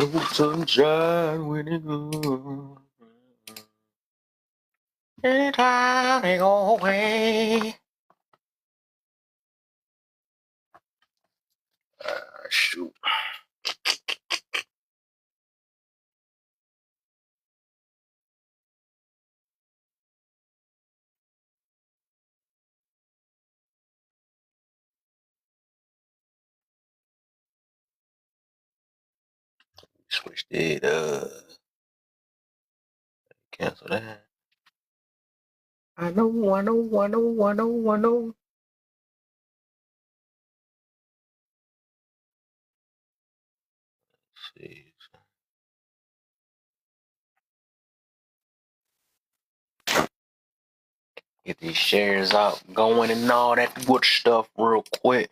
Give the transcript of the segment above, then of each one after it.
No sunshine when it goes. Anytime they go away. Shoot. Switched it up. Cancel that. I know. Let's see. Get these shares out going and all that good stuff real quick.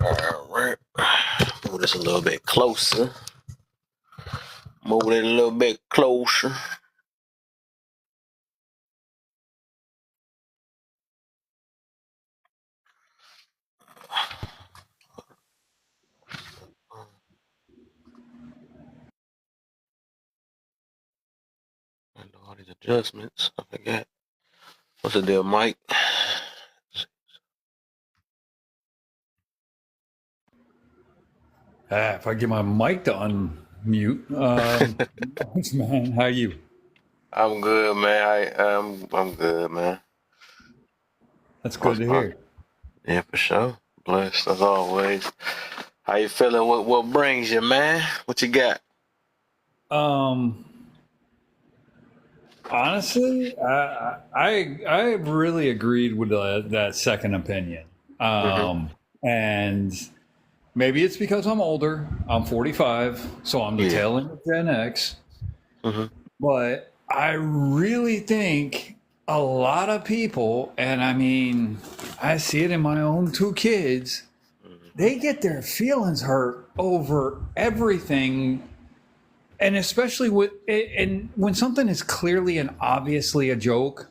Alright. Move this a little bit closer. Move it a little bit closer. And all these adjustments. I forgot. What's the deal, Mike? If I get my mic to unmute, thanks, man. How are you? I'm good, man. I'm good, man. That's good to hear. Yeah, for sure. Blessed as always. How you feeling? What brings you, man? What you got? Honestly, I really agreed with that second opinion. And maybe it's because I'm older. I'm 45, so I'm the tail end of Gen X. But I really think a lot of people, and I mean, I see it in my own two kids, they get their feelings hurt over everything. And especially when something is clearly and obviously a joke,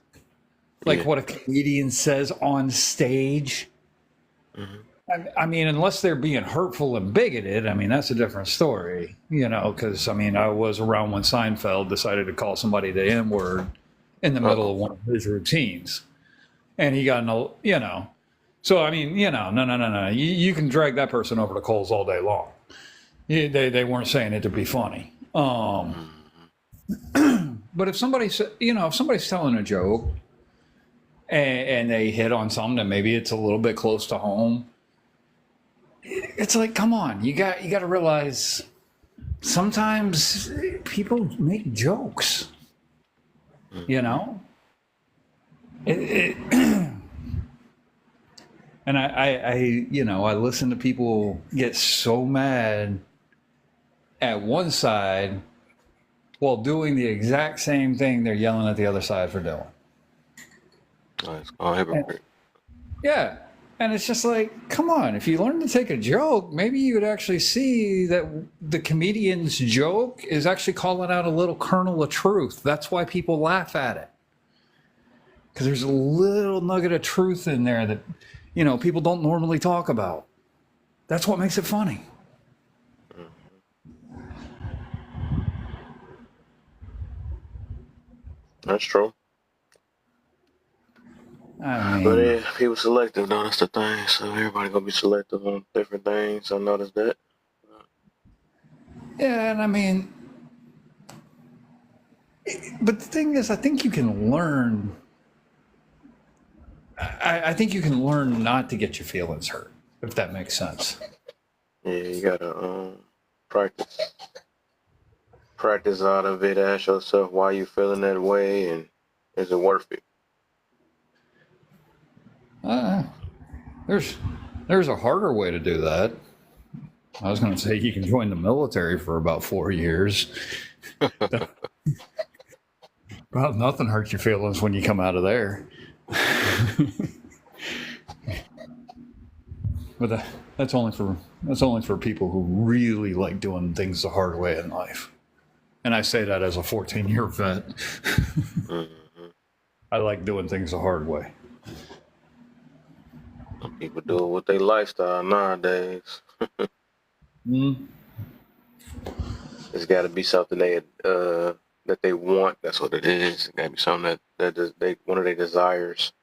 like what a comedian says on stage. I mean, unless they're being hurtful and bigoted, I mean, that's a different story, because, I mean, I was around when Seinfeld decided to call somebody the N-word in the middle of one of his routines. And he got So, I mean, no. You can drag that person over the coals all day long. They weren't saying it to be funny. But if somebody's telling a joke and they hit on something that maybe it's a little bit close to home, it's like, come on, you got to realize sometimes people make jokes, And I listen to people get so mad at one side while doing the exact same thing they're yelling at the other side for doing. It's called hypocrite. Yeah. And it's just like, come on, if you learn to take a joke, maybe you would actually see that the comedian's joke is actually calling out a little kernel of truth. That's why people laugh at it. Because there's a little nugget of truth in there that, people don't normally talk about. That's what makes it funny. That's true. I mean, but people selective, though. That's the thing. So everybody gonna be selective on different things. I noticed that. Yeah, and I mean, but the thing is, I think you can learn. I think you can learn not to get your feelings hurt, if that makes sense. Yeah, you gotta practice out of it. Ask yourself why you feeling that way, and is it worth it? There's a harder way to do that. I was going to say you can join the military for about 4 years. Well, nothing hurts your feelings when you come out of there. But that's only for people who really like doing things the hard way in life. And I say that as a 14-year vet. Mm-hmm. I like doing things the hard way. Some people do it with their lifestyle nowadays. Mm. It's got to be something that they want. That's what it is. It got to be something that they one of their desires.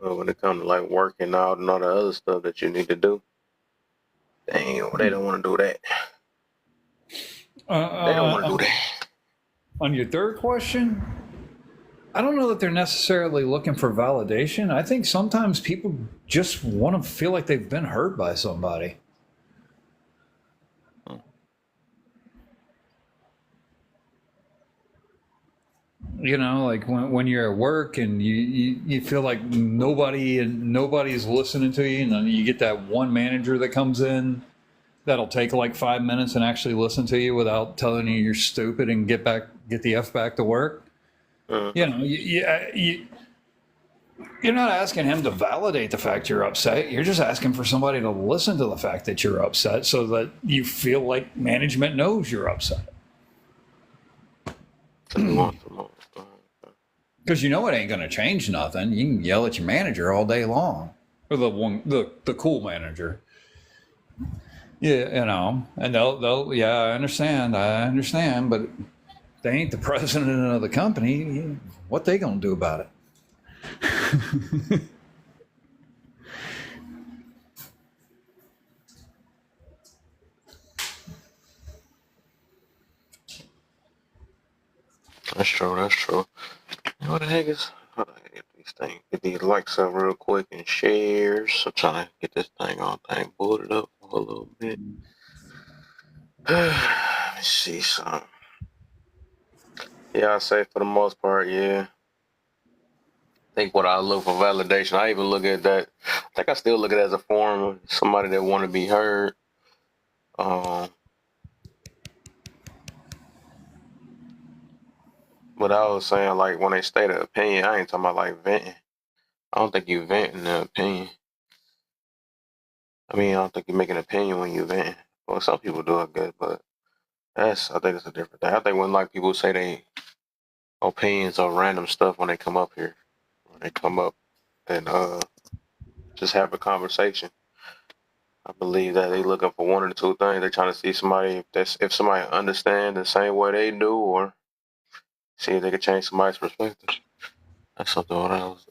But when it comes to like working out and all the other stuff that you need to do, they don't want to do that. They don't want to do that. On your third question, I don't know that they're necessarily looking for validation. I think sometimes people just want to feel like they've been hurt by somebody. You know, like when you're at work and you feel like nobody's listening to you, and then you get that one manager that comes in that'll take like 5 minutes and actually listen to you without telling you you're stupid and get the F back to work. You know, you're not asking him to validate the fact you're upset. You're just asking for somebody to listen to the fact that you're upset so that you feel like management knows you're upset. Because you know it ain't going to change nothing. You can yell at your manager all day long. Or the cool manager. Yeah, you know, and they'll yeah, I understand, but they ain't the president of the company. What they gonna do about it? That's true. That's true. You know what the heck is? Hold on, get these things, get these likes up real quick and shares. I'm trying to get this thing booted up for a little bit. Let me see something. Yeah, I say for the most part, yeah. I think what I look for validation, I even look at that. I think I still look at it as a form of somebody that want to be heard. But I was saying, like, when they state an opinion, I ain't talking about like venting. I don't think you venting the opinion. I mean, I don't think you make an opinion when you vent. Well, some people do it good, but I think it's a different thing. I think when like people say they opinions or random stuff when they come up here, when they come up and just have a conversation, I believe that they looking for one or two things. They're trying to see somebody if somebody understand the same way they do, or see if they can change somebody's perspective. That's something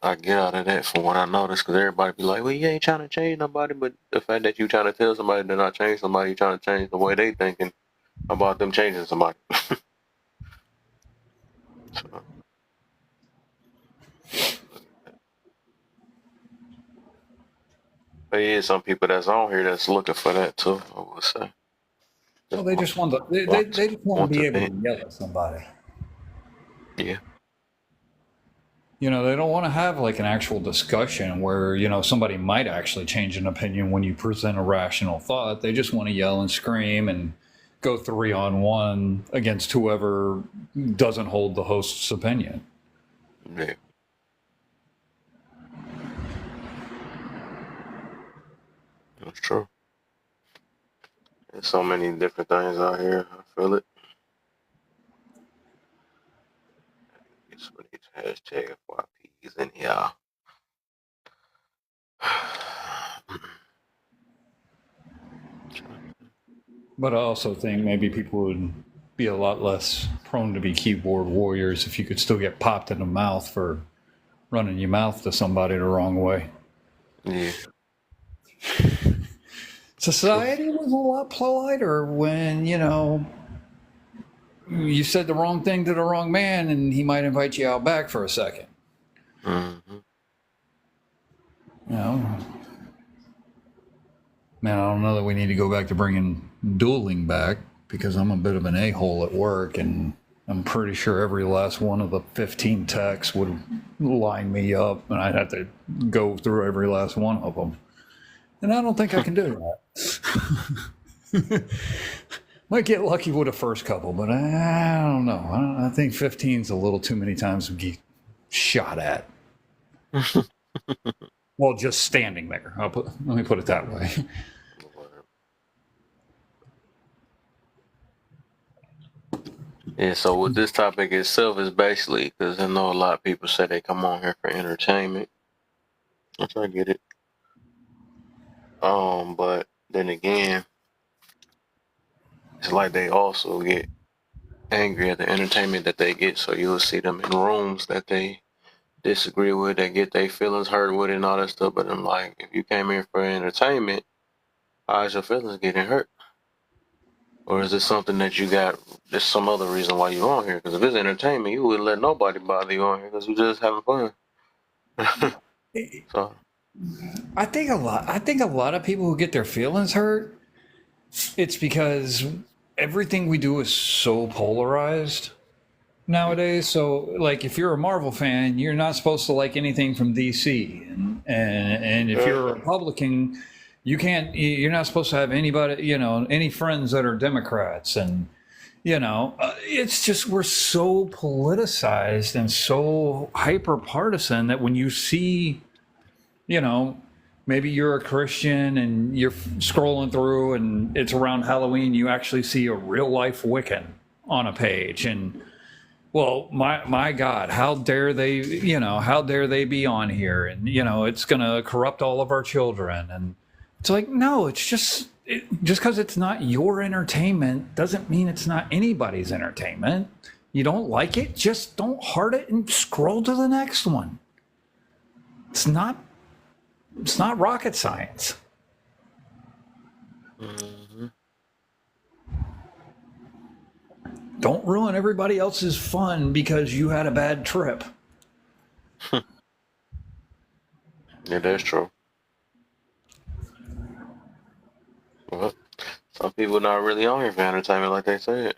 I get out of that from what I noticed, because everybody be like, well, you ain't trying to change nobody, but the fact that you trying to tell somebody they're not change somebody, you trying to change the way they thinking about them changing somebody. So, there is some people that's on here that's looking for that too, I would say. Well, they just want to they just want to be able to yell at somebody. Yeah. You know, they don't want to have like an actual discussion where, you know, somebody might actually change an opinion when you present a rational thought. They just want to yell and scream and go 3-on-1 against whoever doesn't hold the host's opinion. Yeah. That's true. There's so many different things out here. I feel it. Get some of these hashtag FYPs in here. But I also think maybe people would be a lot less prone to be keyboard warriors if you could still get popped in the mouth for running your mouth to somebody the wrong way. Yeah. Society was a lot politer when, you know, you said the wrong thing to the wrong man and he might invite you out back for a second. Mm-hmm. You know, man, I don't know that we need to go back to bringing dueling back, because I'm a bit of an a-hole at work, and I'm pretty sure every last one of the 15 techs would line me up, and I'd have to go through every last one of them. And I don't think I can do that. Might get lucky with the first couple, but I don't know. I think 15's a little too many times to get shot at. Well, just standing there. Let me put it that way. Yeah, so with this topic itself is basically because I know a lot of people say they come on here for entertainment, which I get it. But then again, it's like they also get angry at the entertainment that they get. So you'll see them in rooms that they disagree with, they get their feelings hurt with it and all that stuff. But I'm like, if you came here for entertainment, how's your feelings getting hurt? Or is this something that you got? There's some other reason why you on here? Because if it's entertainment, you wouldn't let nobody bother you on here because you just having fun. So I think a lot of people who get their feelings hurt, it's because everything we do is so polarized nowadays. So, like, if you're a Marvel fan, you're not supposed to like anything from DC, and if you're a Republican, you're not supposed to have anybody, any friends that are Democrats, and it's just we're so politicized and so hyper partisan that when you see, you know, maybe you're a Christian and you're scrolling through and it's around Halloween, you actually see a real life Wiccan on a page, and well, my God, how dare they be on here? And it's gonna corrupt all of our children. And it's like, no, it's just because it's not your entertainment doesn't mean it's not anybody's entertainment. You don't like it, just don't heart it and scroll to the next one. It's not rocket science. mm-hmm. Don't ruin everybody else's fun because you had a bad trip. Yeah, that's true. Well, some people not really on here for entertainment like they said.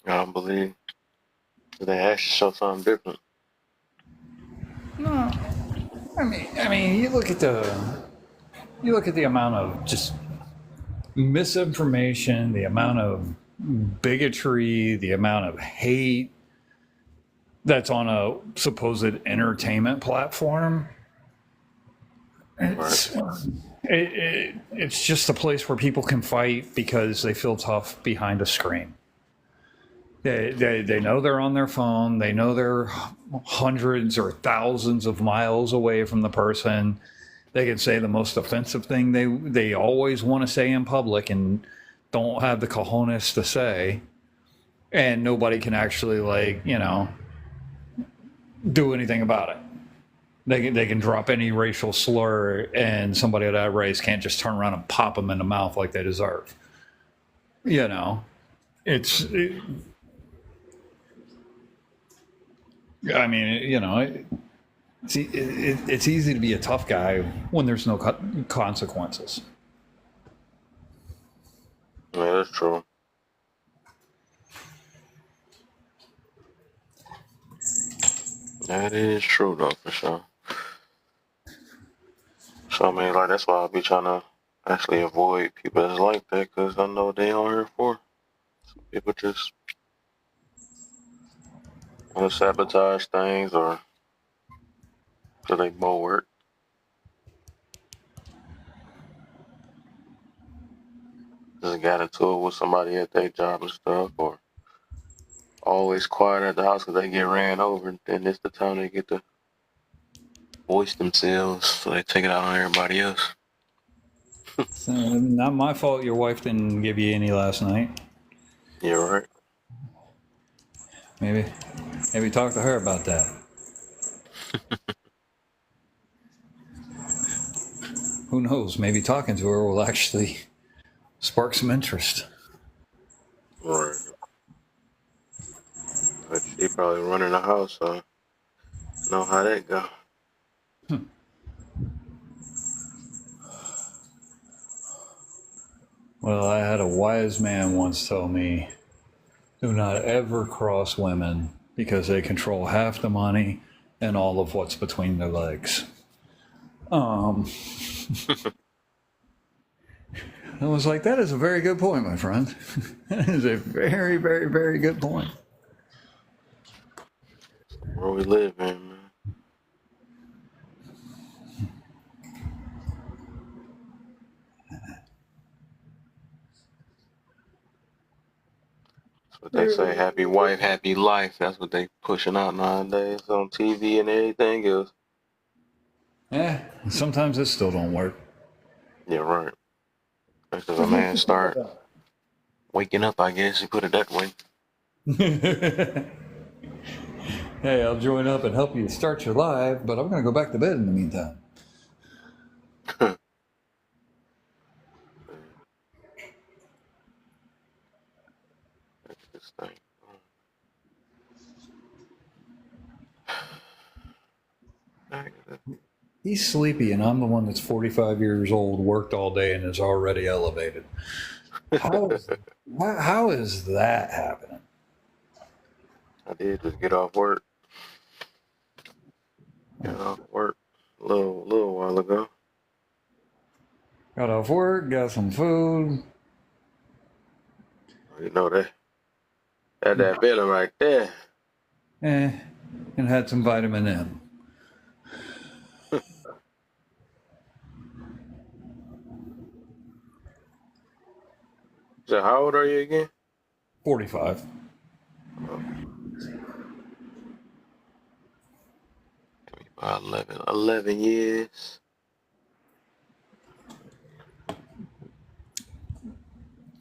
I don't believe they actually show something different. No, I mean, you look at the amount of just misinformation, the amount of bigotry, the amount of hate that's on a supposed entertainment platform. Right. It's just a place where people can fight because they feel tough behind a screen. They know they're on their phone. They know they're hundreds or thousands of miles away from the person. They can say the most offensive thing they always want to say in public and don't have the cojones to say, and nobody can actually do anything about it. They can drop any racial slur, and somebody of that race can't just turn around and pop them in the mouth like they deserve. It's. I mean, it's easy to be a tough guy when there's no consequences. Yeah, that's true. That is true though, for sure. So I mean, like that's why I be trying to actually avoid people that's like that because I know what they on here for. Some people just want to sabotage things or so they both work. Just got into it with somebody at their job and stuff, or always quiet at the house because they get ran over. And then it's the time they get to voice themselves, so they take it out on everybody else. So, not my fault your wife didn't give you any last night. You're right. Maybe talk to her about that. Who knows? Maybe talking to her will actually spark some interest. Right. But she probably running the house, so know how that go. Well, I had a wise man once tell me, do not ever cross women because they control half the money and all of what's between their legs. I was like, that is a very good point, my friend. That is a very, very, very good point. Where we live in, man. What they say, happy wife, happy life. That's what they pushing out nowadays on TV and everything else. Yeah, sometimes it still don't work. Yeah, right. Because a man start waking up, I guess you put it that way. Hey, I'll join up and help you start your live, but I'm going to go back to bed in the meantime. This thing. He's sleepy, and I'm the one that's 45 years old, worked all day, and is already elevated. How is that happening? I did just get off work. Got off work a little while ago. Got off work, got some food. You know that feeling right there. And had some vitamin M. So how old are you again? 45. About 11 years.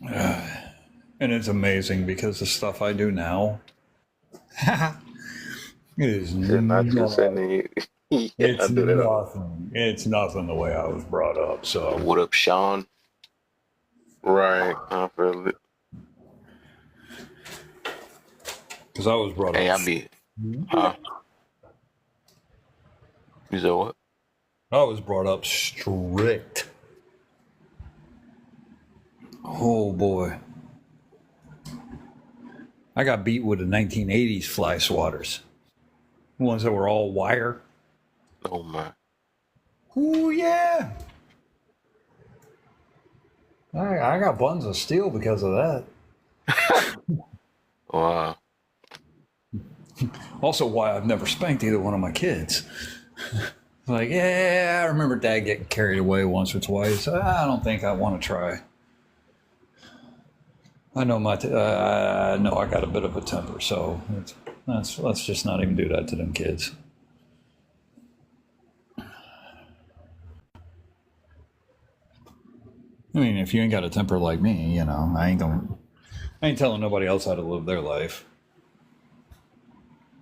And it's amazing because the stuff I do now, it is nothing. It's nothing. It's nothing the way I was brought up. So what up, Sean? Right, I feel it. Because I was brought up. Hey, I be. Huh? You said what? I was brought up strict. Oh boy. I got beat with the 1980s fly swatters. The ones that were all wire. Oh my. Ooh yeah. I got buns of steel because of that. Wow. Also why I've never spanked either one of my kids. Like, yeah, I remember Dad getting carried away once or twice. I don't think I want to try. I know I know I got a bit of a temper, so let's just not even do that to them kids. I mean, if you ain't got a temper like me, you know, I ain't telling nobody else how to live their life.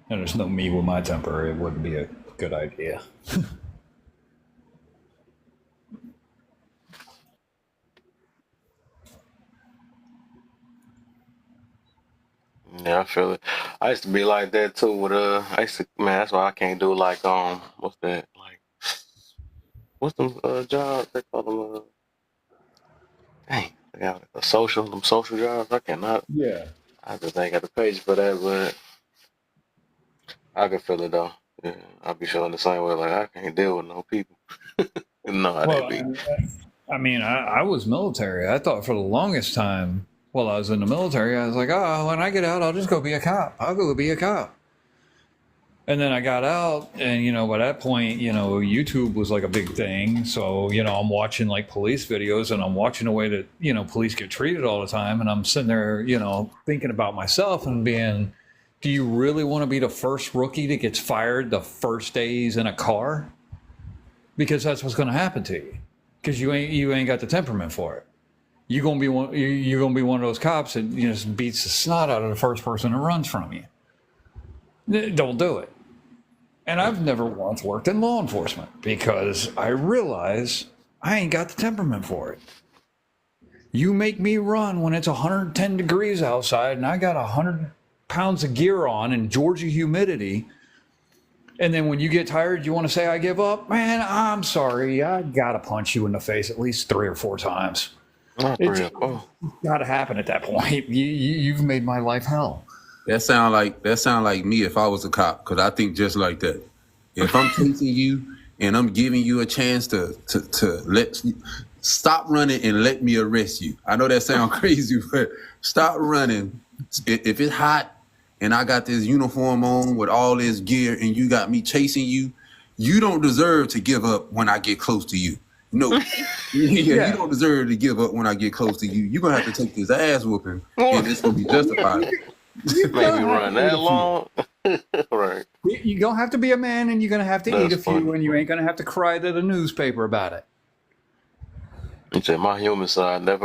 And there's no me with my temper. It wouldn't be a good idea. Yeah, I feel it. I used to be like that too. Man, that's why I can't do like what's that like? What's them jobs they call them? Dang, I got them social jobs. I cannot. Yeah. I just ain't got the patience for that, but I can feel it though. Yeah, I be feeling the same way. Like I can't deal with no people. You know how they be. I mean, I was military. I thought for the longest time while I was in the military, I was like, oh, when I get out, I'll just go be a cop. I'll go be a cop. And then I got out, and, you know, by that point, you know, YouTube was like a big thing. So, you know, I'm watching like police videos, and I'm watching the way that, you know, police get treated all the time. And I'm sitting there, you know, thinking about myself and being, do you really want to be the first rookie that gets fired the first day he's in a car? Because that's what's going to happen to you. Because you ain't got the temperament for it. You're gonna be one of those cops that, you know, just beats the snot out of the first person who runs from you. Don't do it. And I've never once worked in law enforcement because I realize I ain't got the temperament for it. You make me run when it's 110 degrees outside and I got 100 pounds of gear on in Georgia humidity. And then when you get tired, you want to say, I give up? Man, I'm sorry. I got to punch you in the face at least 3 or 4 times. It's got to happen at that point. You've made my life hell. That sound like me if I was a cop, because I think just like that. If I'm chasing you and I'm giving you a chance to stop running and let me arrest you. I know that sounds crazy, but stop running. If it's hot and I got this uniform on with all this gear and you got me chasing you, you don't deserve to give up when I get close to you. No, Yeah. you don't deserve to give up when I get close to you. You're gonna have to take this ass whooping, and it's gonna be justified. You're Maybe gonna have run to eat that a few. long. Right. You're gonna have to be a man, and you're gonna have to eat That's a few, funny. and you ain't gonna have to cry to the newspaper about it. He said, my human side, that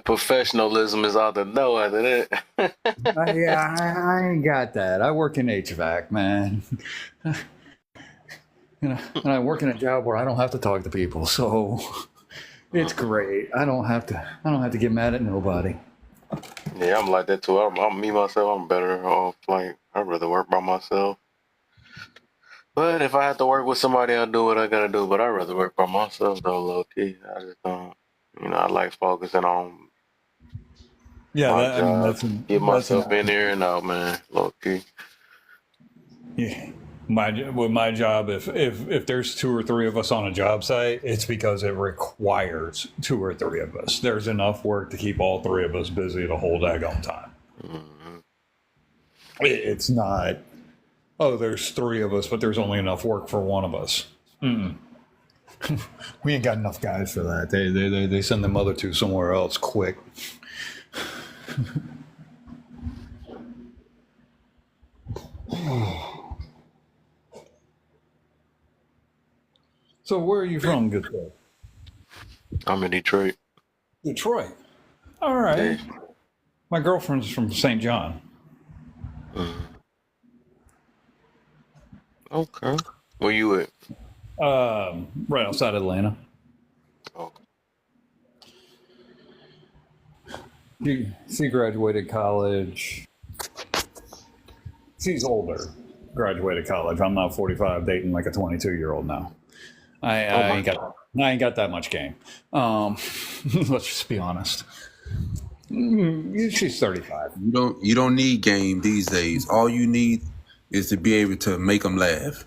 professionalism is out the door after that. I ain't got that. I work in HVAC, man. And I work in a job where I don't have to talk to people, so it's great. I don't have to get mad at nobody. Yeah, I'm like that too. I'm me myself. I'm better off. Like I'd rather work by myself. But if I have to work with somebody, I'll do what I gotta do. But I'd rather work by myself though, low key. I just don't. I like focusing on Yeah, my that, I mean job. that's Get myself in there and out, man. Low key. yeah. With my job, if there's 2 or 3 of us on a job site, it's because it requires 2 or 3 of us. There's enough work to keep all 3 of us busy the whole daggone time. Mm-hmm. It's not. Oh, there's 3 of us, but there's only enough work for 1 of us. We ain't got enough guys for that. They send them other 2 somewhere else quick. So where are you from, good sir? I'm in Detroit. Detroit. All right. Yeah. My girlfriend's from St. John. Okay. Where you at? Right outside Atlanta. Oh, She graduated college. She's older. Graduated college. I'm not 45, dating like a 22-year-old now. I ain't got that much game. Let's just be honest. She's 35. You don't need game these days. All you need is to be able to make them laugh.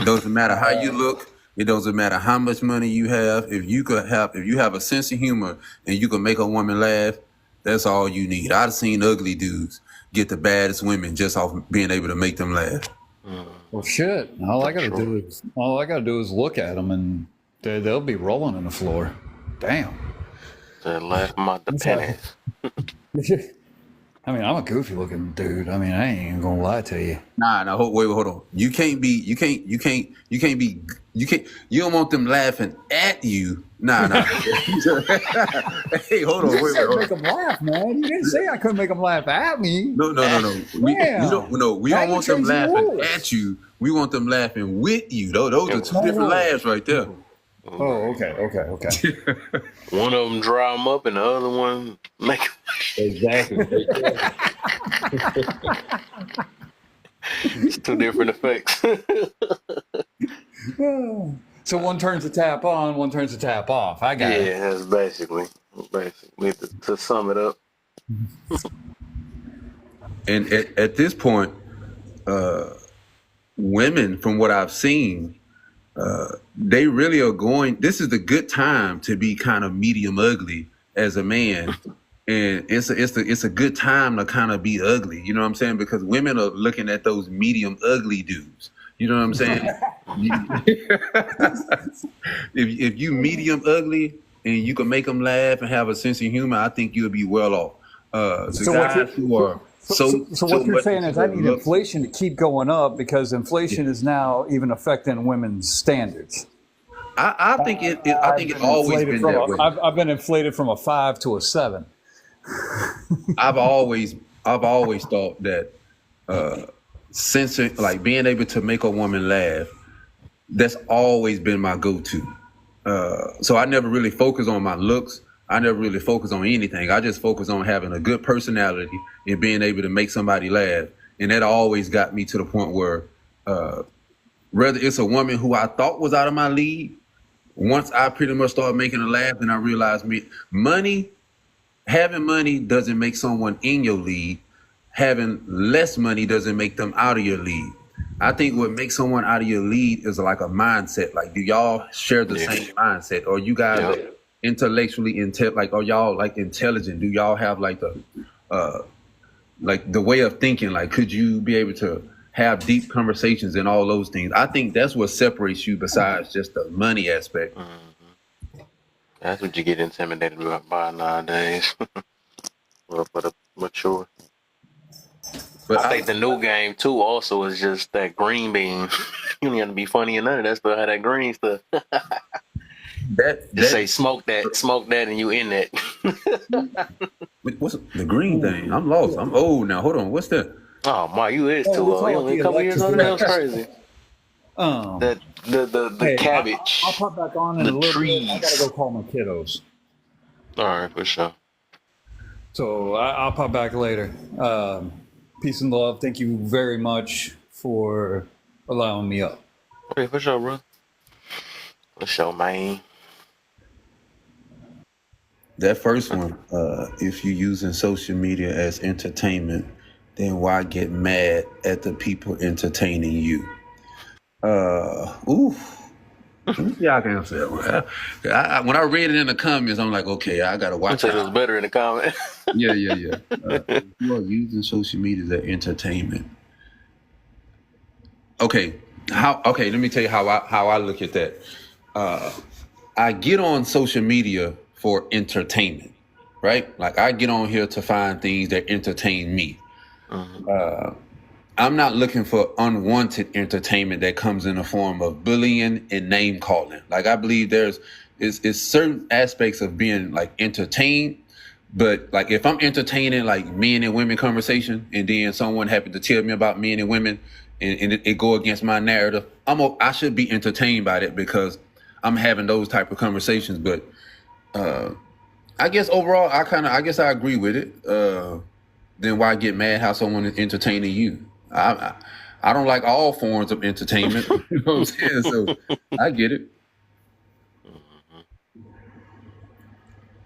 It doesn't matter how you look. It doesn't matter how much money you have. If you have a sense of humor and you can make a woman laugh, that's all you need. I've seen ugly dudes get the baddest women just off being able to make them laugh. Well, shit. All I gotta do is look at them, and they'll be rolling on the floor. Damn. said laugh about the pennies. I mean, I'm a goofy looking dude. I mean, I ain't even gonna lie to you. Nah, hold on. You don't want them laughing at you. Nah. Hey, hold on, You wait, said hold make on. them laugh, man. You didn't say I couldn't make them laugh at me. No. We Damn. don't Now want you them changing the laughing rules. at you. We want them laughing with you. Those are 2 different laughs right there. Oh, okay. One of them dry them up, and the other one make. Exactly. It's 2 different effects. So one turns the tap on, one turns the tap off. I got it. Yeah, that's basically to sum it up. And at this point, women, from what I've seen, they really are going. This is the good time to be kind of medium ugly as a man, and it's a good time to kind of be ugly. You know what I'm saying? Because women are looking at those medium ugly dudes. You know what I'm saying? if you medium ugly and you can make them laugh and have a sense of humor, I think you'll be well off. So Guys who are So what you're much saying is I need look- inflation to keep going up because inflation is now even affecting women's standards. I think it's always been that way. I've been inflated from a 5 to a 7. I've always thought that like being able to make a woman laugh, that's always been my go-to. So I never really focus on my looks. I never really focus on anything. I just focus on having a good personality and being able to make somebody laugh. And that always got me to the point where whether it's a woman who I thought was out of my league, once I pretty much started making her laugh, and I realized having money doesn't make someone in your league. Having less money doesn't make them out of your league. I think what makes someone out of your league is like a mindset. Like, do y'all share the same mindset? Or you guys are intellectually are y'all like intelligent? Do y'all have like the way of thinking? Like, could you be able to have deep conversations and all those things? I think that's what separates you besides just the money aspect. That's what you get intimidated by nowadays. Well, for the mature. But I think the new game too also is just that green bean. You don't have to be funny or none of that stuff. Have that green stuff. Just say smoke that, and you in that. What's the green thing? I'm lost. I'm old now. Hold on. What's that? Oh my, you is too old. You only a couple years older. That's crazy. That the cabbage. I'll pop back on in a little trees. bit. I gotta go call my kiddos. All right, for sure. So I'll pop back later. Peace and love. Thank you very much for allowing me up. Okay, for sure, bro. For sure, man. That first one, if you're using social media as entertainment, then why get mad at the people entertaining you? Yeah, I can answer that one. When I read it in the comments, I'm like, okay, I gotta watch it. It was better in the comment. Yeah. You are using social media as entertainment. Okay, let me tell you how I look at that. I get on social media for entertainment, right? Like I get on here to find things that entertain me. I'm not looking for unwanted entertainment that comes in the form of bullying and name calling. Like I believe there's certain aspects of being like entertained, but like if I'm entertaining like men and women conversation, and then someone happened to tell me about men and women, and it go against my narrative, I should be entertained by that because I'm having those type of conversations. But I guess overall, I guess I agree with it. Then why get mad how someone is entertaining you? I don't like all forms of entertainment. You know what I'm saying? So I get it.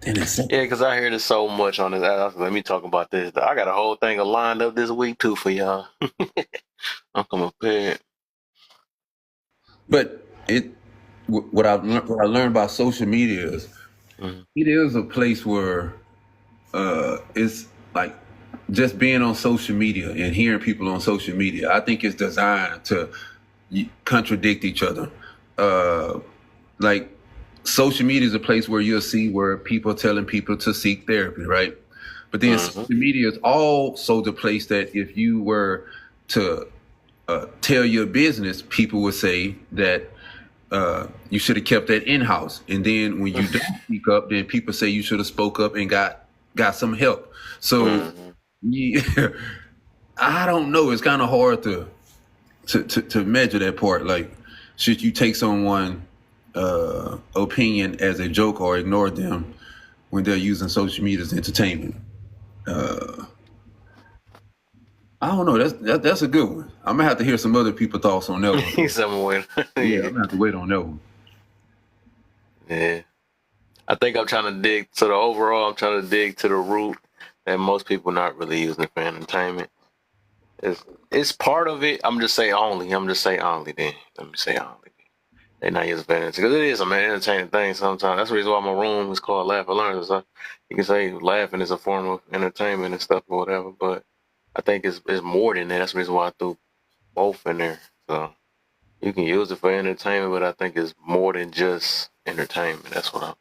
Yeah, because I hear this so much on this. Let me talk about this. I got a whole thing lined up this week too for y'all. I'm coming prepared. But what I learned about social media is it is a place where it's like just being on social media and hearing people on social media. I think it's designed to contradict each other. Like social media is a place where you'll see where people are telling people to seek therapy, right? But then social media is also the place that if you were to tell your business, people would say that you should have kept that in-house. And then when you don't speak up, then people say you should have spoke up and got some help. So I don't know. It's kind of hard to measure that part. Like, should you take someone opinion as a joke or ignore them when they're using social media as entertainment? I don't know. That's a good one. I'm gonna have to hear some other people's thoughts on that one. I'm gonna have to wait on that one. Yeah, I think I'm trying to dig to the overall. I'm trying to dig to the root that most people not really using it for entertainment. It's part of it. I'm just saying only. Then let me say only. They not using it for entertainment because it is an entertaining thing sometimes. That's the reason why my room is called Laugh and Learn. So you can say laughing is a form of entertainment and stuff or whatever, but I think it's more than that. That's the reason why I threw both in there. So you can use it for entertainment, but I think it's more than just entertainment. That's what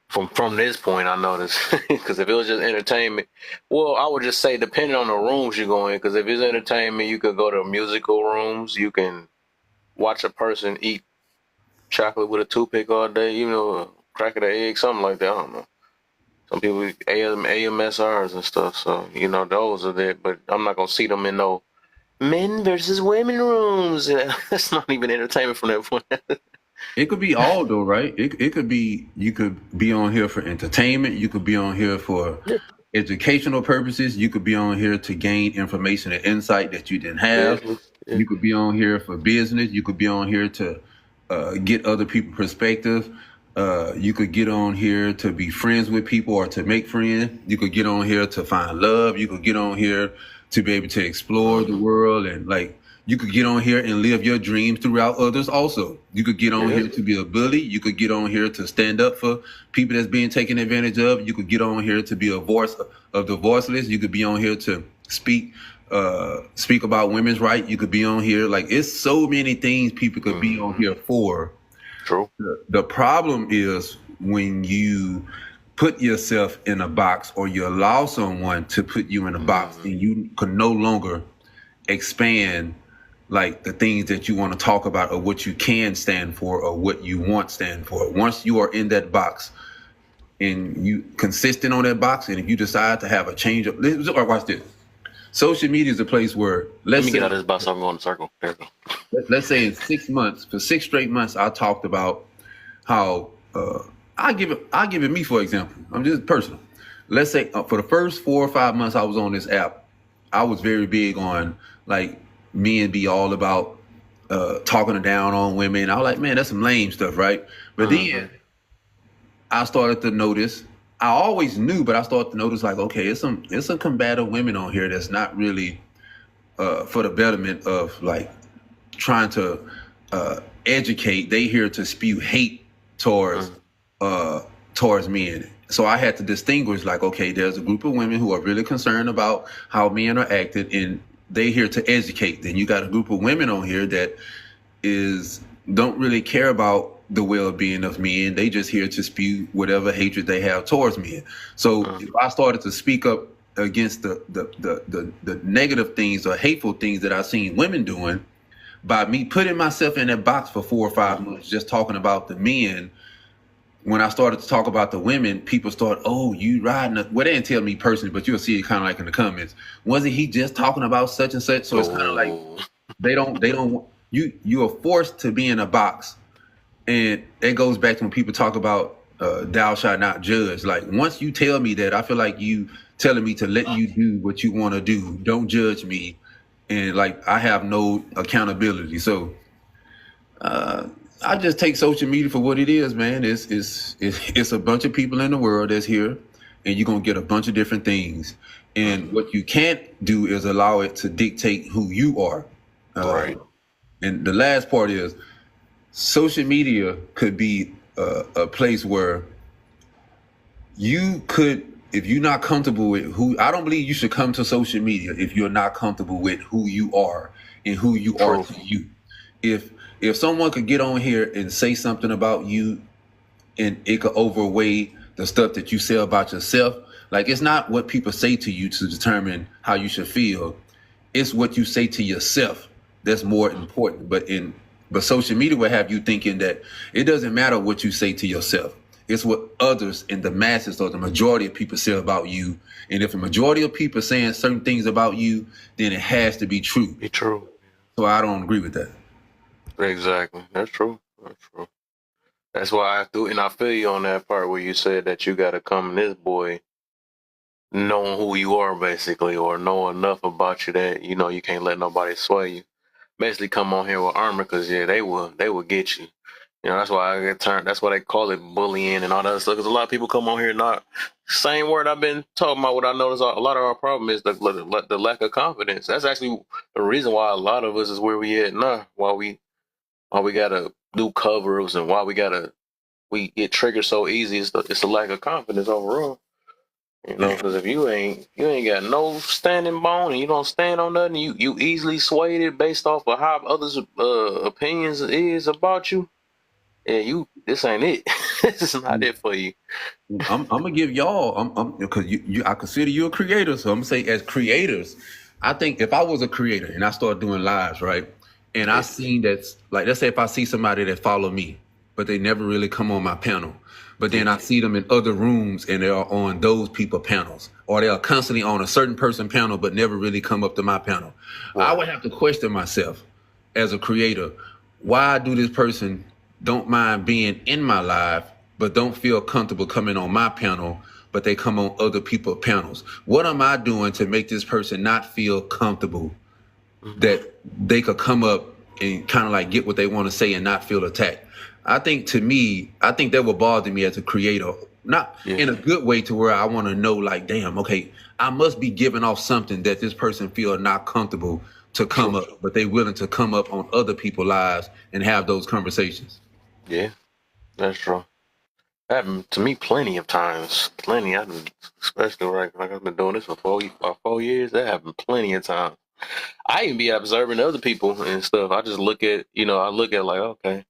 from this point I noticed. Because if it was just entertainment, well, I would just say depending on the rooms you go in. Because if it's entertainment, you could go to musical rooms. You can watch a person eat chocolate with a toothpick all day. You know, a crack of the egg, something like that. I don't know. Some people AMSRs and stuff, so you know those are there. But I'm not gonna see them in no men versus women rooms. That's not even entertainment from that point. It could be all though, right? It could be, you could be on here for entertainment. You could be on here for educational purposes. You could be on here to gain information and insight that you didn't have. Yeah. You could be on here for business. You could be on here to get other people's perspective. You could get on here to be friends with people or to make friends. You could get on here to find love. You could get on here to be able to explore the world, and like you could get on here and live your dreams throughout others also. You could get on here to be a bully. You could get on here to stand up for people that's being taken advantage of. You could get on here to be a voice of the voiceless. You could be on here to speak about women's rights. You could be on here. Like, it's so many things people could be on here for. True. The problem is when you put yourself in a box or you allow someone to put you in a box and you can no longer expand like the things that you want to talk about or what you can stand for or what you want stand for. Once you are in that box and you consistent on that box, and if you decide to have a change of, watch this. Social media is a place where let me get out of this box. I'm going in a circle. There we go. Let's say in 6 months, for 6 straight months, I talked about how I give it me for example. I'm just personal. Let's say for the first 4 or 5 months I was on this app, I was very big on like men be all about talking down on women. I was like, man, that's some lame stuff, right? But then I started to notice. I always knew, but I started to notice like, okay, it's some combative women on here that's not really for the betterment of like trying to educate. They here to spew hate towards men. So I had to distinguish like, okay, there's a group of women who are really concerned about how men are acting and they here to educate. Then you got a group of women on here that don't really care about the well-being of men. They just here to spew whatever hatred they have towards men. So if I started to speak up against the negative things or hateful things that I've seen women doing, by me putting myself in that box for 4 or 5 months, just talking about the men, when I started to talk about the women, people start, oh, you riding well, they didn't tell me personally, but you'll see it kind of like in the comments. Wasn't he just talking about such and such? So it's kind of like they don't you are forced to be in a box. And it goes back to when people talk about thou shalt not judge. Like once you tell me that, I feel like you telling me to let you do what you want to do. Don't judge me. And like I have no accountability. So I just take social media for what it is, man. It's a bunch of people in the world that's here, and you're gonna get a bunch of different things. And what you can't do is allow it to dictate who you are. Right. And the last part is social media could be a place where you could, if you're not comfortable with who, I don't believe you should come to social media if you're not comfortable with who you are and who you are to you. If someone could get on here and say something about you and it could overweigh the stuff that you say about yourself, like it's not what people say to you to determine how you should feel. It's what you say to yourself that's more important. But social media will have you thinking that it doesn't matter what you say to yourself. It's what others and the masses or the majority of people say about you. And if the majority of people saying certain things about you, then it has to be true. Be true. So I don't agree with that. Exactly. That's true. That's true. That's why I feel you on that part where you said that you got to come in this boy knowing who you are basically, or know enough about you that, you know, you can't let nobody sway you. Basically come on here with armor because, yeah, they will get you. You know, that's why I get turned. That's why they call it bullying and all that stuff. Because a lot of people come on here not same word I've been talking about. What I notice a lot of our problem is the lack of confidence. That's actually the reason why a lot of us is where we at now. Why we gotta do cover-ups and why we get triggered so easy. It's the lack of confidence overall. You know, because if you ain't got no standing bone and you don't stand on nothing, you easily swayed it based off of how others' opinions is about you. Yeah, this ain't it. This is not it for you. I'm gonna give y'all, because I consider you a creator, so I'm gonna say as creators, I think if I was a creator and I started doing lives, right, and I seen that, like, let's say if I see somebody that follow me, but they never really come on my panel, but then I see them in other rooms and they are on those people panels, or they are constantly on a certain person panel but never really come up to my panel. Wow. I would have to question myself as a creator, why do this person don't mind being in my live but don't feel comfortable coming on my panel, but they come on other people's panels? What am I doing to make this person not feel comfortable that they could come up and kind of like get what they want to say and not feel attacked? I think that would bother me as a creator, not in a good way to where I want to know like, damn, okay, I must be giving off something that this person feel not comfortable to come up, but they willing to come up on other people's lives and have those conversations. Yeah, that's true. Happened to me plenty of times. Plenty. Especially like I've been doing this for 4 years. That happened plenty of times. I even be observing other people and stuff. I just look at like, okay,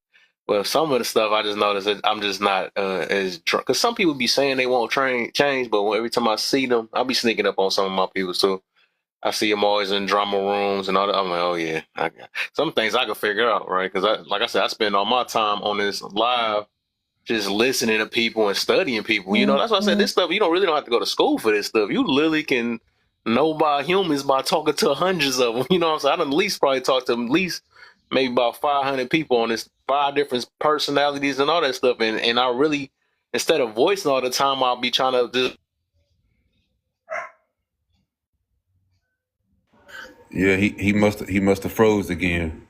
Well, some of the stuff I just noticed that I'm just not as drunk. Because some people be saying they won't change, but every time I see them, I'll be sneaking up on some of my people too. I see them always in drama rooms and all that. I'm like, oh yeah, I got some things I can figure out, right? Because like I said, I spend all my time on this live just listening to people and studying people. You know, that's why I said this stuff. You don't have to go to school for this stuff. You literally can know about humans by talking to hundreds of them. You know what I'm saying? I done at least probably talk to at least maybe about 500 people on this 5 different personalities and all that stuff. And I really, instead of voicing all the time, I'll be trying to just. Yeah, he must have froze again.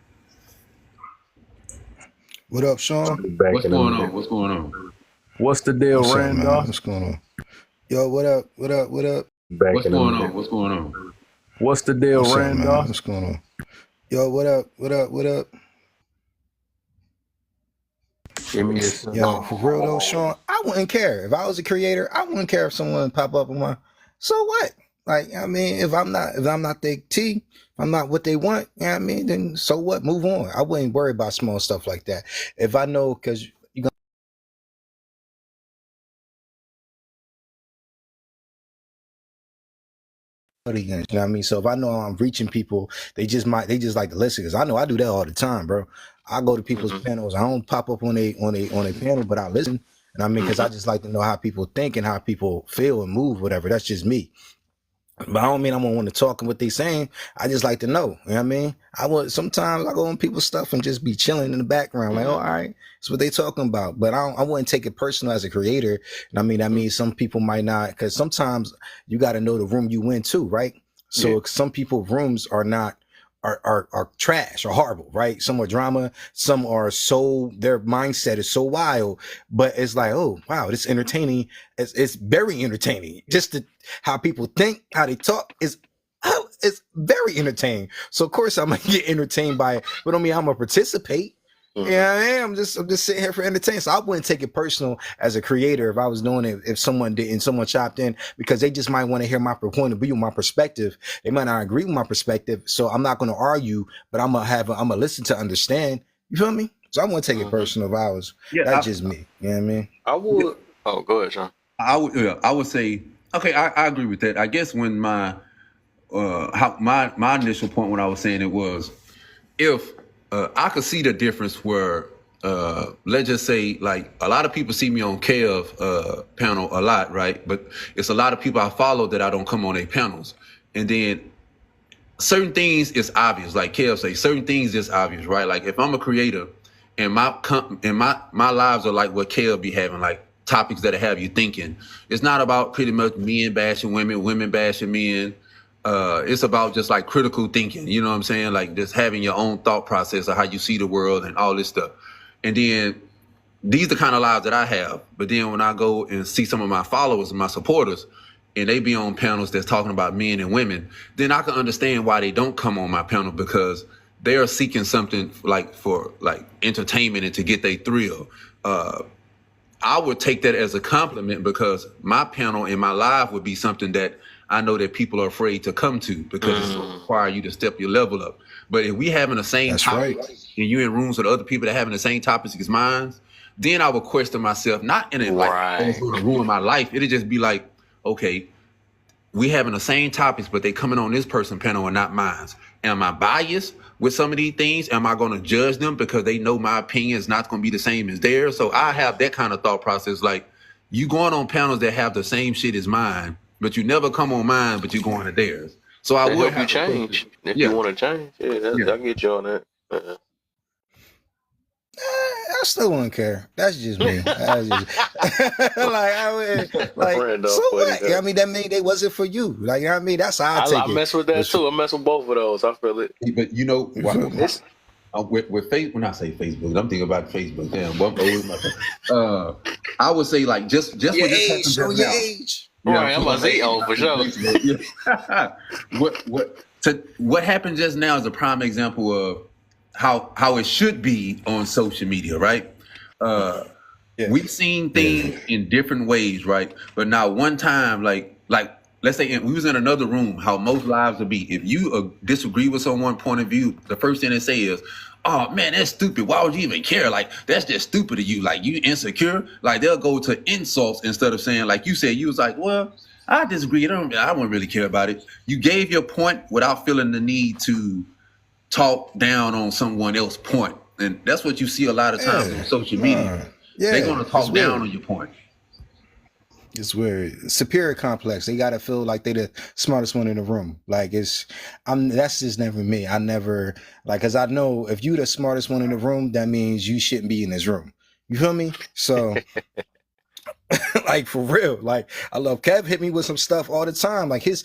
What up, Sean? What's going on? What's going on? What's the deal, What's up, man? Randolph? What's going on? Yo, what up? What up? What up? What's going on? What's going on? What's the deal, What's up, man? Randolph? What's going on? Yo, what up? What up? What up? Give me a Yo, for real though, Sean, I wouldn't care. If I was a creator, I wouldn't care if someone pop up on my. So what? Like, I mean, if I'm not their T, if I'm not what they want, you know what I mean, then so what? Move on. I wouldn't worry about small stuff like that. If I know, because you gonna. You know what I mean? So if I know I'm reaching people, they just like to listen, because I know I do that all the time, bro. I go to people's panels. I don't pop up on a panel, but I listen. And I mean, because I just like to know how people think and how people feel and move, whatever. That's just me. But I don't mean I don't want to talk and what they saying. I just like to know. You know what I mean? Sometimes I go on people's stuff and just be chilling in the background, like, oh, all right, that's what they talking about. But I wouldn't take it personal as a creator. And I mean, that means some people might not, because sometimes you got to know the room you went to, right? So some people's rooms are not are trash or horrible, right? Some are drama, some are their mindset is so wild, but it's like, oh wow, it's entertaining. It's very entertaining. Just how people think, how they talk it's very entertaining. So of course I'm gonna get entertained by it, but I mean I'm gonna participate. Yeah, I am. I'm just sitting here for entertainment. So I wouldn't take it personal as a creator if I was doing it, if someone did and someone chopped in, because they just might want to hear my point of view, my perspective. They might not agree with my perspective. So I'm not going to argue, but I'm gonna listen to understand. You feel me? So I wouldn't take it personal if I was. That's just me. You know what I mean? I would. Oh, go ahead, Sean. I would say, okay, I agree with that. I guess when my initial point when I was saying it was, if I could see the difference where, let's just say, like, a lot of people see me on Kev panel a lot, right? But it's a lot of people I follow that I don't come on their panels. And then certain things is obvious, like Kev say, certain things is obvious, right? Like if I'm a creator and my lives are like what Kev be having, like topics that have you thinking. It's not about pretty much men bashing women, women bashing men. It's about just like critical thinking, you know what I'm saying? Like just having your own thought process of how you see the world and all this stuff. And then these are the kind of lives that I have. But then when I go and see some of my followers and my supporters, and they be on panels that's talking about men and women, then I can understand why they don't come on my panel, because they are seeking something for entertainment and to get their thrill. I would take that as a compliment, because my panel and my live would be something that I know that people are afraid to come to, because it's going to require you to step your level up. But if we having the same topic, and you in rooms with other people that having the same topics as mine, then I would question myself, not in it like, oh, it's going to ruin my life. It'd just be like, okay, we having the same topics, but they coming on this person panel and not mine. Am I biased with some of these things? Am I going to judge them because they know my opinion is not going to be the same as theirs? So I have that kind of thought process. Like, you going on panels that have the same shit as mine, but you never come on mine, but you going to theirs. So I would help you change if you want to change. I get you on that. I still wouldn't care. That's just me. That's just, so what? I mean, that mean they wasn't for you. Like, you know what I mean? That's how I take it. I mess with that too. I mess with both of those. I feel it. But you know, with Facebook, when I say Facebook, I'm thinking about Facebook. Damn, I would say, like, just your what age, show your age. Yeah, right, I'm about to say, for sure. What happened just now is a prime example of how it should be on social media, right? We've seen things in different ways, right? But now one time, like let's say we was in another room, how most lives would be. If you disagree with someone's point of view, the first thing they say is, oh man, that's stupid. Why would you even care? Like, that's just stupid of you. Like, you insecure. Like, they'll go to insults instead of saying, like you said, you was like, well, I disagree. I wouldn't really care about it. You gave your point without feeling the need to talk down on someone else's point. And that's what you see a lot of times on social media. They're going to talk down on your point. It's weird. Superior complex. They gotta feel like they the smartest one in the room. Like that's just never me. I never like, cause I know if you the smartest one in the room, that means you shouldn't be in this room. You feel me? So like for real. Like I love Kev hit me with some stuff all the time. Like his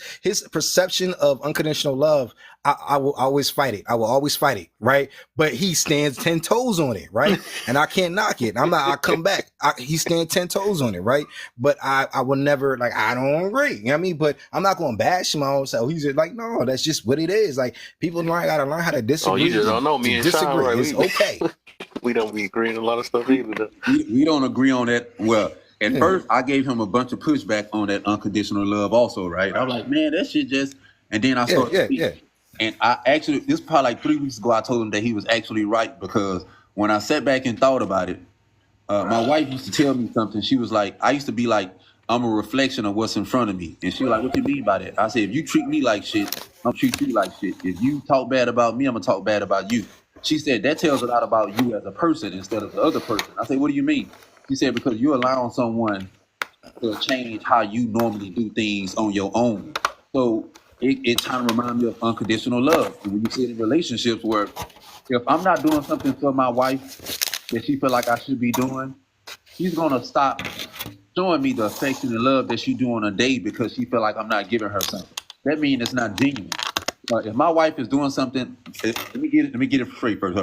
perception of unconditional love, I will always fight it. I will always fight it, right? But he stands 10 toes on it, right? And I can't knock it. I come back. He stands 10 toes on it, right? But I will never, like, I don't agree. You know what I mean? But I'm not going to bash him on. So he's just like, no, that's just what it is. Like people gotta learn how to disagree. Oh, you just don't know me and Sean, right? It's okay. We don't be agreeing a lot of stuff either. We don't agree on that. Well, at first, I gave him a bunch of pushback on that unconditional love also, right? I was like, man, that shit just... And then I started speaking. And I actually, this was probably like 3 weeks ago, I told him that he was actually right, because when I sat back and thought about it, my wife used to tell me something. She was like, I used to be like, I'm a reflection of what's in front of me. And she was like, what you mean by that? I said, if you treat me like shit, I'm treat you like shit. If you talk bad about me, I'm going to talk bad about you. She said, that tells a lot about you as a person instead of the other person. I said, what do you mean? She said, because you're allowing someone to change how you normally do things on your own. So it kind of reminds me of unconditional love. And when you see it in relationships where if I'm not doing something for my wife that she feel like I should be doing, she's going to stop showing me the affection and love that she do on a day because she feel like I'm not giving her something. That means it's not genuine. But if my wife is doing something, let me get it straight first.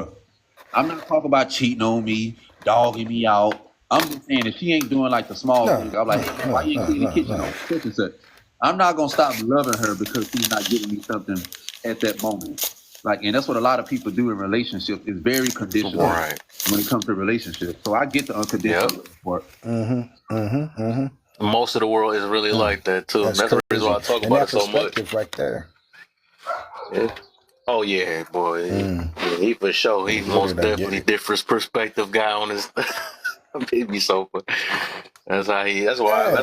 I'm not talking about cheating on me, dogging me out. I'm just saying if she ain't doing like the small things, I'm like, why you ain't clean the kitchen? Such and such. I'm not gonna stop loving her because she's not giving me something at that moment. Like, and that's what a lot of people do in relationships. It's very conditional when it comes to relationships. So I get the unconditional part. Most of the world is really like that too. That's the reason why I talk about it so much. Right there. Yeah. Oh yeah, boy. Yeah, he for sure. He's most definitely different perspective guy on his. It'd be so fun. That's why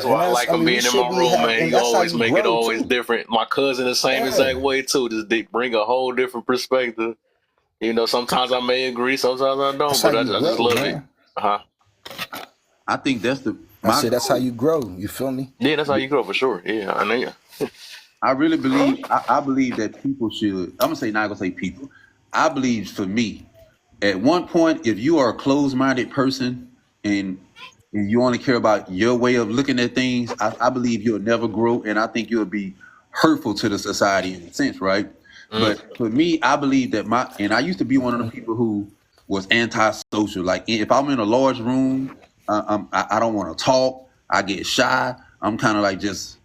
I like him being in my room, man. He always make it always different. My cousin the same exact way too. Just bring a whole different perspective. You know, sometimes I may agree, sometimes I don't, but I just love it. I think that's that's how you grow. You feel me? Yeah, that's how you grow for sure. Yeah, I know. I really believe. I believe that people should. I'm gonna say not gonna say people. I believe for me, at one point, if you are a closed-minded person and you only care about your way of looking at things, I believe you'll never grow, and I think you'll be hurtful to the society in a sense, right? But for me, I believe that I used to be one of the people who was antisocial. Like if I'm in a large room, I don't want to talk. I get shy. I'm kind of like just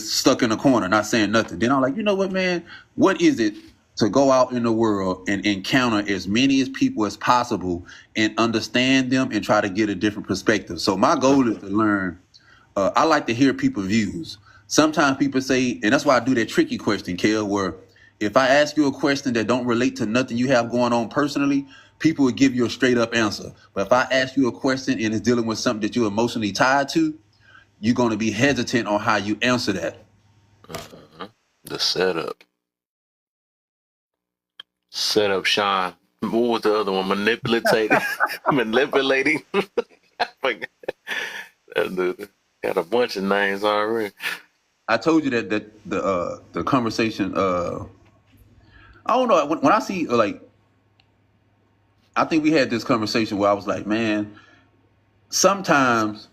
stuck in a corner, not saying nothing. Then I'm like, you know what, man? What is it to go out in the world and encounter as many as people as possible and understand them and try to get a different perspective? So my goal is to learn. I like to hear people's views. Sometimes people say, and that's why I do that tricky question, Kel, where if I ask you a question that don't relate to nothing you have going on personally, people would give you a straight up answer. But if I ask you a question and it's dealing with something that you're emotionally tied to, you're going to be hesitant on how you answer that. The setup, Sean. What was the other one? Manipulating. That dude got a bunch of names already. I told you that the conversation. I don't know. When I see I think we had this conversation where I was like, man, sometimes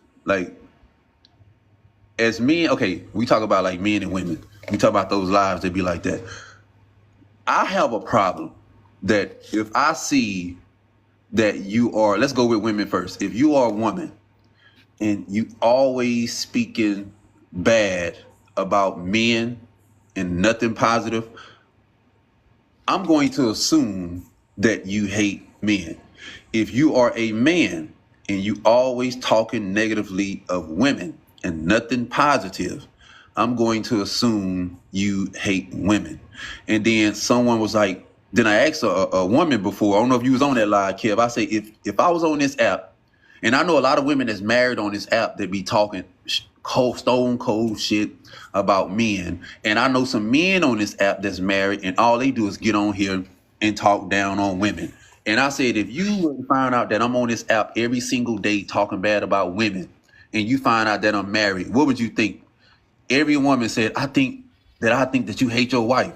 as men, okay, we talk about like men and women. We talk about those lives that be like that. I have a problem that if I see that you are, let's go with women first. If you are a woman and you always speaking bad about men and nothing positive, I'm going to assume that you hate men. If you are a man and you always talking negatively of women and nothing positive, I'm going to assume you hate women. And then someone was like, Then I asked a woman before. I don't know if you was on that live, Kev. I say if I was on this app, and I know a lot of women that's married on this app that be talking stone cold shit about men, and I know some men on this app that's married, and all they do is get on here and talk down on women. And I said, if you find out that I'm on this app every single day talking bad about women, and you find out that I'm married, what would you think? Every woman said, I think that you hate your wife.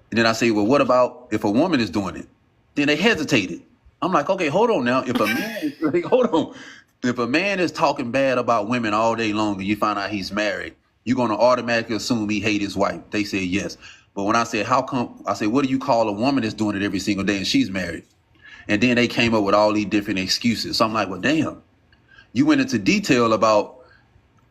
And then I say, well, what about if a woman is doing it? Then they hesitated. I'm like, okay, hold on now. If a man is like, hold on. If a man is talking bad about women all day long and you find out he's married, you're gonna automatically assume he hate his wife. They say yes. But when I said, how come, I said, what do you call a woman that's doing it every single day and she's married? And then they came up with all these different excuses. So I'm like, well, damn. You went into detail about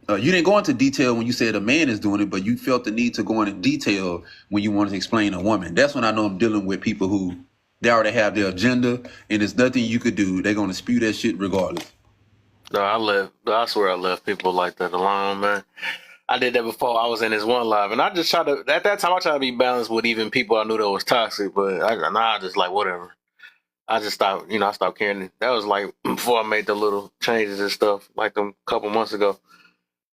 you didn't go into detail when you said a man is doing it, but you felt the need to go into detail when you wanted to explain a woman. That's when I know I'm dealing with people who they already have their agenda, and there's nothing you could do. They're gonna spew that shit regardless. No, I swear I left people like that alone, man. I did that before. I was in this one live, and I just tried to. At that time, I tried to be balanced with even people I knew that was toxic. But I just like whatever. I just stopped. I stopped caring. That was like before I made the little changes and stuff, like a couple months ago.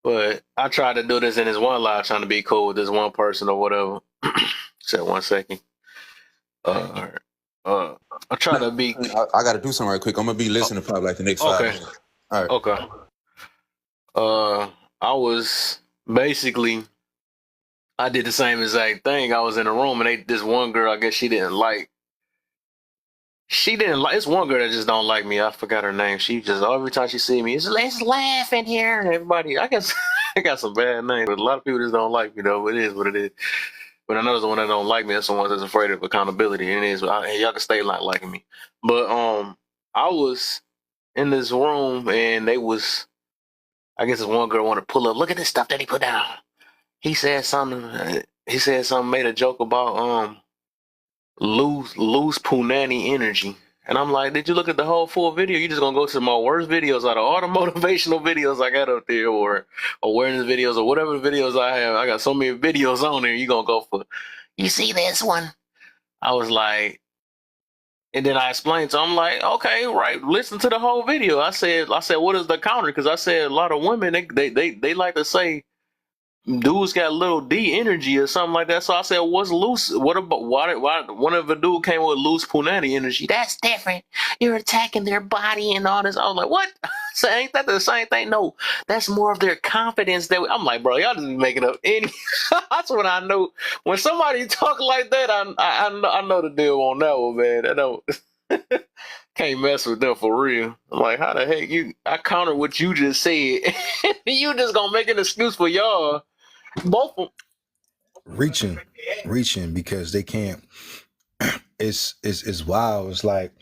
But I tried to do this in this one live, trying to be cool with this one person or whatever. Said 1 second. I try to be. I got to do something right quick. I'm gonna be listening probably like the next 5 minutes. All right. Okay. I was basically. I did the same exact thing. I was in a room and this one girl, I guess she didn't like. It's one girl that just don't like me. I forgot her name. She just every time she see me, let's laugh in here. And everybody, I guess I got some bad names, but a lot of people just don't like me though. It is what it is. But I know the one that don't like me. That's the one that's afraid of accountability. And it is. Y'all can stay not liking me. But I was in this room and I guess this one girl wanted to pull up. Look at this stuff that he put down. He said something. Made a joke about lose punani energy. And I'm like, did you look at the whole full video? You just gonna go to my worst videos out of all the motivational videos I got up there, or awareness videos, or whatever videos I have. I got so many videos on there. You gonna go for, you see this one? I was like, and then I explained to him, I'm like, okay, right, listen to the whole video. I said, what is the counter? Because I said a lot of women they like to say dudes got little D energy or something like that. So I said, what's loose? What about why one of the dude came with loose punani energy? That's different. You're attacking their body and all this. I was like, what? So ain't that the same thing? No, that's more of their confidence. I'm like, bro, y'all just be making up any. That's when I know when somebody talk like that. I know the deal on that one, man. I don't. Can't mess with them for real. I'm like, how the heck I counter what you just said. You just gonna make an excuse for y'all. Both of them reaching because they can't. It's wild. It's like,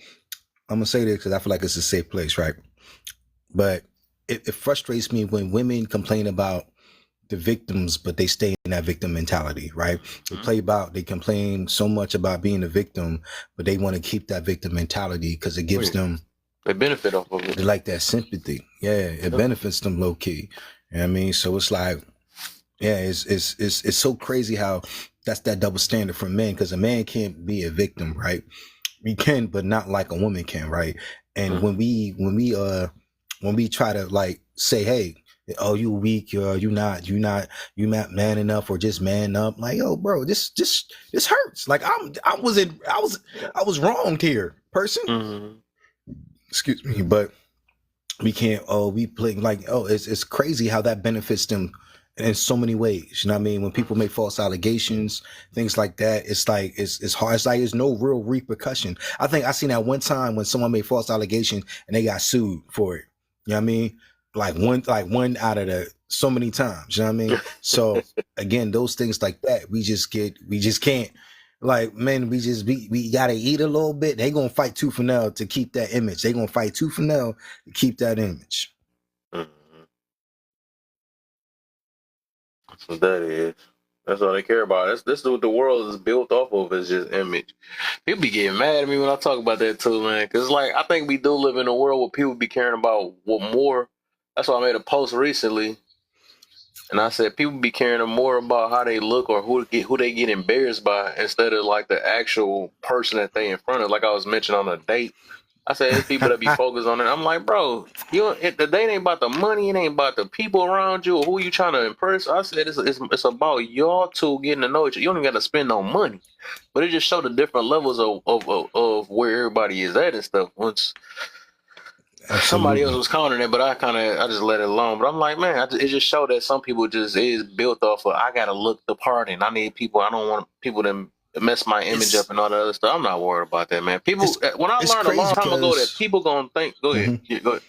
I'm gonna say this because I feel like it's a safe place, right? But it frustrates me when women complain about the victims, but they stay in that victim mentality, right? They complain so much about being a victim, but they want to keep that victim mentality because it gives them. They benefit off of it. They like that sympathy. Yeah, it benefits them low key. You know what I mean? So it's like, yeah, it's so crazy how that's that double standard for men, because a man can't be a victim, right? We can, but not like a woman can, right? And when we try to like say, hey, oh, you weak, you not man enough, or just man up, like, yo, bro, this hurts. Like I was wronged here, person. Excuse me, but we can't. Oh, we play like, oh, it's crazy how that benefits them in so many ways. You know what I mean? When people make false allegations, things like that, it's like it's hard. It's like there's no real repercussion. I think I seen that one time when someone made false allegation and they got sued for it. You know what I mean? Like one out of the so many times. You know what I mean? So again, those things like that, we just can't. Like, man, we gotta eat a little bit. They gonna fight tooth and nail to keep that image. They gonna fight tooth and nail to keep that image. That's what that is. That's all they care about. This is what the world is built off of, is just image. People be getting mad at me when I talk about that too, man. Because like, I think we do live in a world where people be caring about what more. That's why I made a post recently. And I said people be caring more about how they look or who they get embarrassed by instead of like the actual person that they in front of. Like I was mentioning on a date, I said there's people that be focused on it. I'm like, bro, the date ain't about the money. It ain't about the people around you or who you trying to impress. I said it's about y'all two getting to know each other. You don't even got to spend no money, but it just showed the different levels of where everybody is at and stuff. Once somebody else was countering it, but I just let it alone. But I'm like, man, it just showed that some people just is built off of I gotta look the part, and I need people. I don't want people to mess my image up and all that other stuff. I'm not worried about that, man. People, when I learned a long time ago that people gonna think, go ahead, yeah, go ahead.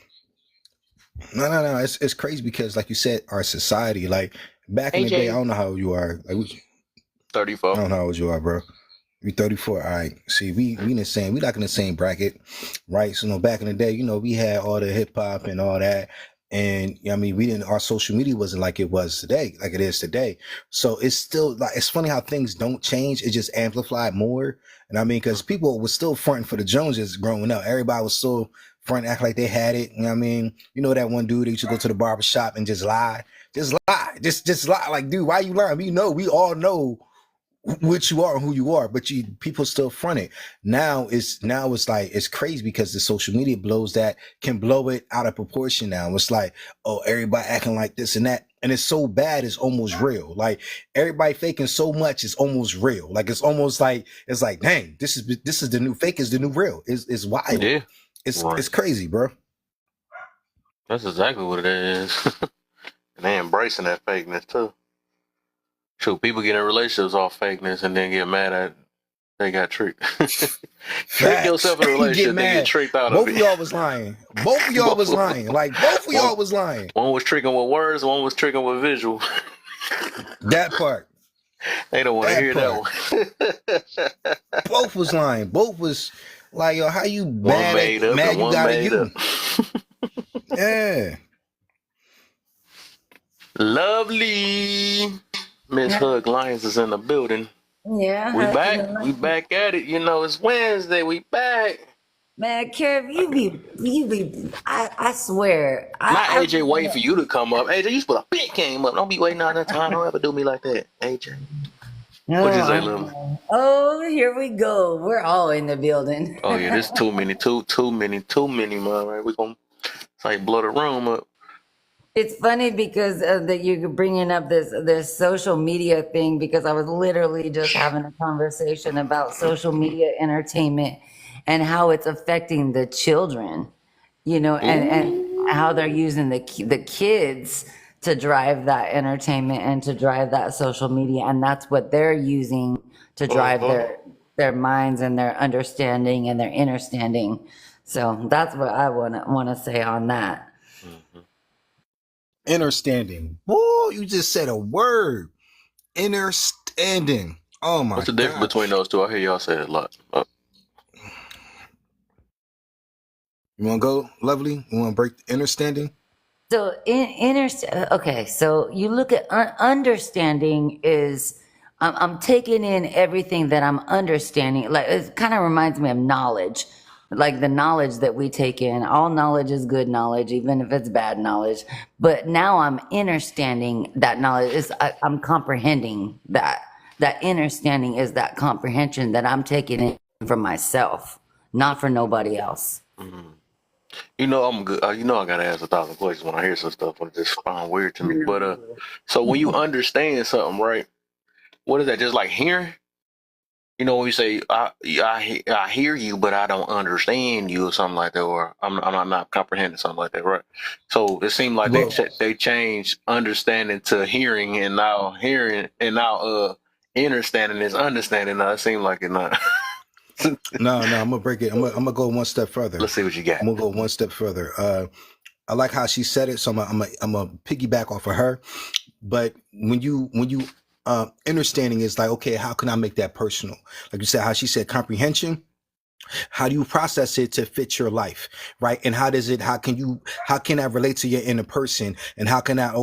No. It's crazy because, like you said, our society, like back in the day, I don't know how old you are. Like 34. I don't know how old you are, bro. You 34. All right. See, we in the same. We like in the same bracket, right? So, back in the day, we had all the hip hop and all that. And I mean, we didn't. Our social media wasn't like it was today, like it is today. So it's still like it's funny how things don't change; it just amplified more. And I mean, because people were still fronting for the Joneses growing up, everybody was still fronting, act like they had it. You know what I mean? You know that one dude that used to go to the barber shop and just lie, just lie. Like, dude, why you lying? We all know what you are and who you are, but people still front it. Now it's like it's crazy because the social media can blow it out of proportion. Now it's like, oh, everybody acting like this and that, and it's so bad it's almost real. Like everybody faking so much it's almost real. Like it's almost like it's like, dang, this is the new fake is the new real. It's wild. Yeah, it's crazy, bro. That's exactly what it is. And they embracing that fakeness too. Shoot, people get in relationships off fakeness and then get mad at they got tricked. Trick yourself in a relationship and get tricked out of it. Both of y'all was lying. Both of y'all was lying. Like both of y'all was lying. One was tricking with words, one was tricking with visual. That part. They don't want to hear that one. Both was lying. Both was like, yo, how you mad you got at you? Yeah. Lovely. Miss Hug Lyons is in the building. Yeah. We back at it. It's Wednesday. We back. Man, Kev, you be I swear. Not AJ waiting for you to come up. AJ, you supposed to came up. Don't be waiting on that time. Don't ever do me like that, AJ. What you say, Lily? Oh, here we go. We're all in the building. Oh yeah, there's too many, man. Right? We gonna like blow the room up. It's funny because that you're bringing up this social media thing, because I was literally just having a conversation about social media entertainment and how it's affecting the children, and how they're using the kids to drive that entertainment and to drive that social media, and that's what they're using to drive their minds and their understanding and their understanding. So that's what I want to say on that. Understanding. Boy, you just said a word. Understanding. Oh my God. What's the difference between those two? I hear y'all say it a lot. You want to go, Lovely? You want to break the understanding? So okay, so you look at understanding is I'm taking in everything that I'm understanding. Like it kind of reminds me of knowledge. Like the knowledge that we take in, all knowledge is good knowledge, even if it's bad knowledge. But now I'm understanding that knowledge. I'm comprehending that. That understanding is that comprehension that I'm taking in for myself, not for nobody else. Mm-hmm. I'm good. I gotta ask 1,000 questions when I hear some stuff when it just sounds weird to me. But so when you understand something, right? What is that? Just like hearing? When you say I hear you, but I don't understand you, or something like that, or I'm not comprehending something like that, right? So it seemed like they changed understanding to hearing, and now understanding is understanding. Now it seemed like it not. No, I'm gonna break it. I'm gonna go one step further. Let's see what you got. I'm gonna go one step further. I like how she said it, so I'm gonna piggyback off of her. But when you understanding is like, okay, how can I make that personal? Like you said, how she said comprehension. How do you process it to fit your life, right? And how can I relate to your inner person? And how can I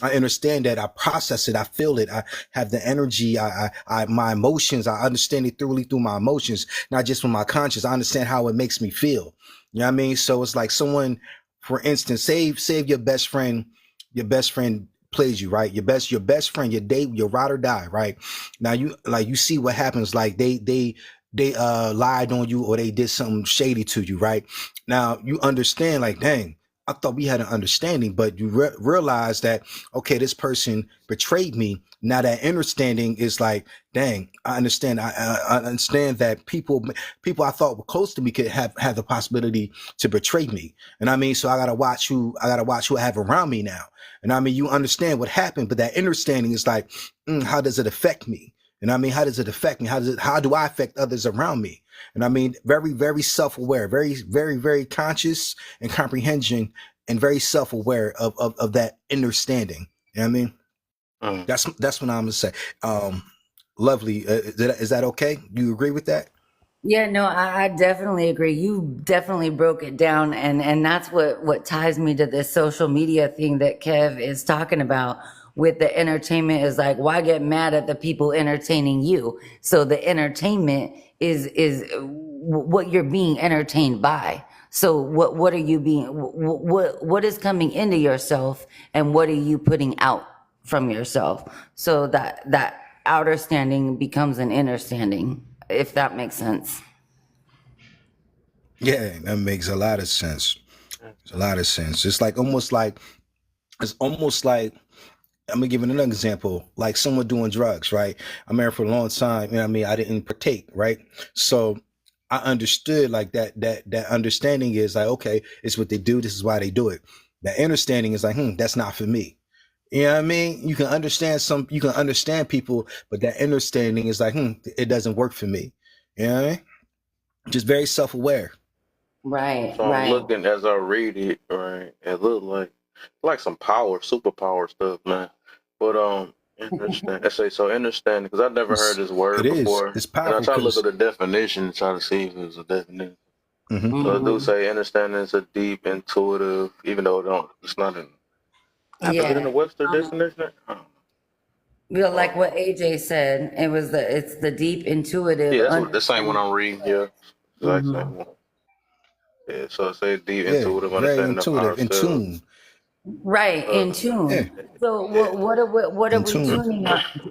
understand that, I process it, I feel it, I have the energy, I my emotions, I understand it through my emotions, not just from my conscience. I understand how it makes me feel. You know what I mean? So it's like someone, for instance, save your best friend your best friend plays you, right? Your best friend, your ride or die, right? Now you see what happens, like they lied on you or they did something shady to you, right? Now you understand, like, dang, I thought we had an understanding, but you realize that, okay, this person betrayed me. Now that understanding is like, dang, I understand. I understand that people I thought were close to me could have the possibility to betray me. And I mean, so I gotta watch who I have around me now. And I mean, you understand what happened, but that understanding is like, how does it affect me? And I mean, how does it affect me? How do I affect others around me? And I mean, very, very self-aware, very, very, very conscious and comprehension, and very self-aware of that understanding. You know what I mean? That's what I'm gonna say. Lovely. Is that okay? Do you agree with that? Yeah, no, I definitely agree. You definitely broke it down, and that's what ties me to this social media thing that Kev is talking about with the entertainment. Is like, why get mad at the people entertaining you? So the entertainment is what you're being entertained by. So what are you being, what is coming into yourself, and what are you putting out from yourself? So that outer standing becomes an inner standing, if that makes sense. Yeah, that makes a lot of sense. It's a lot of sense. It's almost like I'm gonna give another example, like someone doing drugs, right? I'm married for a long time, you know what I mean? I didn't partake, right? So I understood like that understanding is like, okay, it's what they do, this is why they do it. That understanding is like, that's not for me. You know what I mean? You can understand people, but that understanding is like, it doesn't work for me. You know what I mean? Just very self-aware. Right, So I'm right. looking as I read it, right? It looked like some superpower stuff, man. But interesting. I say so interesting because I've never heard this word It is. before. It's And I powerful try to look because at the definition and try to see if it's a definition. Mhm. So I do say understanding is a deep, intuitive, even though it's not in. Is it in the Yeah. Webster definition? Well, like what AJ said, it's the deep intuitive. Yeah, that's the same one I'm reading here. Exact same one. Yeah, so it says deep, yeah, intuitive very understanding of intuitive, in ourselves. tune. Right, in tune. Yeah, So what are in we tune.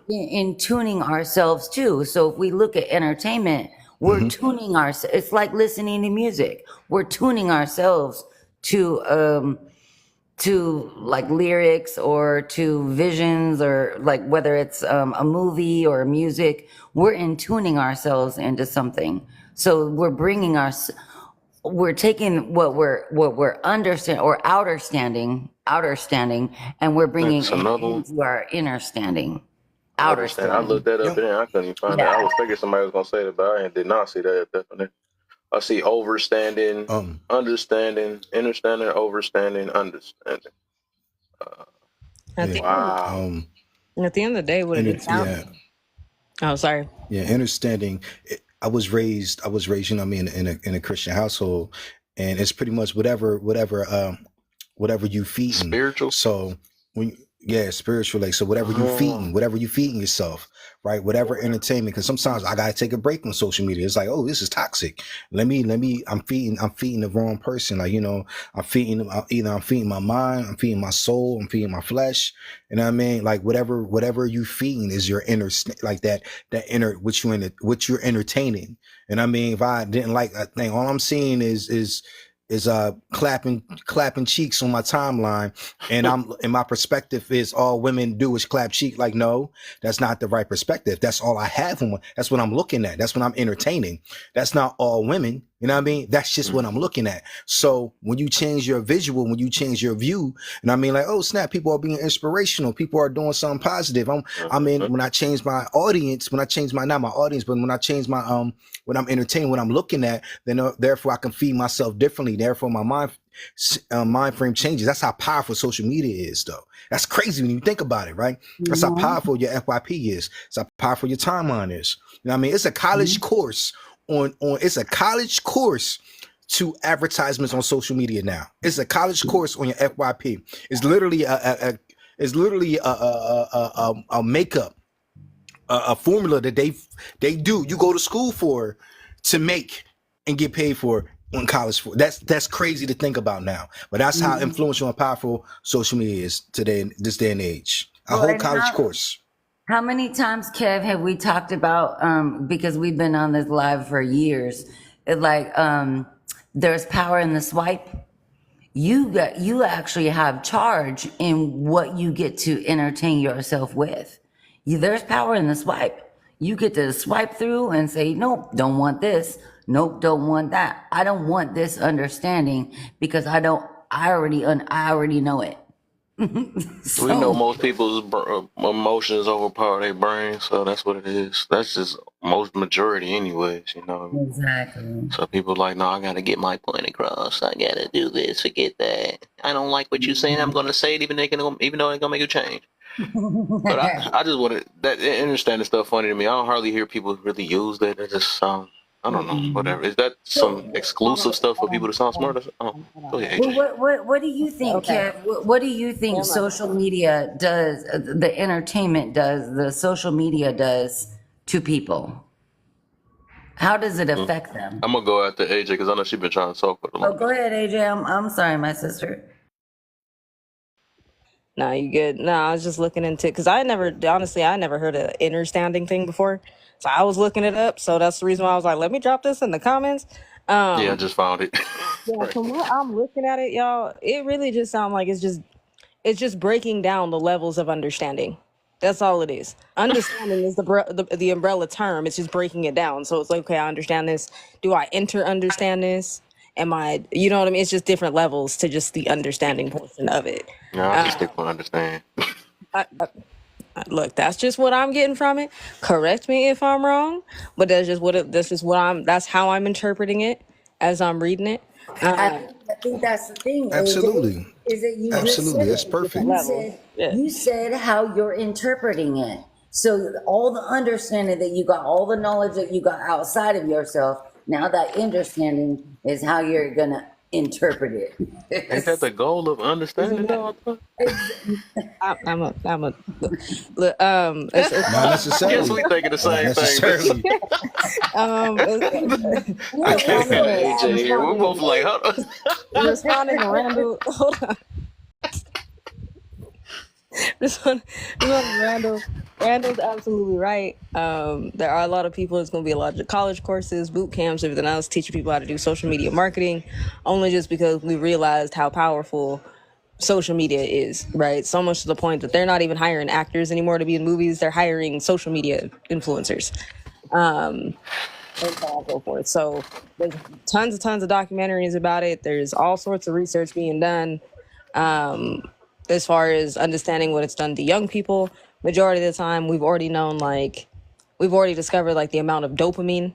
in tuning ourselves to? So if we look at entertainment, we're tuning ourselves. It's like listening to music. We're tuning ourselves to like lyrics or to visions, or like whether it's a movie or music. We're in tuning ourselves into something. So we're taking what we're understand or outer standing, and we're bringing That's it another one. into our inner standing, outer Understand. I standing. looked that up Yep. and I couldn't even find it. I was thinking somebody was gonna say that, but I did not see that definition. I see overstanding, understanding, understanding, overstanding, understanding. At the, Wow. at the end of the day, what it sounds. Oh, sorry. Yeah, understanding. I was raised, you know what I mean, in a Christian household, and it's pretty much whatever you feeding. Spiritual. So spiritual. Like, so whatever you feeding yourself, right? Whatever entertainment. Because sometimes I gotta take a break on social media. It's like, oh, this is toxic. Let me. I'm feeding the wrong person. Like, you know, I'm feeding my mind, I'm feeding my soul, I'm feeding my flesh. You know what I mean? Like whatever you feeding is your inner, like that inner what you're entertaining. And I mean, if I didn't like a thing, all I'm seeing is clapping cheeks on my timeline, and my perspective is all women do is clap cheek. Like, no, that's not the right perspective. That's all I have. That's what I'm looking at. That's what I'm entertaining. That's not all women. You know what I mean? That's just what I'm looking at. So when you change your visual, when you change your view, and I mean, like, oh snap, people are being inspirational. People are doing something positive. When I change my audience, not my audience, but when I change my when I'm entertaining, what I'm looking at, then therefore I can feed myself differently. Therefore my mind frame changes. That's how powerful social media is, though. That's crazy when you think about it, right? That's how powerful your FYP is. It's how powerful your timeline is. You know what I mean? It's a college course it's a college course to advertisements on social media now. It's a college course on your FYP. It's literally a makeup, a formula that they do. You go to school for to make and get paid for. on college. That's crazy to think about now, but that's how influential and powerful social media is today in this day and age. A Well, whole and college course. how many times, Kev, have we talked about, because we've been on this live for years, there's power in the swipe. You actually have charge in what you get to entertain yourself with. There's power in the swipe. You get to swipe through and say, nope, don't want this. Nope, don't want that. I don't want this understanding because I already know it. We know most people's emotions overpower their brain, so that's what it is. That's just most majority, anyways. You know. Exactly. So people like, no, I gotta get my point across. I gotta do this. Forget that. I don't like what you're saying. I'm gonna say it, even though it's gonna make you change. But I just want that understanding stuff funny to me. I don't hardly hear people really use that. It just sound. I don't know. Whatever. Is that some exclusive stuff for people to sound smart? Oh, go ahead, AJ. Well, what do you think, Kev? What do you think social media does, the entertainment does, the social media does to people? How does it affect them? I'm gonna go after AJ because I know she's been trying to talk for a long time. Go ahead, AJ. I'm sorry, my sister. No, you good. No, I was just looking into it because I never heard an understanding thing before. So I was looking it up. So that's the reason why I was like, let me drop this in the comments. Yeah, I just found it. Yeah, from what I'm looking at it, y'all, it really just sounds like it's just breaking down the levels of understanding. That's all it is. Understanding is the umbrella term. It's just breaking it down. So it's like, okay, I understand this. Do I understand this? Am I, you know what I mean? It's just different levels to just the understanding portion of it. No, I just stick to understand. Look, that's just what I'm getting from it. Correct me if I'm wrong, but that's how I'm interpreting it as I'm reading it. I think that's the thing. Absolutely. Is that you Absolutely. Just That's perfect. you said how you're interpreting it. So all the understanding that you got, all the knowledge that you got outside of yourself, now that understanding is how you're gonna interpret it. Ain't that the goal of understanding? I'm a Not necessarily. Guess we thinking the same Necessarily. thing. I can't have AJ here. We're both like, hold on. Responding to Randall. Hold on. Responding to Randall. Randall's absolutely right. There are a lot of people. There's going to be a lot of college courses, boot camps, everything else, teaching people how to do social media marketing, only just because we realized how powerful social media is, right? So much to the point that they're not even hiring actors anymore to be in movies. They're hiring social media influencers. And so on and so forth. So there's tons of documentaries about it. There's all sorts of research being done as far as understanding what it's done to young people. Majority of the time, we've already discovered like the amount of dopamine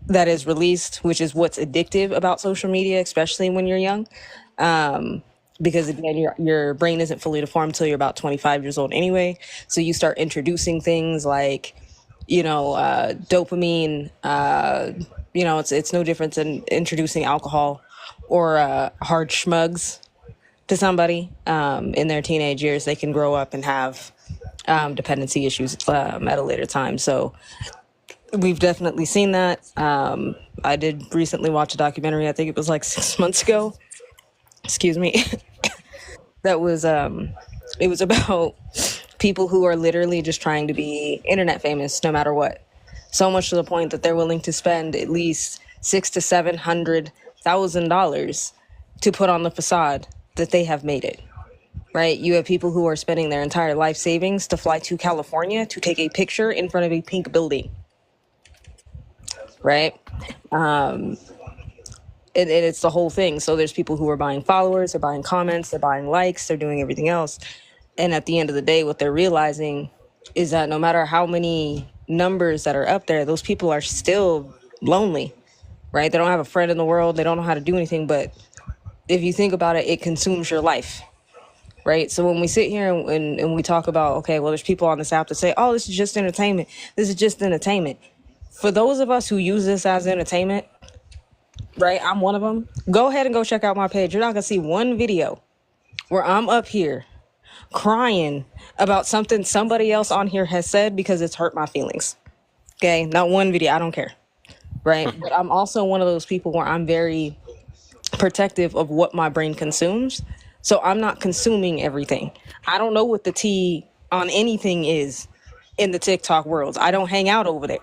that is released, which is what's addictive about social media, especially when you're young. Because again, your brain isn't fully deformed until you're about 25 years old anyway. So you start introducing things like, dopamine. It's no different than introducing alcohol or hard schmugs to somebody in their teenage years. They can grow up and have dependency issues at a later time. So we've definitely seen that. I did recently watch a documentary. I think it was like 6 months ago. Excuse me. That was it was about people who are literally just trying to be internet famous no matter what. So much to the point that they're willing to spend at least $600,000 to $700,000 to put on the facade that they have made it. Right? You have people who are spending their entire life savings to fly to California to take a picture in front of a pink building. Right? And it's the whole thing. So there's people who are buying followers, they're buying comments, they're buying likes, they're doing everything else. And at the end of the day, what they're realizing is that no matter how many numbers that are up there, those people are still lonely, right? They don't have a friend in the world. They don't know how to do anything. But if you think about it, it consumes your life, right? So when we sit here and we talk about, okay, well, there's people on this app that say, oh, this is just entertainment. This is just entertainment. For those of us who use this as entertainment, right? I'm one of them. Go ahead and go check out my page. You're not going to see one video where I'm up here crying about something somebody else on here has said because it's hurt my feelings. Okay? Not one video. I don't care. right? But I'm also one of those people where I'm very protective of what my brain consumes. So I'm not consuming everything. I don't know what the tea on anything is in the TikTok world. I don't hang out over there,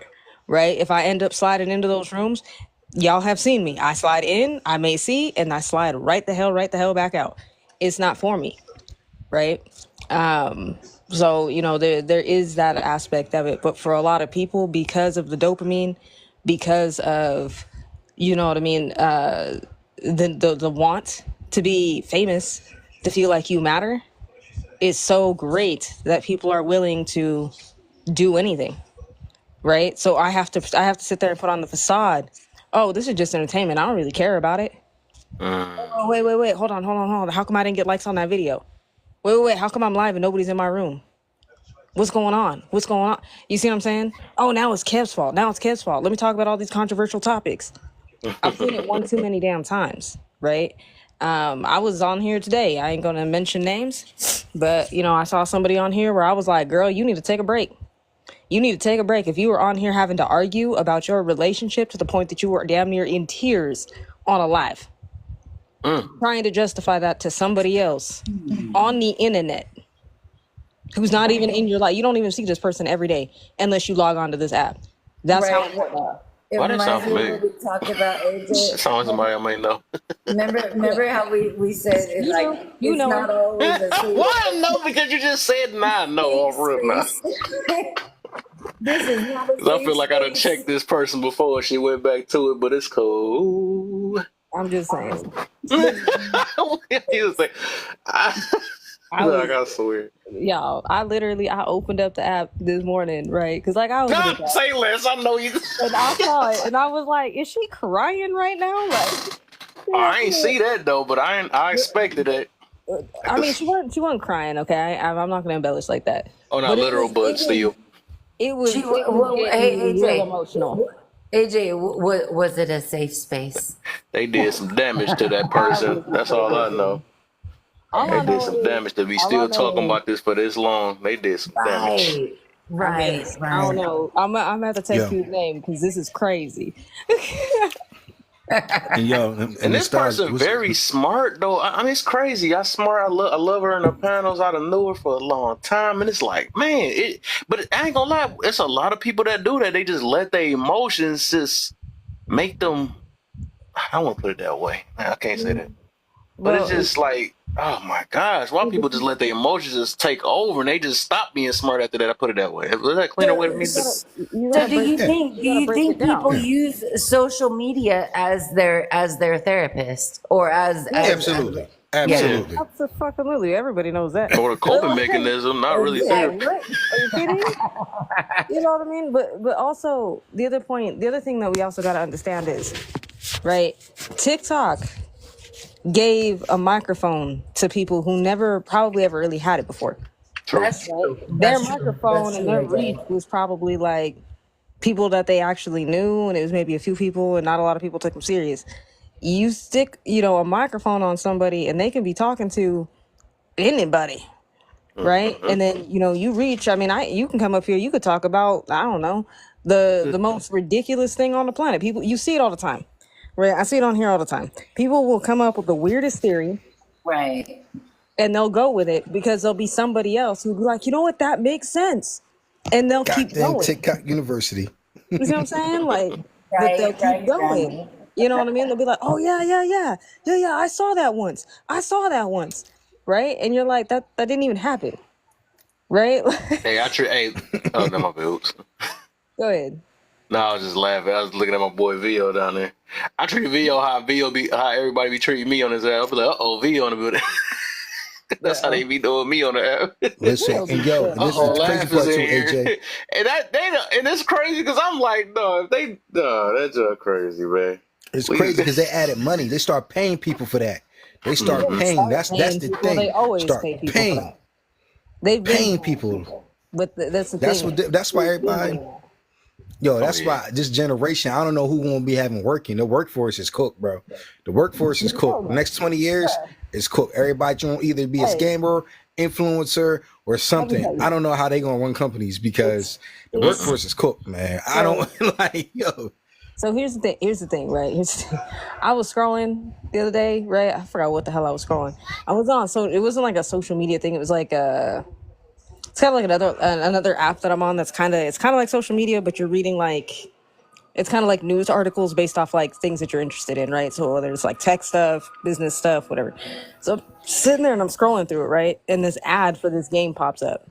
right? If I end up sliding into those rooms, y'all have seen me. I slide in, I may see, and I slide right the hell back out. It's not for me, right? So there is that aspect of it, but for a lot of people, because of the dopamine, because of what I mean, the want to be famous, to feel like you matter, is so great that people are willing to do anything, right? So I have to sit there and put on the facade. Oh, this is just entertainment. I don't really care about it. Oh, wait. Hold on. How come I didn't get likes on that video? Wait. How come I'm live and nobody's in my room? What's going on? You see what I'm saying? Oh, now it's Kev's fault. Let me talk about all these controversial topics. I've seen it one too many damn times, right? I was on here today. I ain't gonna mention names, but I saw somebody on here where I was like, girl, you need to take a break. If you were on here having to argue about your relationship to the point that you were damn near in tears on a live, trying to justify that to somebody else on the internet who's not even in your life. You don't even see this person every day unless you log on to this app. That's how important. It Why that sound reminds me of familiar? what we talked about, AJ. Sounds like somebody I might know. Remember how we said it's you it's know. not always a safe Why I know? Because you just said nah, no, off rip now. space. This is not a 'Cause I feel safe like I done space. checked this person before she went back to it, but it's cool. I'm just saying. He was like, I swear. Y'all, I opened up the app this morning, right? Because I was in the app, Say less. I know you. and I saw it, and I was like, is she crying right now? Like, I ain't see that though, but I expected it. I mean, she wasn't crying, okay? I'm not gonna embellish like that. Oh, not But literal, but still. It was Hey, AJ. real emotional. AJ, was it a safe space? They did some damage to that person. That's all I know. All They I know did some is- damage to be all I still know talking is- about this for this long. They did some damage. Right. I don't know. I'm gonna have to text Yeah. you his name because this is crazy. And And this person very smart though. I mean, it's crazy. I love her in the panels. I done knew her for a long time, and it's like, man, but I ain't gonna lie. It's a lot of people that do that. They just let their emotions just make them. I don't want to put it that way. I can't say that. But Well, it's just like, oh my gosh, why people just let their emotions just take over and they just stop being smart after that? I put it that way. Is that a cleaner way for me to So do you think people use social media as their therapist or as absolutely. Absolutely. Everybody knows that. or a coping mechanism, not really therapy. What? Are you kidding? You know what I mean? But also the other thing that we also got to understand is, right? TikTok gave a microphone to people who never probably ever really had it before. True. Their microphone and their reach was probably like people that they actually knew, and it was maybe a few people, and not a lot of people took them serious. You stick, a microphone on somebody, and they can be talking to anybody, right? And then you reach. I mean, you can come up here, you could talk about, I don't know, the most ridiculous thing on the planet. People, you see it all the time, right? I see it on here all the time. People will come up with the weirdest theory, right? and they'll go with it because there'll be somebody else who'll be like, you know what, that makes sense, and they'll keep Goddamn going. TikTok University. You see what I'm saying? Like, but they'll keep going. You know what I mean? They'll be like, oh yeah, I saw that once, right? And you're like, that didn't even happen, right? Hey, oh no, my bad. Oops. Go ahead. No, I was just laughing. I was looking at my boy Vio down there. I treat Vio how everybody be treating me on his app. I'll be like, Vio on the building. That's how they be doing me on the app. Listen, and this is the crazy part too, AJ. And it's crazy because I'm like, that's just crazy, man. It's crazy because they added money. They start paying people for that. They start paying. That's the people. thing. They always Start pay people paying. for that. They've been Paying people. But that's the thing. That's why everybody. That's why this generation, I don't know who won't be having working. The workforce is cooked, bro. The workforce is cooked. The next 20 years is cooked. Everybody gonna either be a scammer, influencer, or something. I don't know how they gonna run companies because the workforce is cooked, man. I don't like So here's the thing. Here's the thing, right? Here's the thing. I was scrolling the other day, right? I forgot what the hell I was scrolling. I was on, so it wasn't like a social media thing. It was like it's kind of like another app that I'm on. It's kind of like social media, but you're reading like, it's kind of like news articles based off like things that you're interested in, right? So whether it's like tech stuff, business stuff, whatever. So I'm sitting there and I'm scrolling through it, right? And this ad for this game pops up,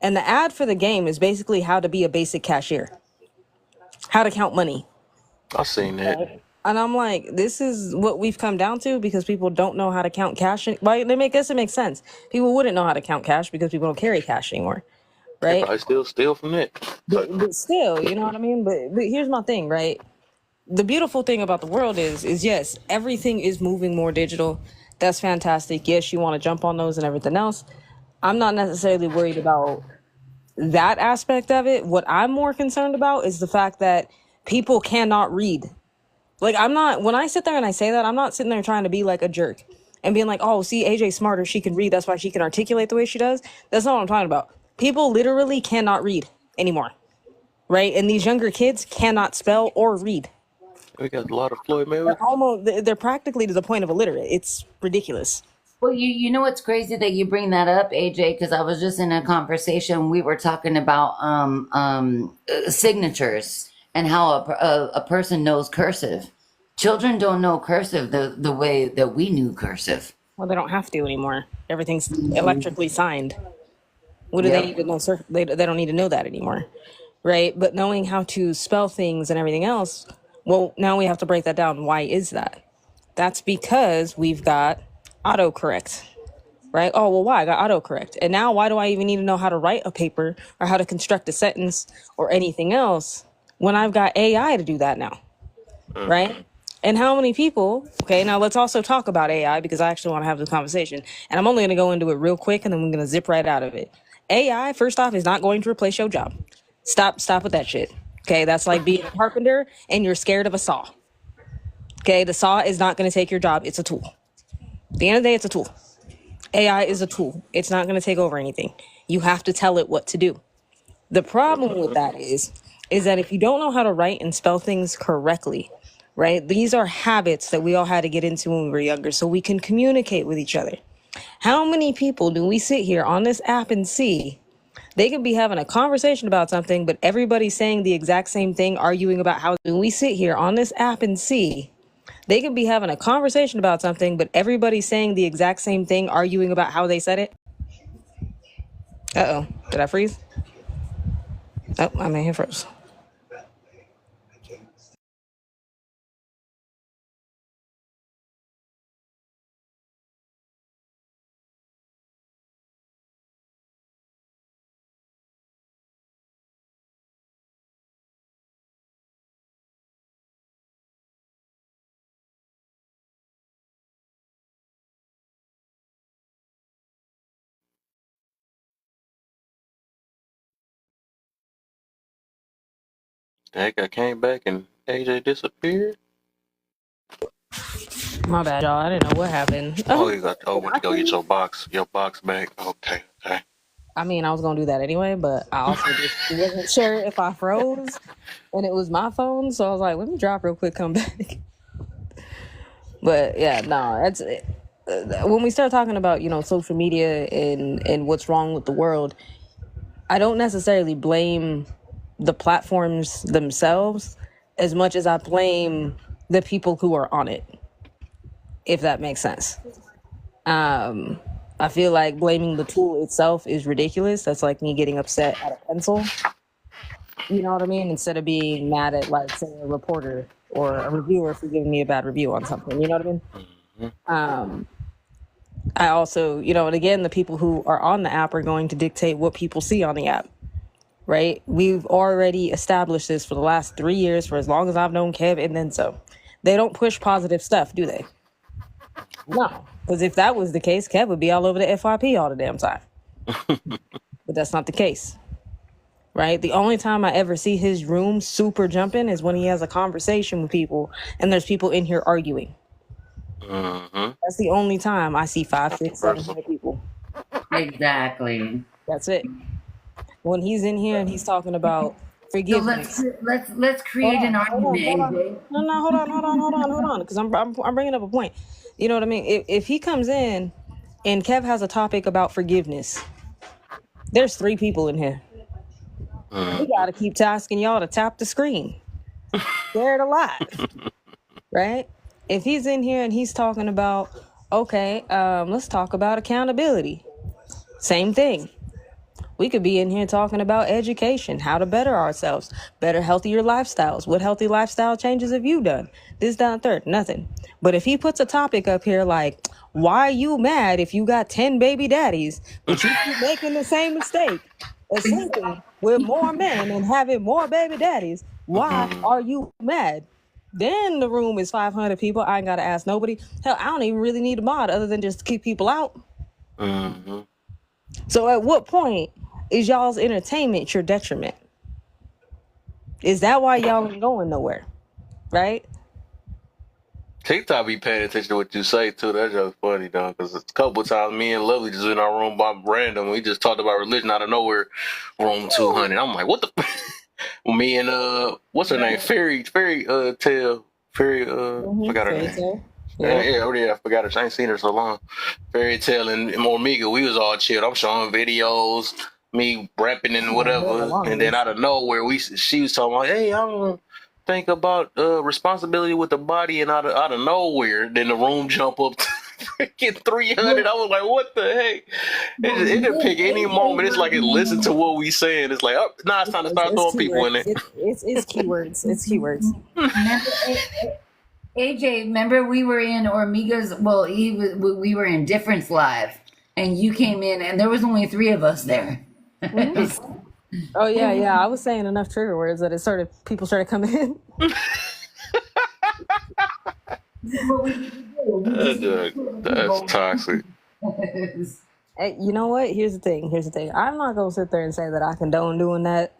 and the ad for the game is basically how to be a basic cashier, how to count money. I seen that. And I'm like, this is what we've come down to because people don't know how to count cash. Well, guess it makes sense. People wouldn't know how to count cash because people don't carry cash anymore, They right? probably still steal from that. But still, you know what I mean? But here's my thing, right? The beautiful thing about the world is yes, everything is moving more digital. That's fantastic. Yes, you want to jump on those and everything else. I'm not necessarily worried about that aspect of it. What I'm more concerned about is the fact that people cannot read. Like, I'm not, when I sit there and I say that, I'm not sitting there trying to be like a jerk and being like, oh, see, AJ's smarter, she can read, that's why she can articulate the way she does. That's not what I'm talking about. People literally cannot read anymore, right? And these younger kids cannot spell or read. We got a lot of Floyd Mayweather. They're practically to the point of illiterate. It's ridiculous. Well, you know what's crazy that you bring that up, AJ? Because I was just in a conversation. We were talking about signatures and how a person knows cursive. Children don't know cursive the way that we knew cursive. Well, they don't have to anymore. Everything's electrically signed. What do Yep. they need to know, sir? They don't need to know that anymore, right? But knowing how to spell things and everything else, well, now we have to break that down. Why is that? That's because we've got autocorrect, right? Oh, well, why? I got autocorrect. And now why do I even need to know how to write a paper or how to construct a sentence or anything else when I've got AI to do that now, right? And how many people, okay, now let's also talk about AI because I actually want to have this conversation. And I'm only going to go into it real quick and then we're going to zip right out of it. AI, first off, is not going to replace your job. Stop with that shit. Okay, that's like being a carpenter and you're scared of a saw. Okay, the saw is not going to take your job. It's a tool. At the end of the day, it's a tool. AI is a tool. It's not going to take over anything. You have to tell it what to do. The problem with that is that if you don't know how to write and spell things correctly, right? These are habits that we all had to get into when we were younger so we can communicate with each other. How many people do we sit here on this app and see they could be having a conversation about something, but everybody's saying the exact same thing, arguing about how we sit here on this app and see they could be having a conversation about something, but everybody's saying the exact same thing, arguing about how they said it? Uh-oh, did I freeze? Oh, I may have froze. Heck, I came back and AJ disappeared. My bad, y'all. I didn't know what happened. Oh, you got told when to go get your box back. Okay. I mean, I was gonna do that anyway, but I also just wasn't sure if I froze, and it was my phone, so I was like, "Let me drop real quick, come back." But yeah, no, that's when we start talking about social media and what's wrong with the world. I don't necessarily blame the platforms themselves as much as I blame the people who are on it, if that makes sense. I feel like blaming the tool itself is ridiculous. That's like me getting upset at a pencil. You know what I mean? Instead of being mad at, like, say, a reporter or a reviewer for giving me a bad review on something. You know what I mean? I also, and again, the people who are on the app are going to dictate what people see on the app, right? We've already established this for the last 3 years, for as long as I've known Kev, and then so. They don't push positive stuff, do they? No, because if that was the case, Kev would be all over the FYP all the damn time. But that's not the case, right? The only time I ever see his room super jumping is when he has a conversation with people and there's people in here arguing. That's the only time I see 5, 6, 700 people. Exactly. That's it. When he's in here and he's talking about Forgiveness. Let's create an argument, AJ. No, hold on, because I'm bringing up a point. You know what I mean? If he comes in and Kev has a topic about forgiveness, there's 3 people in here. We gotta keep tasking y'all to tap the screen. Scared a lot, right? If he's in here and he's talking about, okay, let's talk about accountability. Same thing. We could be in here talking about education, how to better ourselves, better, healthier lifestyles. What healthy lifestyle changes have you done? This, that, and third, nothing. But if he puts a topic up here like, why are you mad if you got 10 baby daddies, but you keep making the same mistake of sleeping with more men and having more baby daddies? Why are you mad? Then the room is 500 people. I ain't got to ask nobody. Hell, I don't even really need a mod other than just to keep people out. Mm-hmm. So at what point is y'all's entertainment your detriment? Is that why y'all ain't going nowhere? Right? TikTok be paying attention to what you say too. That's just funny, though, because a couple times me and Lovely just in our room by random. We just talked about religion out of nowhere. Room 200. I'm like, what the? Me and what's her name? Fairy Tale. Forgot her name. Yeah, I forgot her. I ain't seen her so long. Fairy Tale and Omega, we was all chilled. I'm showing videos, me rapping and whatever, and then out of nowhere, she was talking about, hey, I don't think about responsibility with the body, and out of nowhere, then the room jump up to freaking 300. I was like, what the heck? It can pick any moment. It's like it listen to what we saying. It's like, oh, now it's time to start throwing people in there. It's keywords. It's keywords. AJ, remember we were in Omega's, we were in Difference Live, and you came in, and there was only 3 of us there. Oh yeah. I was saying enough trigger words that people started coming in. That's toxic. Hey, you know what? Here's the thing. I'm not gonna sit there and say that I condone doing that,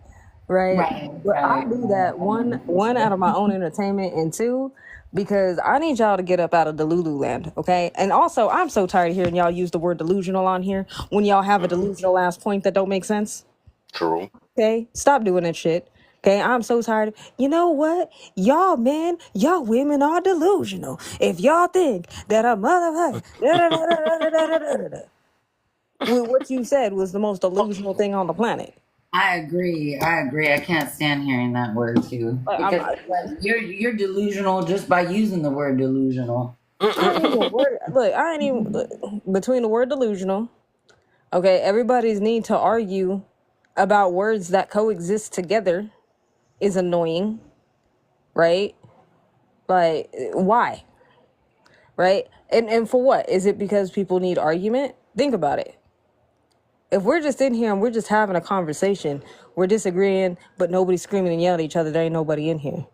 right? But I do that one out of my own entertainment, and 2, because I need y'all to get up out of Delulu land, okay? And also, I'm so tired of hearing y'all use the word delusional on here when y'all have a delusional ass point that don't make sense. True. Okay, stop doing that shit. Okay, I'm so tired. You know what? Y'all women are delusional. If y'all think that a motherfucker, what you said was the most delusional thing on the planet. I agree. I can't stand hearing that word too. Because you're delusional just by using the word delusional. I ain't even between the word delusional. Okay, everybody's need to argue about words that coexist together is annoying, right? Like, why? Right? And for what? Is it because people need argument? Think about it. If we're just in here and we're just having a conversation, we're disagreeing, but nobody's screaming and yelling at each other, there ain't nobody in here.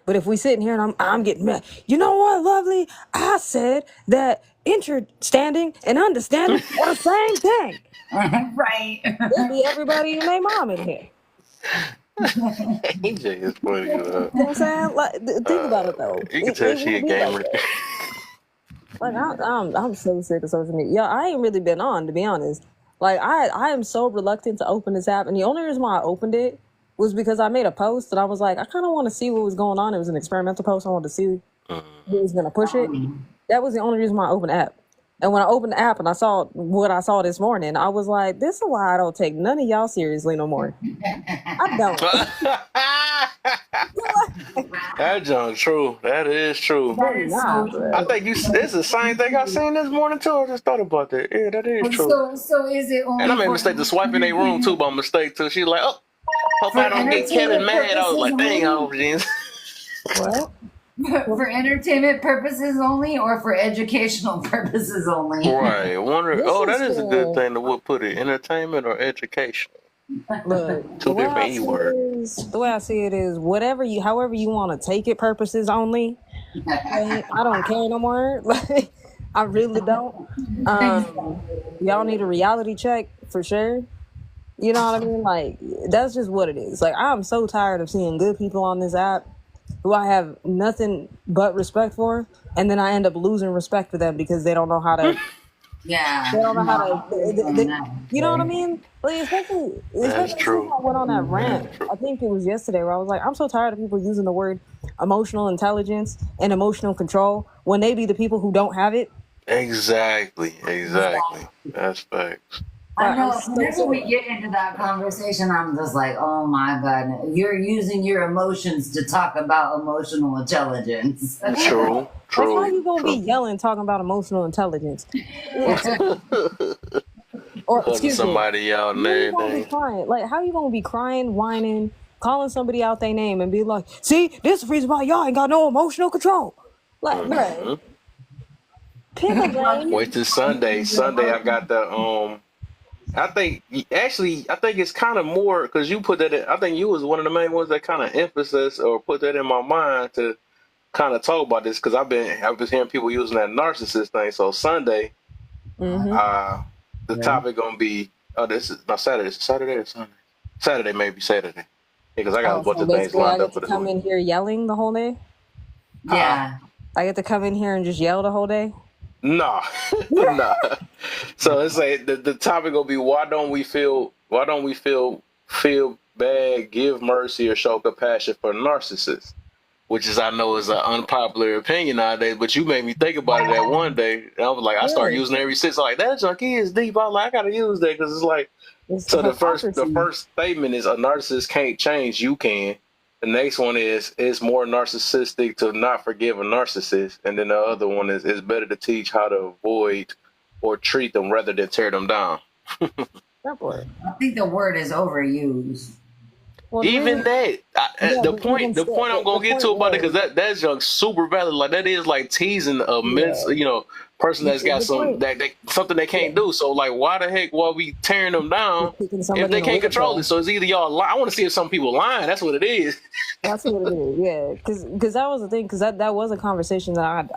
But if we sit in here and I'm getting mad, you know what, Lovely? I said that understanding and understanding are the same thing. Right. There'll be everybody and their mom in here. AJ is funny. You know what I'm saying? Like, think about it though. You can tell she a gamer. Like I'm so sick of social media. Yeah, I ain't really been on, to be honest. Like I am so reluctant to open this app, and the only reason why I opened it was because I made a post and I was like, I kind of want to see what was going on. It was an experimental post. I wanted to see who was gonna push it. That was the only reason why I opened the app. And when I opened the app and I saw what I saw this morning, I was like, this is why I don't take none of y'all seriously no more. I don't. That's true. That is true. I think this is the same thing I seen this morning too. I just thought about that. Yeah, that is true. So is it only? And I made a mistake to swipe in their room too by mistake too. She's like, oh, hope I don't get Kevin mad. I was like, dang, I hope jeans. What? For entertainment purposes only, or for educational purposes only? Right. Wonder. That is a good thing to put it. Entertainment or education. Look, Two different E words. The way I see it is, however you want to take it, purposes only. I don't care no more. Like, I really don't. Y'all need a reality check for sure. You know what I mean? Like, that's just what it is. Like, I'm so tired of seeing good people on this app who I have nothing but respect for, and then I end up losing respect for them because they don't know how to Yeah. They don't know how to. That. You know what I mean? Like, That's especially since true. I went on that rant. That's true. I think it was yesterday where I was like, I'm so tired of people using the word emotional intelligence and emotional control when they be the people who don't have it. Exactly. That's facts. I I'm know. so Whenever we sorry. get into that conversation, I'm just like, oh my god, you're using your emotions to talk about emotional intelligence. True. Like, how True. you gonna be yelling talking about emotional intelligence? Or Cussing excuse me, somebody out and how you gonna be everything. crying? Like, how you gonna be crying, whining, calling somebody out their name, and be like, "See, this is the reason why y'all ain't got no emotional control." Like, bruh, pick a lane. Wait till Sunday. Sunday, I got the I think it's kind of more because you put that in. I think you was one of the main ones that kind of emphasis or put that in my mind to kind of talk about this because I've been hearing people using that narcissist thing. So Sunday, the topic gonna be this is not Saturday. Is it Saturday or Sunday? Saturday, maybe Saturday. Because I got a Oh, bunch so of things basically, I lined get up for to this come week. in here yelling the whole day. Yeah. I get to come in here and just yell the whole day. Nah, nah. So it's like the topic will be why don't we feel bad, give mercy, or show compassion for narcissists, which is I know is an unpopular opinion nowadays. But you made me think about it that one day, and I was like, I started Really, using it every since. I'm like that junkie is deep. I was like, I gotta use that because it's like it's so. The hypocrisy. first statement is a narcissist can't change. You can. The next one is it's more narcissistic to not forgive a narcissist, and then the other one is it's better to teach how to avoid or treat them rather than tear them down. That boy. I think the word is overused. Well, the Even reason, that, yeah, the but even point still, I'm the gonna get point to about it was, because that's just super valid. Like that is like teasing a yeah, person that's got the some point, that something they yeah, can't do. So like, why the heck are we tearing them down just kicking if somebody they in the can't control it? wheelchair. So it's either y'all lie. I want to see if some people lying. That's what it is. That's what it is. Yeah, because that was the thing. Because that was a conversation that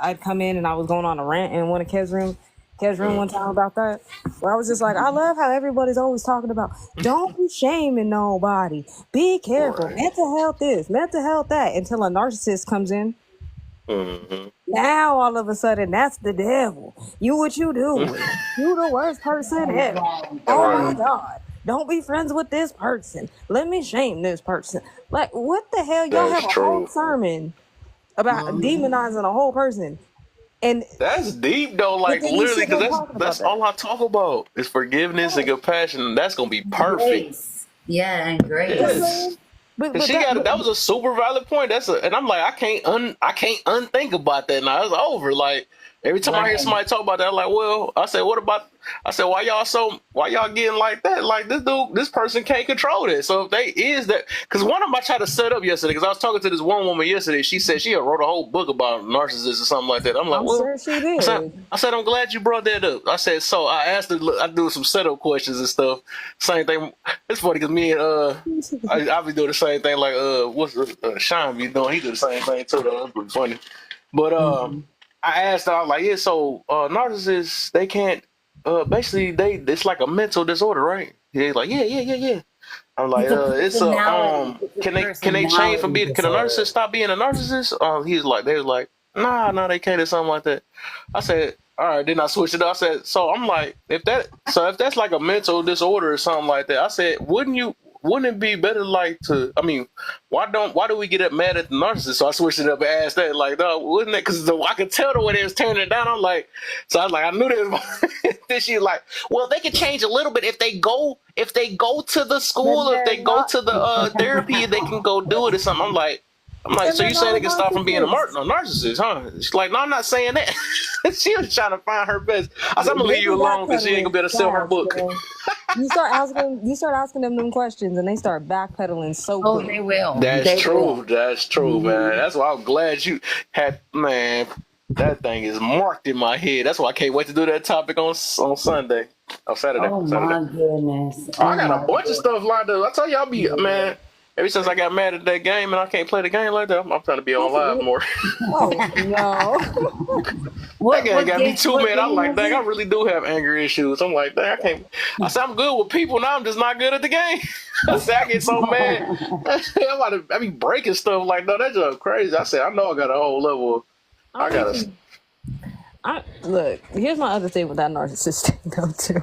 I'd come in and I was going on a rant in one of Kev's room one time about that, where I was just like, I love how everybody's always talking about don't be shaming nobody, be careful, Right. mental health this, mental health that, until a narcissist comes in. Mm-hmm. Now all of a sudden that's the devil. You what you doing? You the worst person ever. Oh my Right. God. Don't be friends with this person. Let me shame this person. Like, what the hell? Y'all That's have a whole true. sermon about demonizing a whole person. And That's deep though. but Like then you literally, sit there because talking about that's that. all I talk about is forgiveness and compassion. And that's gonna be perfect. Grace. Yeah, and You know what I'm grace. Yes. saying? But Cause but she got that was a super valid point. And I'm like, I can't unthink about that now. It's over. Like every time I hear Right. somebody talk about that, I'm like, well, I said, what about? I said, why y'all getting like that? Like this person can't control that. So if they is that, because one of them I tried to set up yesterday, because I was talking to this one woman yesterday. She said she had wrote a whole book about narcissists or something like that. I'm like, I'm well, sure she I said, did. I'm glad you brought that up. I said, so I asked her, I do some setup questions and stuff. Same thing. It's funny because me and I be doing the same thing like what's Sean be doing. He do the same thing too. Though. That's pretty funny. But I asked her, I was like, yeah, so narcissists they can't basically it's like a mental disorder, right? He's like, yeah. I'm like, It's a it's a personality. It's a can they change from personality being can a narcissist disorder. stop being a narcissist? They was like, nah, they can't or something like that. I said, all right, then I switched it up. I said, so I'm like, if that's like a mental disorder or something like that, I said, wouldn't it be better like to I mean, why do we get up mad at the narcissist? So I switched it up and asked that, like, no, wouldn't it because I could tell the way they was tearing it down. I'm like, so I was like, I knew this. Then she's like, well, they could change a little bit if they go to the Then school, if they're they go not. to the therapy, they can go do it or something. I'm like, Then so they're you say not they a can stop from being a narcissist. narcissist, huh? She's like, no, I'm not saying that. She was trying to find her best. I said, I'm gonna They leave you be alone because she ain't backpedaling gonna be able to sell her fast, book. bro. You start asking them questions, and they start backpedaling so Oh, quick. they will. That's They true. will. That's true, man. That's why I'm glad you had, man. That thing is marked in my head. That's why I can't wait to do that topic on Sunday. Oh, Saturday. Oh Saturday. my goodness. I Oh got a my bunch of stuff lined up. I tell you, I'll be, goodness. man. Ever since I got mad at that game and I can't play the game like that, I'm trying to be on live more. Oh no! That game got me too, What man. I'm game like, was dang, I it? really do have anger issues. I'm like, dang, I can't. I said, I'm good with people now. I'm just not good at the game. I said, I get so mad. I be breaking stuff like, no, that's just crazy. I said, I know I got a whole level. I I'm got to. thinking, Look, here's my other thing with that narcissist thing though too.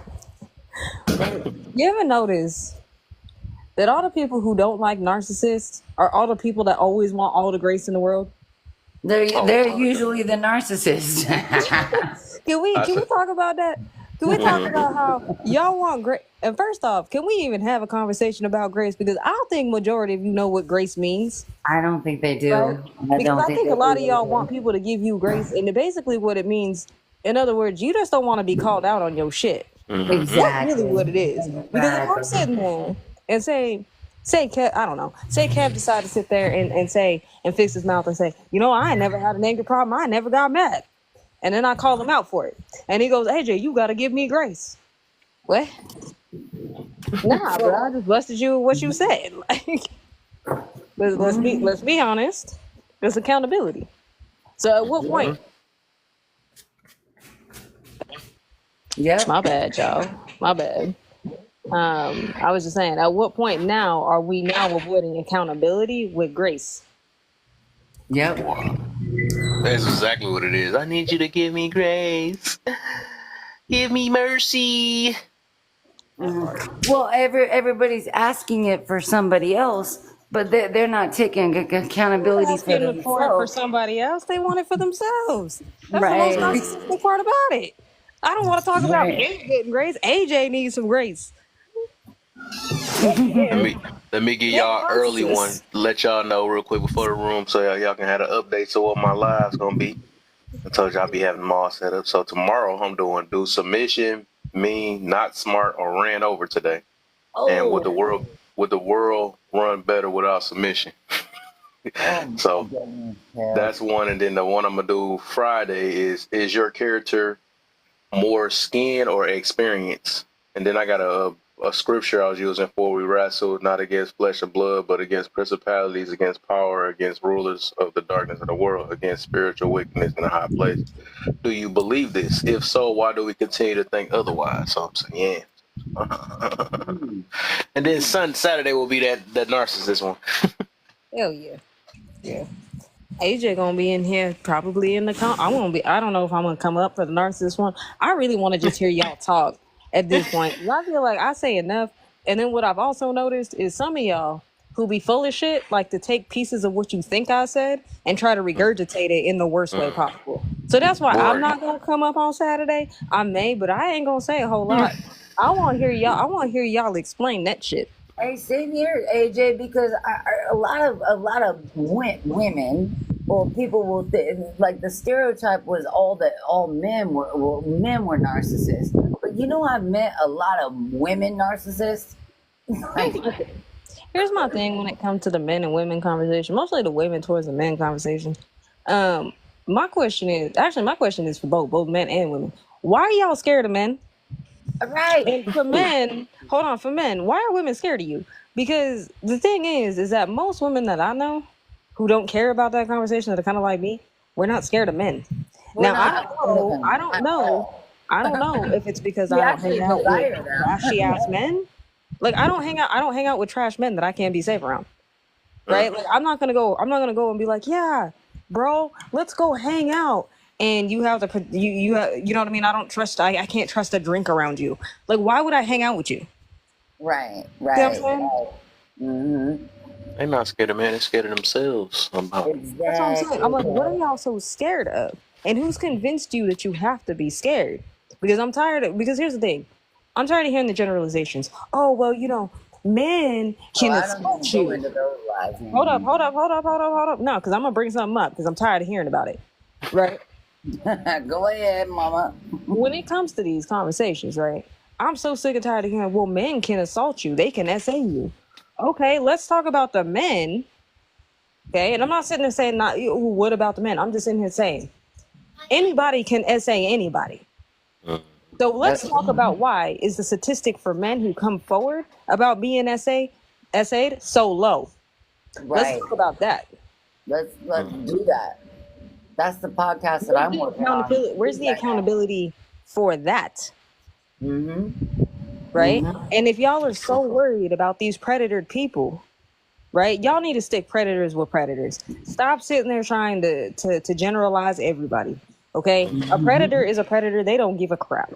You ever notice that all the people who don't like narcissists are all the people that always want all the grace in the world? They're usually the narcissist. Can we talk about that? Can we talk about how y'all want grace? And first off, can we even have a conversation about grace? Because I don't think majority of you know what grace means. I don't think they do. Right? Because I think they a lot of do. y'all want people to give you grace, and basically what it means, in other words, you just don't want to be called out on your shit. Exactly. That's really what it is. Because if I'm sitting there and say Kev, I don't know, say Kev decided to sit there and fix his mouth and say, you know, I ain't never had an anger problem. I never got mad. And then I call him out for it. And he goes, AJ, you got to give me grace. What? Nah, bro, I just busted you with what you said. Like, let's be honest. There's accountability. So at what point? Yep. My bad, y'all. My bad. I was just saying, at what point now are we now avoiding accountability with grace? Yep. That's exactly what it is. I need you to give me grace. Give me mercy. Well, everybody's asking it for somebody else, but they're not taking accountability for Asking for themselves. somebody else, they want it for themselves. That's Right. the most narcissistic part about it. I don't want to talk about me getting grace. AJ needs some grace. Let me give y'all early one. Let y'all know real quick before the room, so y'all can have an update to what my live's gonna be. I told you I'll be having them all set up. So tomorrow I'm doing do submission, mean, not smart, or ran over today. And would the world run better without submission? So that's one. And then the one I'm gonna do Friday is your character more skin or experience? And then I got a scripture I was using for we wrestle not against flesh and blood, but against principalities, against power, against rulers of the darkness of the world, against spiritual wickedness in a high place. Do you believe this? If so, why do we continue to think otherwise? So I'm saying, yeah. And then Saturday will be that narcissist one. Hell yeah. Yeah. AJ gonna be in here probably in the I don't know if I'm gonna come up for the narcissist one. I really want to just hear y'all talk at this point. I feel like I say enough. And then what I've also noticed is some of y'all who be full of shit like to take pieces of what you think I said and try to regurgitate it in the worst way possible. So that's why I'm not gonna come up on Saturday. I may, but I ain't gonna say a whole lot. I want to hear y'all explain that shit. Hey, same here, AJ, because a lot of women or people will like the stereotype was all men were narcissists. But you know, I've met a lot of women narcissists. Here's my thing when it comes to the men and women conversation, mostly the women towards the men conversation. My question is for both men and women. Why are y'all scared of men? Right. And for men, why are women scared of you? Because the thing is that most women that I know who don't care about that conversation, that are kind of like me, we're not scared of men. Now, I don't know if it's because I don't hang out with trashy ass men. Like I don't hang out with trash men that I can't be safe around. Right? Like I'm not gonna go and be like, yeah, bro, let's go hang out. And you have to, you know what I mean? I can't trust a drink around you. Like, why would I hang out with you? Right. You know what I'm saying? Mm-hmm. They're not scared of men, they're scared of themselves somehow. Exactly. That's what I'm saying. I'm like, what are y'all so scared of? And who's convinced you that you have to be scared? Because because here's the thing. I'm tired of hearing the generalizations. Oh, well, you know, men can assault you. Hold up. No, because I'm going to bring something up because I'm tired of hearing about it. Right? Go ahead, mama. When it comes to these conversations, right? I'm so sick and tired of hearing, well, men can assault you. They can SA you. Okay, let's talk about the men. Okay, and I'm not sitting there saying, what about the men? I'm just sitting here saying, anybody can SA anybody. So let's talk about why is the statistic for men who come forward about being SA'd so low. Right. Let's talk about that. Let's do that. That's the podcast that I'm working on. Where's the accountability for that? Mm-hmm. Right? Mm-hmm. And if y'all are so worried about these predator people, right? Y'all need to stick predators with predators. Stop sitting there trying to generalize everybody. Okay, a predator is a predator. They don't give a crap,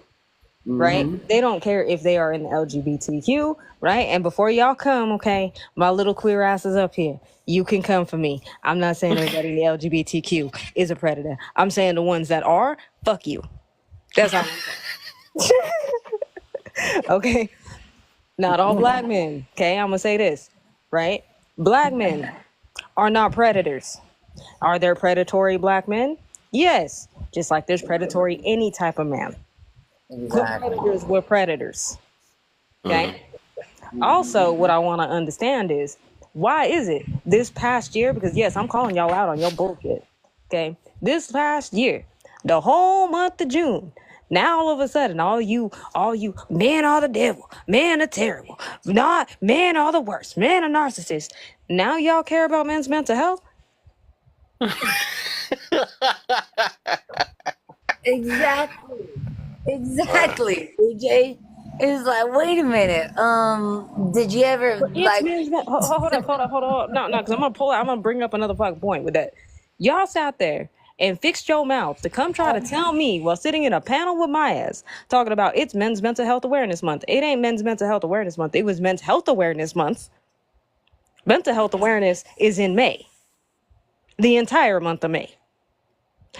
right? They don't care if they are in the LGBTQ, right? And before y'all come, okay, my little queer ass is up here. You can come for me. I'm not saying everybody in the LGBTQ is a predator. I'm saying the ones that are, fuck you. That's all I'm saying. Okay, not all black men. Okay, I'm gonna say this, right? Black men are not predators. Are there predatory black men? Yes, just like there's predatory any type of man. Good Exactly. predators were predators. Okay. Also, what I want to understand is why is it this past year? Because yes, I'm calling y'all out on your bullshit. Okay, this past year, the whole month of June. Now all of a sudden, all you men are the devil, men are terrible, not men are the worst, men are narcissists. Now y'all care about men's mental health? Exactly. Exactly. AJ is like, wait a minute. Did you ever It's like? men's hold up. No, because I'm gonna bring up another fucking point with that. Y'all sat there and fixed your mouth to come try to tell me while sitting in a panel with my ass talking about it's Men's Mental Health Awareness Month. It ain't Men's Mental Health Awareness Month. It was Men's Health Awareness Month. Mental health awareness is in May, the entire month of May.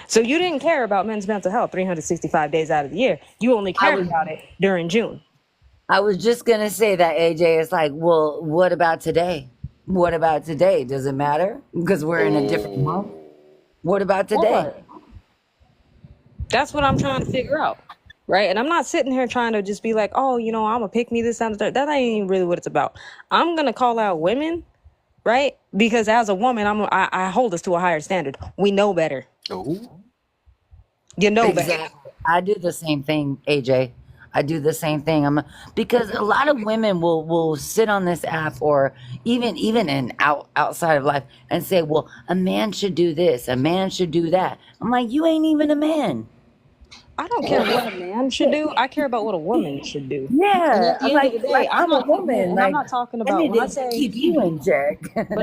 So you didn't care about men's mental health 365 days out of the year. You only cared about it during June. I was just gonna say that, AJ. It's like, well, what about today? What about today? Does it matter? Because we're in a different month. What about today? That's what I'm trying to figure out. Right. And I'm not sitting here trying to just be like, oh, I'm gonna pick me this and that. That ain't even really what it's about. I'm gonna call out women, right? Because as a woman, I hold us to a higher standard. We know better. Ooh. You know better. Exactly. I do the same thing, AJ. I do the same thing. Because a lot of women will sit on this app or even in outside of life and say, well, a man should do this, a man should do that. I'm like, you ain't even a man. I don't care what a man should do. I care about what a woman should do. And Yeah, at the end of the day, I'm a woman. and I'm not talking about when I to say. keep you in check. But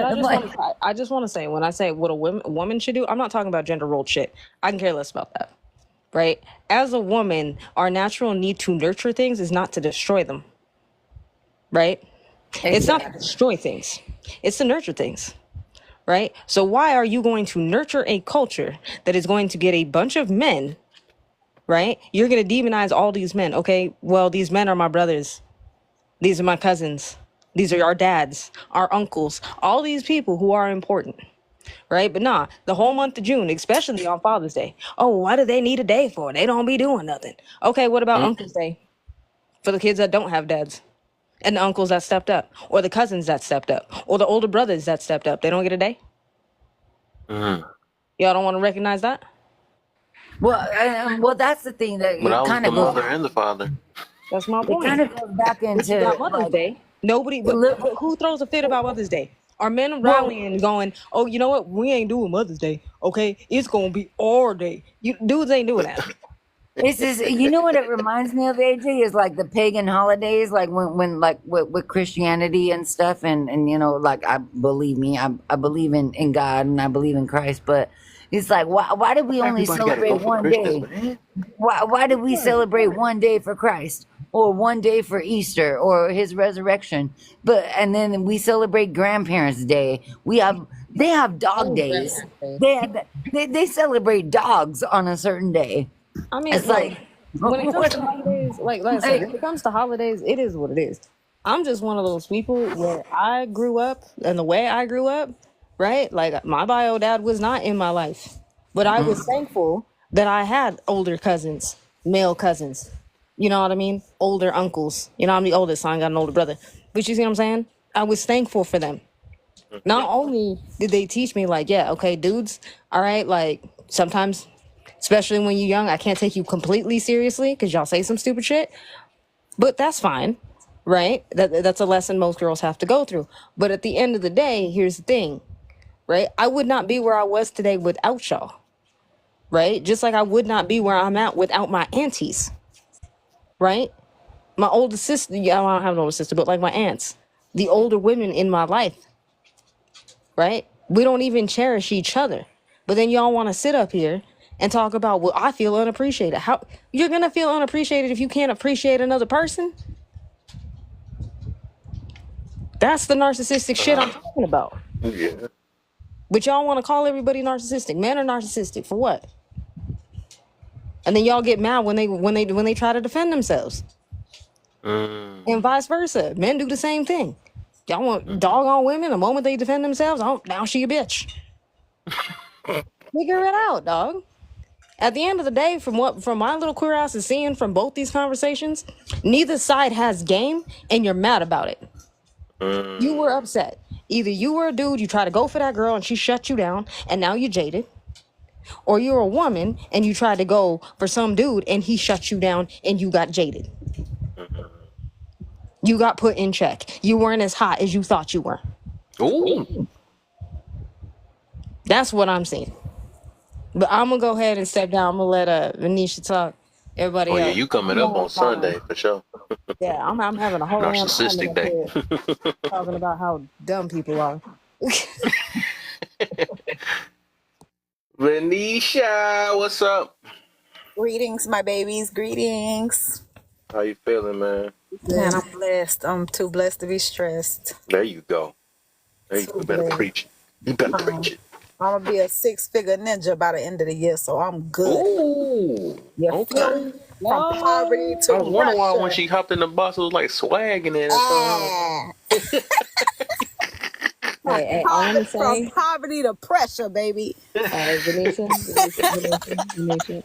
I just want to say when I say what a woman should do, I'm not talking about gender role shit. I can care less about that. Right? As a woman, our natural need to nurture things is not to destroy them. Right? It's not to destroy things. It's to nurture things. Right? So why are you going to nurture a culture that is going to get a bunch of men, right? You're going to demonize all these men. Okay, well, these men are my brothers. These are my cousins. These are our dads, our uncles, all these people who are important. Right? But nah, the whole month of June, especially on Father's Day. Oh, why do they need a day for? They don't be doing nothing. Okay, what about Uncle's Day? For the kids that don't have dads. And the uncles that stepped up. Or the cousins that stepped up. Or the older brothers that stepped up. They don't get a day? Y'all don't want to recognize that? Well, that's the thing that But I was kind the of mother goes. and the father. That's my It point. kind of goes back But you into got Mother's Day. Nobody, but who throws a fit about Mother's Day? Are men rallying going, oh, you know what? We ain't doing Mother's Day. Okay, it's gonna be our day. You dudes ain't doing that. This is, you know what it reminds me of, AJ, is like the pagan holidays, like when like with Christianity and stuff, and like I believe in God and I believe in Christ, but it's like why did we only Everybody gotta go celebrate for one Christmas, day? man. Why did we celebrate one day for Christ or one day for Easter or his resurrection? And then we celebrate Grandparents' Day. They have dog days. They celebrate dogs on a certain day. I mean, It's like, when it comes to holidays, like I said, when it comes to holidays, it is what it is. I'm just one of those people where I grew up and the way I grew up, right? Like my bio dad was not in my life, but I was thankful that I had older cousins, male cousins. You know what I mean? Older uncles. You know, I'm the oldest, so I ain't got an older brother. But you see what I'm saying? I was thankful for them. Not only did they teach me, like, yeah, okay, dudes, all right, like sometimes, especially when you're young, I can't take you completely seriously because y'all say some stupid shit, but that's fine, right? That's a lesson most girls have to go through. But at the end of the day, here's the thing, right? I would not be where I was today without y'all, right? Just like I would not be where I'm at without my aunties, right? My older sister, yeah, I don't have an older sister, but like my aunts, the older women in my life, right? We don't even cherish each other. But then y'all want to sit up here and talk about, well, I feel unappreciated. How you're gonna feel unappreciated if you can't appreciate another person? That's the narcissistic shit I'm talking about. Yeah. But y'all want to call everybody narcissistic. Men are narcissistic for what? And then y'all get mad when they try to defend themselves. And vice versa. Men do the same thing. Y'all want dog on women the moment they defend themselves, oh, now she a bitch. Figure it out, dog. At the end of the day, from my little queer ass is seeing from both these conversations, neither side has game, and you're mad about it. You were upset. Either you were a dude, you try to go for that girl and she shut you down, and now you're jaded. Or you're a woman and you tried to go for some dude and he shut you down and you got jaded. You got put in check. You weren't as hot as you thought you were. Ooh. That's what I'm seeing. But I'm gonna go ahead and step down. I'm gonna let Venetia talk. Everybody Oh else. yeah, you coming up on Sunday for sure. Yeah, I'm having a whole Narcissistic day. talking about how dumb people are. Venetia, what's up? Greetings, my babies. Greetings. How you feeling, man? Man, I'm blessed. I'm too blessed to be stressed. There you go. There you better blessed. preach it. You better preach it. I'm gonna be a 6-figure ninja by the end of the year, so I'm good. Ooh. You Okay. feel me? From poverty to I was wondering why when Russia. she hopped in the bus, it was like swagging it. Ah. Hey, I want to From say, poverty to pressure, baby. Venetia,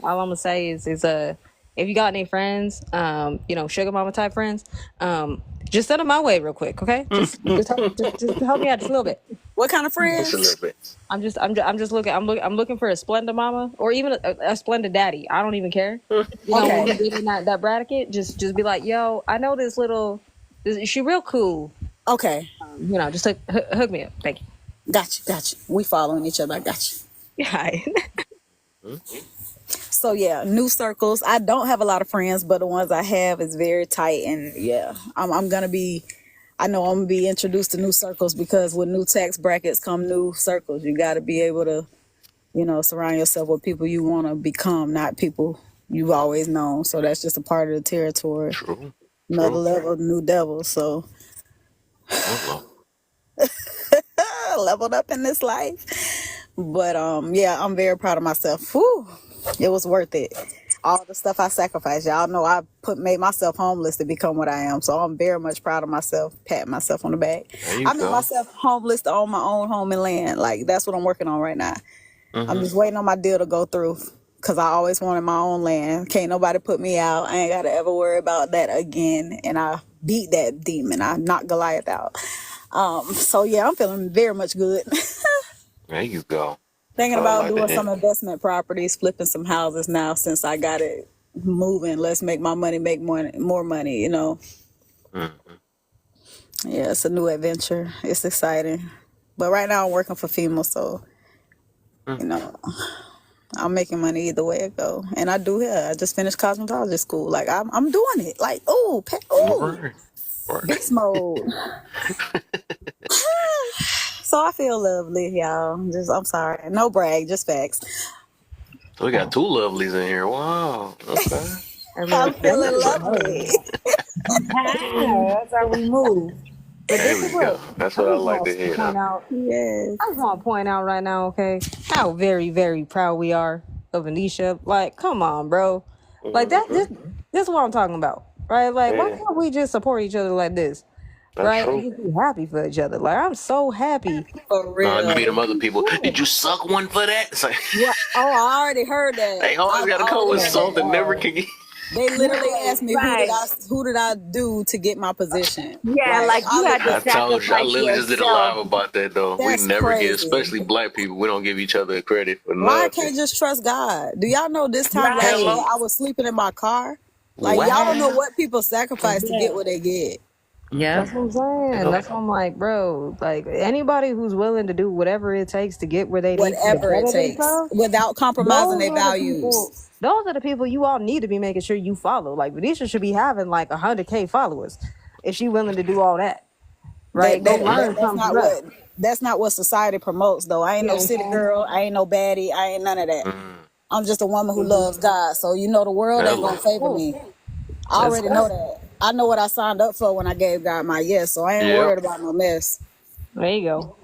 all I'm gonna say is if you got any friends, sugar mama type friends, just send them my way real quick, okay? Just help me out just a little bit. What kind of Just friends? a little bit. I'm just looking for a Splenda mama or even a Splenda daddy. I don't even care. When you get in that bracket, just be like, yo, I know she real cool. Okay. Just hook me up. Thank you. Got you. We following each other. I got you. Yeah. So yeah, new circles. I don't have a lot of friends, but the ones I have is very tight, and yeah, I'm gonna be. I know I'm gonna be introduced to new circles because with new tax brackets come new circles. You got to be able to, surround yourself with people you want to become, not people you've always known. So that's just a part of the territory. True. Another level, new devil. So leveled up in this life. But yeah, I'm very proud of myself. Whew, it was worth it. All the stuff I sacrificed. Y'all know I made myself homeless to become what I am. So I'm very much proud of myself, patting myself on the back. I made myself homeless to own my own home and land. Like, that's what I'm working on right now. I'm just waiting on my deal to go through because I always wanted my own land. Can't nobody put me out. I ain't got to ever worry about that again. And I beat that demon. I knocked Goliath out. So yeah, I'm feeling very much good. There you go. Thinking about doing some investment properties, flipping some houses now since I got it moving. Let's make my money make more money, Yeah, it's a new adventure. It's exciting. But right now I'm working for FEMA, so, I'm making money either way it go. And I do hair. I just finished cosmetology school. Like, I'm doing it. Like, beast mode. So I feel lovely, y'all. I'm sorry. No brag, just facts. So we got two lovelies in here. Wow. Okay. I'm feeling lovely. That's how we move. There we go. That's what I like to hear. Yes. I just want to point out right now, okay, how very, very proud we are of Anisha. Like, come on, bro. Like, this is what I'm talking about, right? Like, why can't we just support each other like this? Right? And just be happy for each other. Like, I'm so happy. For real. No, be them other people. Did you suck one for that? It's like, Yeah. Oh, I already heard that. they always got to come with something. Never can get. They literally asked me who did I do to get my position. Yeah, like you had to I told you, I literally just did a live yourself. about that though. That's we never crazy. get, especially black people, we don't give each other credit for Why I nothing. can't just trust God? Do y'all know this time last Hello? year I was sleeping in my car? Like, Wow. y'all don't know what people sacrifice to get what they get. Yeah. That's what I'm saying. That's what I'm like, bro. Like, anybody who's willing to do whatever it takes to get where they need to Whatever it better takes. themselves, Without compromising their those are the values. people- Those are the people you all need to be making sure you follow. Like, Venetia should be having like 100K followers if she willing to do all that. Right? That's not what society promotes though. I ain't no city girl. I ain't no baddie. I ain't none of that. I'm just a woman who loves God. So you know the world ain't Hello. gonna favor me. I That's already know that. I know what I signed up for when I gave God my yes. So I ain't Yep. worried about no mess. There you go.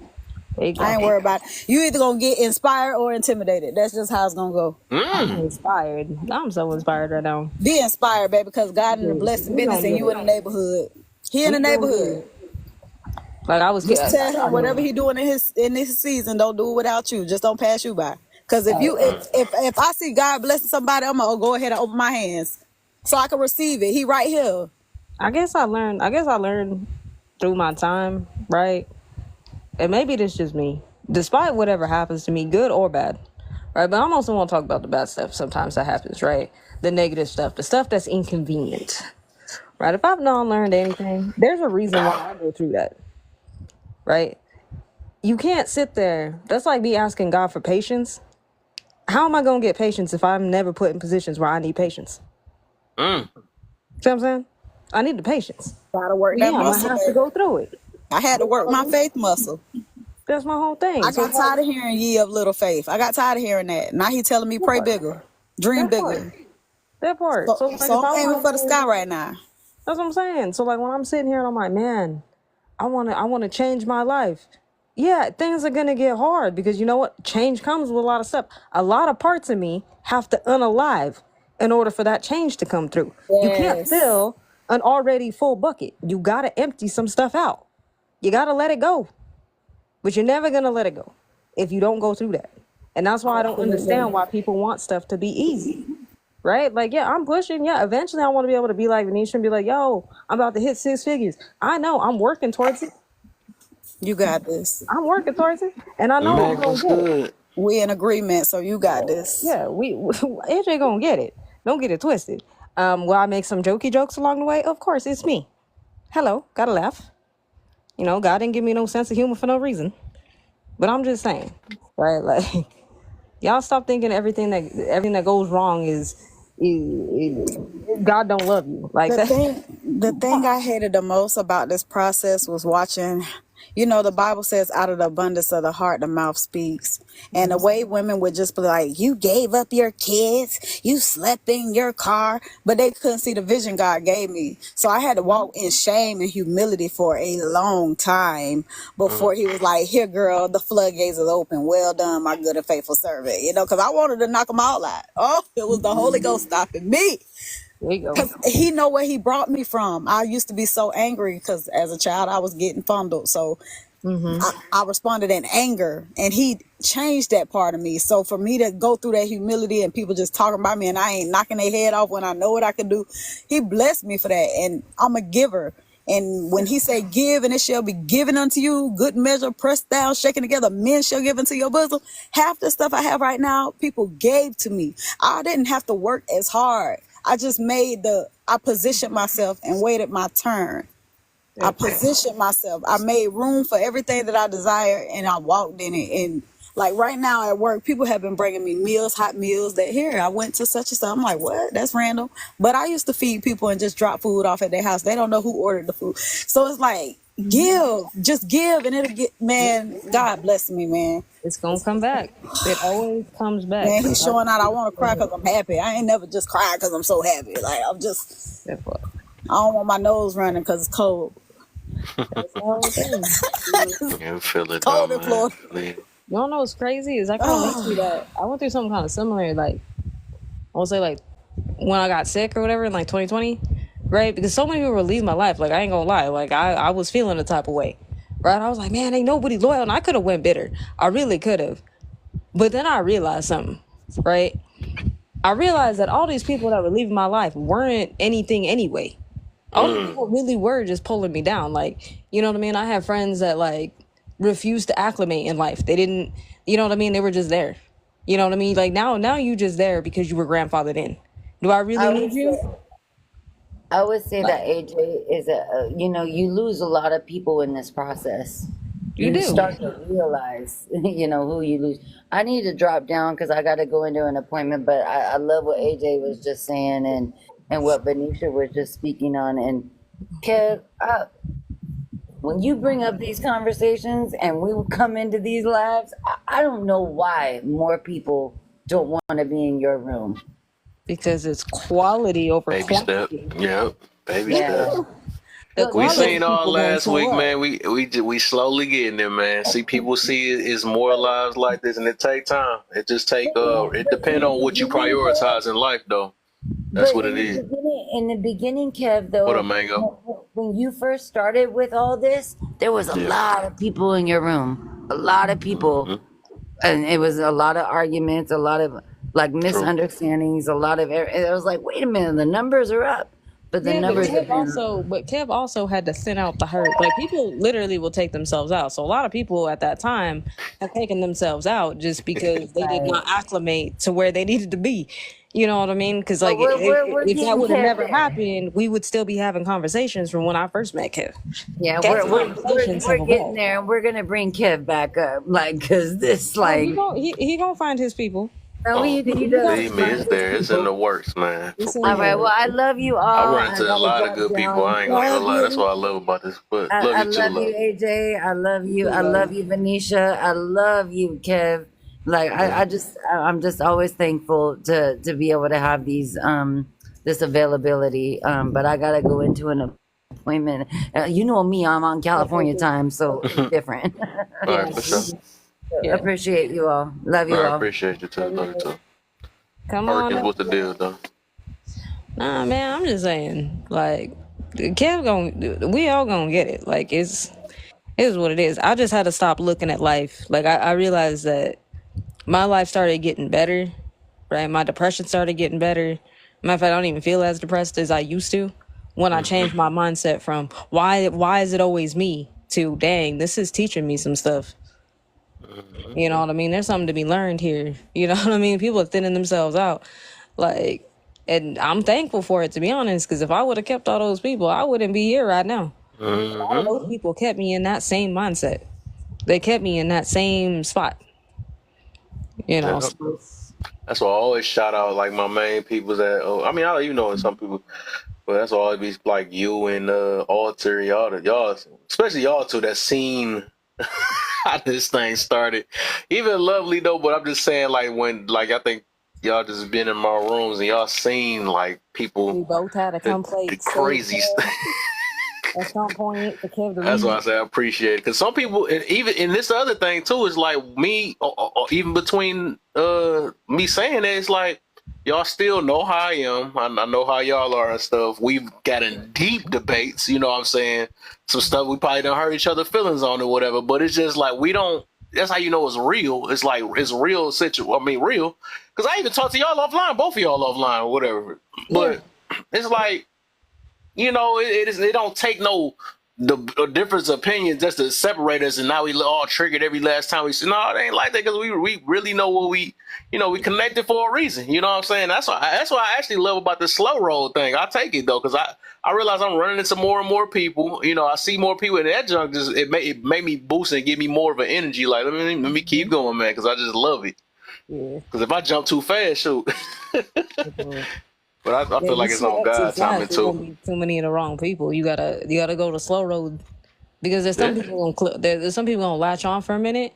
There you I ain't go. worried about it. You either gonna get inspired or intimidated. That's just how it's gonna go. I'm Mm. inspired. I'm so inspired right now. Be inspired, baby, because God in the blessing We business gonna and get you in the it. neighborhood. He in the We gonna get neighborhood. it. Like I was Just kidding. tell him whatever he doing in this season, don't do it without you. Just don't pass you by. Cause if you Mm. if I see God blessing somebody, I'm gonna go ahead and open my hands so I can receive it. He right here. I guess I learned through my time, right? And maybe it's just me. Despite whatever happens to me, good or bad, right? But I'm also want to talk about the bad stuff sometimes that happens, right? The negative stuff, the stuff that's inconvenient, right? If I've not learned anything, there's a reason why I go through that, right? You can't sit there. That's like me asking God for patience. How am I going to get patience if I'm never put in positions where I need patience? Mm. See what I'm saying? I need the patience. Gotta work But that yeah, I'm going to muscle, have to baby. go through it. I had to work my faith muscle. That's my whole thing. I So got it's like, tired of hearing ye of little faith. I got tired of hearing that. Now he telling me pray bigger, dream that part. bigger. That part. So, So like if so I I'm aiming want for the to, sky right now. that's what I'm saying. So like when I'm sitting here and I'm like, man, I want to change my life. Yeah, things are going to get hard because you know what? Change comes with a lot of stuff. A lot of parts of me have to unalive in order for that change to come through. You can't Yes. fill an already full bucket. You got to empty some stuff out. You got to let it go. But you're never going to let it go if you don't go through that. And that's why I don't understand why people want stuff to be easy. Right? Like, yeah, I'm pushing. Yeah, eventually I want to be able to be like Venetia and be like, yo, I'm about to hit 6 figures. I know I'm working towards it. You got this. I'm working towards it. And I know I'm Meg, going what's to get it. good? We in agreement, so you got this. Yeah, AJ going to get it. Don't get it twisted. Will I make some jokey jokes along the way? Of course, it's me. Hello, gotta laugh. You know, God didn't give me no sense of humor for no reason. But I'm just saying, right? Like, y'all stop thinking everything that goes wrong is God don't love you. Like that. The thing I hated the most about this process was watching, you know, the Bible says out of the abundance of the heart, the mouth speaks. And the way women would just be like, you gave up your kids, you slept in your car, but they couldn't see the vision God gave me. So I had to walk in shame and humility for a long time before he was like, here, girl, the floodgates is open. Well done, my good and faithful servant. You know, because I wanted to knock them all out. Oh, it was the Holy Ghost stopping me. There you go. Cause he know where he brought me from. I used to be so angry because as a child I was getting fondled. So I responded in anger, and he changed that part of me. So for me to go through that humility and people just talking about me and I ain't knocking their head off when I know what I can do, he blessed me for that. And I'm a giver. And when he say give and it shall be given unto you, good measure, pressed down, shaken together, men shall give into your bosom. Half the stuff I have right now, people gave to me. I didn't have to work as hard. I just I positioned myself and waited my turn. I positioned myself. I made room for everything that I desired, and I walked in it. And like right now at work, people have been bringing me meals, hot meals. That here I went to such and such. I'm like, what? That's random. But I used to feed people and just drop food off at their house. They don't know who ordered the food. So it's like, just give, and it'll get. Man, God bless me, man. It's gonna come back. It always comes back. Man, he's showing out. I want to cry because I'm happy. I ain't never just cried because I'm so happy. Like I'm just. That part. I don't want my nose running because it's cold. That's the whole thing. You feel it Cold though, in man. Florida. Feel You don't know what's crazy is that kind of makes me that I went through something kind of similar. Like I would say, like when I got sick or whatever in like 2020, right? Because so many people were leaving my life. Like I ain't gonna lie, like I was feeling the type of way, right? I was like, man, ain't nobody loyal, and I could have went bitter. I really could have, but then I realized something, right? I realized that all these people that were leaving my life weren't anything anyway. All these people really were just pulling me down. Like, you know what I mean? I have friends that like refused to acclimate in life. They didn't, you know what I mean? They were just there. You know what I mean? Like now you just there because you were grandfathered in. Do I really need you? I would say that AJ is you lose a lot of people in this process. You do. Start to realize, who you lose. I need to drop down because I got to go into an appointment. But I love what AJ was just saying and what Venetia was just speaking on. And Kev, when you bring up these conversations and we come into these lives, I don't know why more people don't want to be in your room? Because it's quality over Baby step. quantity. Yep. Baby Yeah. step. The No, We no, quality seen no. all people gonna last week, show up. man. We slowly getting there, man. See, people see it's more lives like this, and it take time. It just take it But in depend the on what you beginning, Kev, prioritize in life, though. That's but what it is. in the beginning, Kev, What a though, mango. when you first started with all this, there was a Yeah. lot of people in your room, a lot of people, Mm-hmm. and it was a lot of arguments, a lot of like True. misunderstandings, a lot of. And it was like, wait a minute, the numbers are up, but the Yeah, but numbers have been. Kev also had to thin out the herd. Like people literally will take themselves out. So a lot of people at that time have taken themselves out just because they did Right. not acclimate to where they needed to be. You know what I mean? Because But like we're if that getting would have Kev never there. happened, we would still be having conversations from when I first met Kev. Yeah, Kev's we're conversations have getting evolved. there, and we're gonna bring Kev back up, like, cause this, Oh, like, he gonna find his people. no, Oh, he He does got believe me, find it's his there. It's in people. the works, man. For it's in All right, there. real. well, I love you I all. run I into a gotta lot of drop good people. down. I ain't gonna Love lie. That's you. what I love about this. But love I you too, love you, love. AJ. I love you. I love you, Venetia. I love you, Kev. Like I'm just always thankful to be able to have these this availability. But I gotta go into an appointment. You know me, I'm on California time, so it's different. All right, for sure. Yeah. Appreciate you all. Love you I all. appreciate you too. Love you too. Come on Perkins, up. what's the deal, though? Nah, man, I'm just saying, like, Kev we all gonna get it. Like, it is what it is. I just had to stop looking at life. Like, I realized that my life started getting better, right? My depression started getting better. Matter of fact, I don't even feel as depressed as I used to when I changed my mindset from why is it always me to dang, this is teaching me some stuff. You know what I mean? There's something to be learned here. You know what I mean? People are thinning themselves out. Like, and I'm thankful for it, to be honest, because if I would have kept all those people, I wouldn't be here right now. All of those people kept me in that same mindset. They kept me in that same spot. You know, Yep. so That's why I always shout out like my main people's at. Oh, I mean, I even know some people, but that's why I always be like you and Alter, y'all, especially y'all two that seen how this thing started. Even Lovely though, but I'm just saying like when like I think y'all just been in my rooms and y'all seen like we people both had to come play the stage crazy Kev stuff. at some point for Kev to That's why I leave. say I appreciate it because some people, and even in this other thing too, is like me, or even between me saying that, it's like y'all still know how I am. I know how y'all are and stuff. We've gotten deep debates, you know what I'm saying? Some stuff we probably don't hurt each other feelings on or whatever. But it's just like we don't. That's how you know it's real. It's like it's real real. Because I even talked to y'all offline, both of y'all offline or whatever. But it's like. You know, it don't take the difference of opinion just to separate us, and now we all triggered every last time we say no, it ain't like that because we really know what we we connected for a reason. You know what I'm saying? That's why I actually love about the slow roll thing. I take it though because I realize I'm running into more and more people. You know, I see more people, and that junk just it made me boost and give me more of an energy. Like let me keep going, man, because I just love it. Yeah. Because if I jump too fast, shoot. But I feel like it's on God's timing There's gonna too. be too many of the wrong people. You gotta go the slow road because there's some Yeah. people there's some people gonna latch on for a minute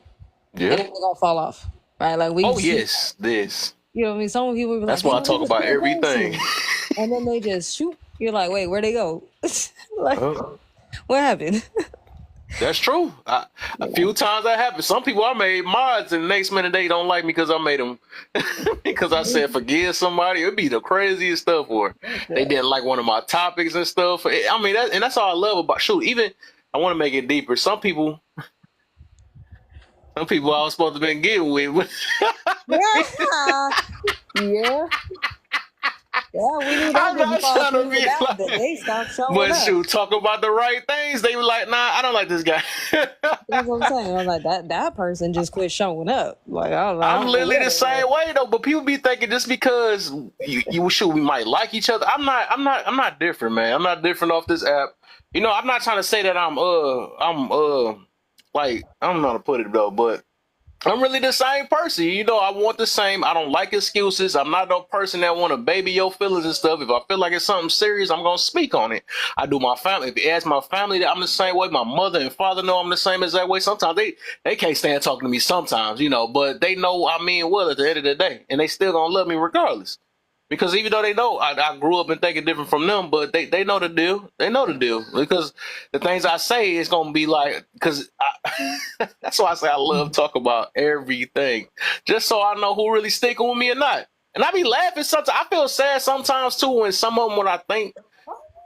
and then Yeah. they're gonna fall off. Right? Like Oh yes, this. you know what I mean? Some people will be That's like, why I "Damn, talk this is about so everything. embarrassing." And then they just shoot. You're like, wait, where'd they go? Like, Oh, what happened? that's true. A few times that happened. Some people I made mods, and the next minute they don't like me because I made them because I said forgive somebody. It'd be the craziest stuff, or they didn't like one of my topics and stuff. I mean, that's all I love about shoot. Even I want to make it deeper. Some people I was supposed to been getting with. Yeah. Yeah, we knew that I'm not didn't fall trying to through be that, like, that they stopped showing but up. shoot, talk about the right things. They were like, nah, I don't like this guy. That's what I'm saying. I was like, that person just quit showing up. Like, I was like, I I'm don't know literally where the they same went. way though, but people be thinking just because we might like each other. I'm not different, man. I'm not different off this app. You know, I'm not trying to say that I'm like I don't know how to put it though, but I'm really the same person. You know, I want the same. I don't like excuses. I'm not no person that want to baby your feelings and stuff. If I feel like it's something serious, I'm gonna speak on it. I do my family. If you ask my family, that I'm the same way. My mother and father know I'm the same as that way. Sometimes they can't stand talking to me. Sometimes, you know, but they know I mean well at the end of the day, and they still gonna love me regardless. Because even though they know I grew up and thinking different from them, but they know the deal. They know the deal because the things I say is gonna be like because that's why I say I love talk about everything, just so I know who really sticking with me or not. And I be laughing sometimes. I feel sad sometimes too when some of them when I think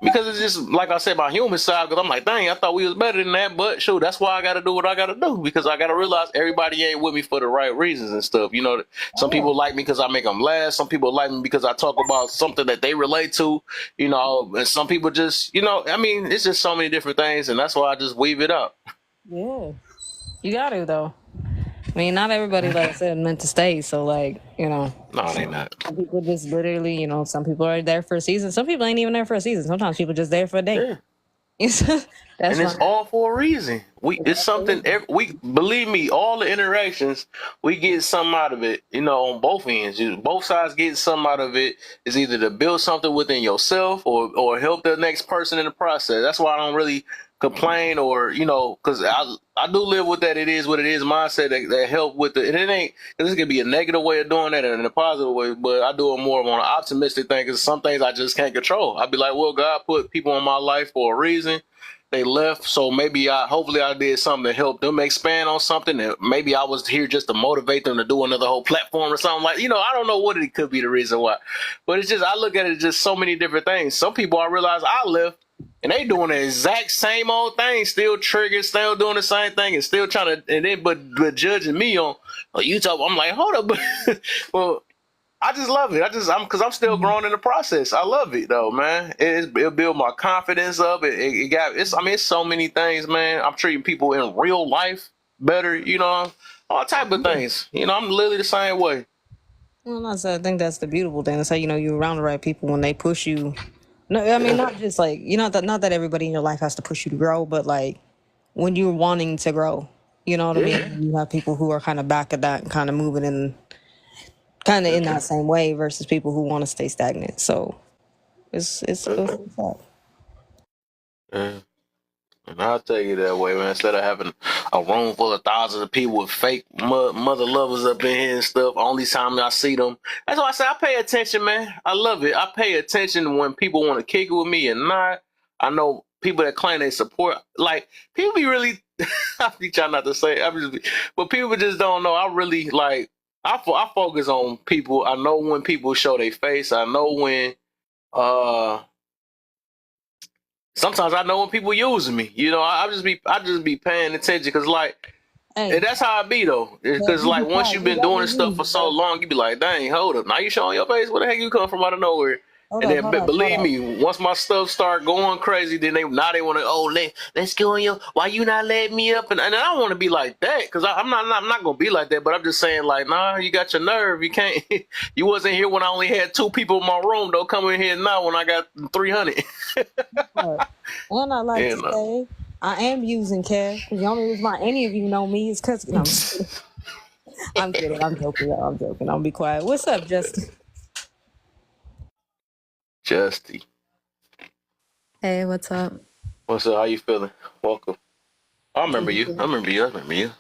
because it's just like I said, my human side. Because I'm like, dang, I thought we was better than that. But shoot, that's why I got to do what I got to do because I got to realize everybody ain't with me for the right reasons and stuff. You know, some people like me because I make them laugh. Some people like me because I talk about something that they relate to. You know, and some people just, you know, I mean, it's just so many different things, and that's why I just weave it up. Yeah, you got to though. I mean, not everybody, like I said, meant to stay. So, like, you know, No, they not. some people just literally, you know, some people are there for a season. Some people ain't even there for a season. Sometimes people just there for a day. Yeah. That's And it's fine. all for a reason. It's something. We believe me, all the interactions we get something out of it. You know, on both ends, both sides getting something out of it is either to build something within yourself or help the next person in the process. That's why I don't really complain or you know because I do live with that. It is what it is mindset that help with it. And it ain't because this could be a negative way of doing that and a positive way, but I do it more on an optimistic thing because some things I just can't control. I'd be like, well, God put people in my life for a reason. They left, so maybe hopefully I did something to help them expand on something. That maybe I was here just to motivate them to do another whole platform or something like. You know, I don't know what it could be the reason why, but it's just I look at it just so many different things. Some people I realize I left. And they doing the exact same old thing, still triggered, still doing the same thing, and still trying to, and then but judging me on YouTube. I'm like, hold up, well, I just love it. Because I'm still growing in the process. I love it though, man. It'll build my confidence up. I mean, it's so many things, man. I'm treating people in real life better, you know, all type of things. You know, I'm literally the same way. Well, I think that's the beautiful thing. That's how you know you're around the right people when they push you. No, I mean not just like you know not that everybody in your life has to push you to grow, but like when you're wanting to grow, you know what I mean. You have people who are kind of back at that and kind of moving in, kind of in that same way versus people who want to stay stagnant. So it's up. Yeah. And I'll tell you that way, man. Instead of having a room full of thousands of people with fake mother lovers up in here and stuff, only time I see them. That's why I say I pay attention, man. I love it. I pay attention when people want to kick it with me and not. I know people that claim they support. Like, people be really, I be trying not to say, but people just don't know. I really, like, I focus on people. I know when people show their face. I know when, sometimes I know when people using me. You know, I just be paying attention because like, and that's how I be though. Because like once you've been doing this stuff for so long, you be like, dang, hold up, now you showing your face. Where the heck you come from out of nowhere? And then believe me, once my stuff start going crazy, then they want to let's go on your. Why you not letting me up? And I don't want to be like that because I'm not gonna be like that. But I'm just saying like, nah, you got your nerve. You can't. You wasn't here when I only had 2 people in my room. Don't come in here now when I got 300. And I like to say I am using care because the only reason why any of you know me is because I'm kidding. I'm joking. Y'all. I'm joking. I'll be quiet. What's up, Justin? Justy. Hey, what's up? What's up? How you feeling? Welcome. I remember you. You remember? Yeah.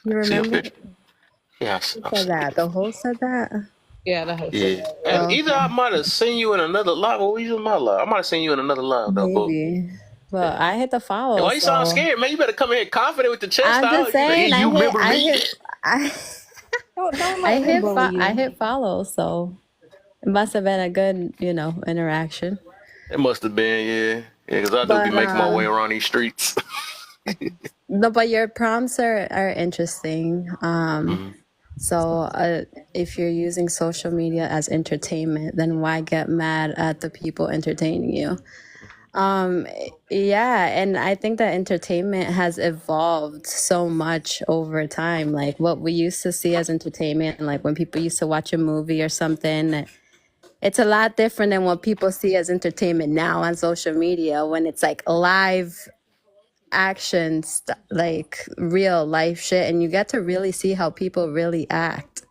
Who said that? The host said that? Yeah, the host. Yeah. And either I might have seen you in another live or you in my live. I might have seen you in another live though. Maybe. Well, I hit the follow. Hey, why you sound scared, man? You better come in here confident with the chest out. I'm just saying, I hit follow, so it must have been a good, interaction. It must have been, yeah. Yeah, because I do be making my way around these streets. No, but your prompts are interesting. So if you're using social media as entertainment, then why get mad at the people entertaining you? Yeah, and I think that entertainment has evolved so much over time. Like what we used to see as entertainment, like when people used to watch a movie or something, it's a lot different than what people see as entertainment now on social media when it's like live actions, like real life shit, and you get to really see how people really act.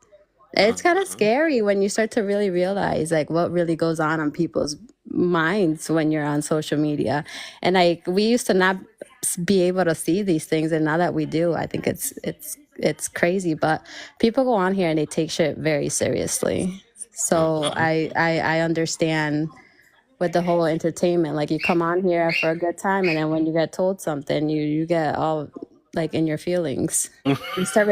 It's kind of scary when you start to really realize like what really goes on people's minds when you're on social media. And like we used to not be able to see these things, and now that we do, I think it's crazy. But people go on here and they take shit very seriously. So I understand with the whole entertainment. Like you come on here for a good time, and then when you get told something, you get all like in your feelings. They start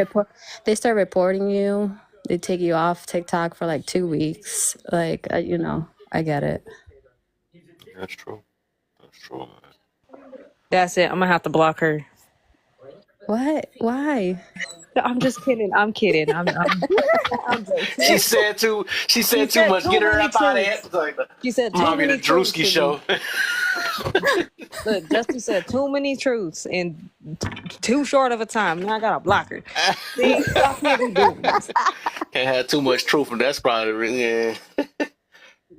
reporting you. They take you off TikTok for like 2 weeks. Like you know, I get it. That's true. That's true, man. That's it. I'm gonna have to block her. What? Why? I'm just kidding. I'm kidding. I'm joking. She said too much. too Get her many up out of here. truths. It's like the She said too Mommy the many truths Drewski to show. me. Look, Justin said too many truths in too short of a time. Now I gotta block her. See, I can't be doing this. Can't have too much truth, and that's probably really, yeah.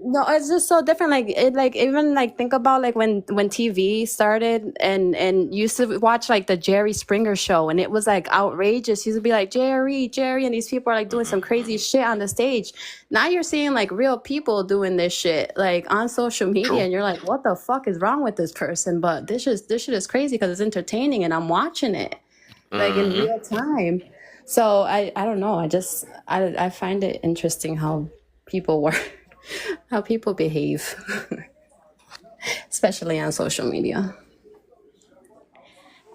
No, it's just so different. Like it, like even like think about like when TV started and you used to watch like the Jerry Springer show, and it was like outrageous. You used to be like Jerry, and these people are like doing some crazy shit on the stage. Now you're seeing like real people doing this shit like on social media, True. and you're like, what the fuck is wrong with this person? But this shit is crazy because it's entertaining, and I'm watching it like in real time. So I don't know. I find it interesting how people work. How people behave, especially on social media.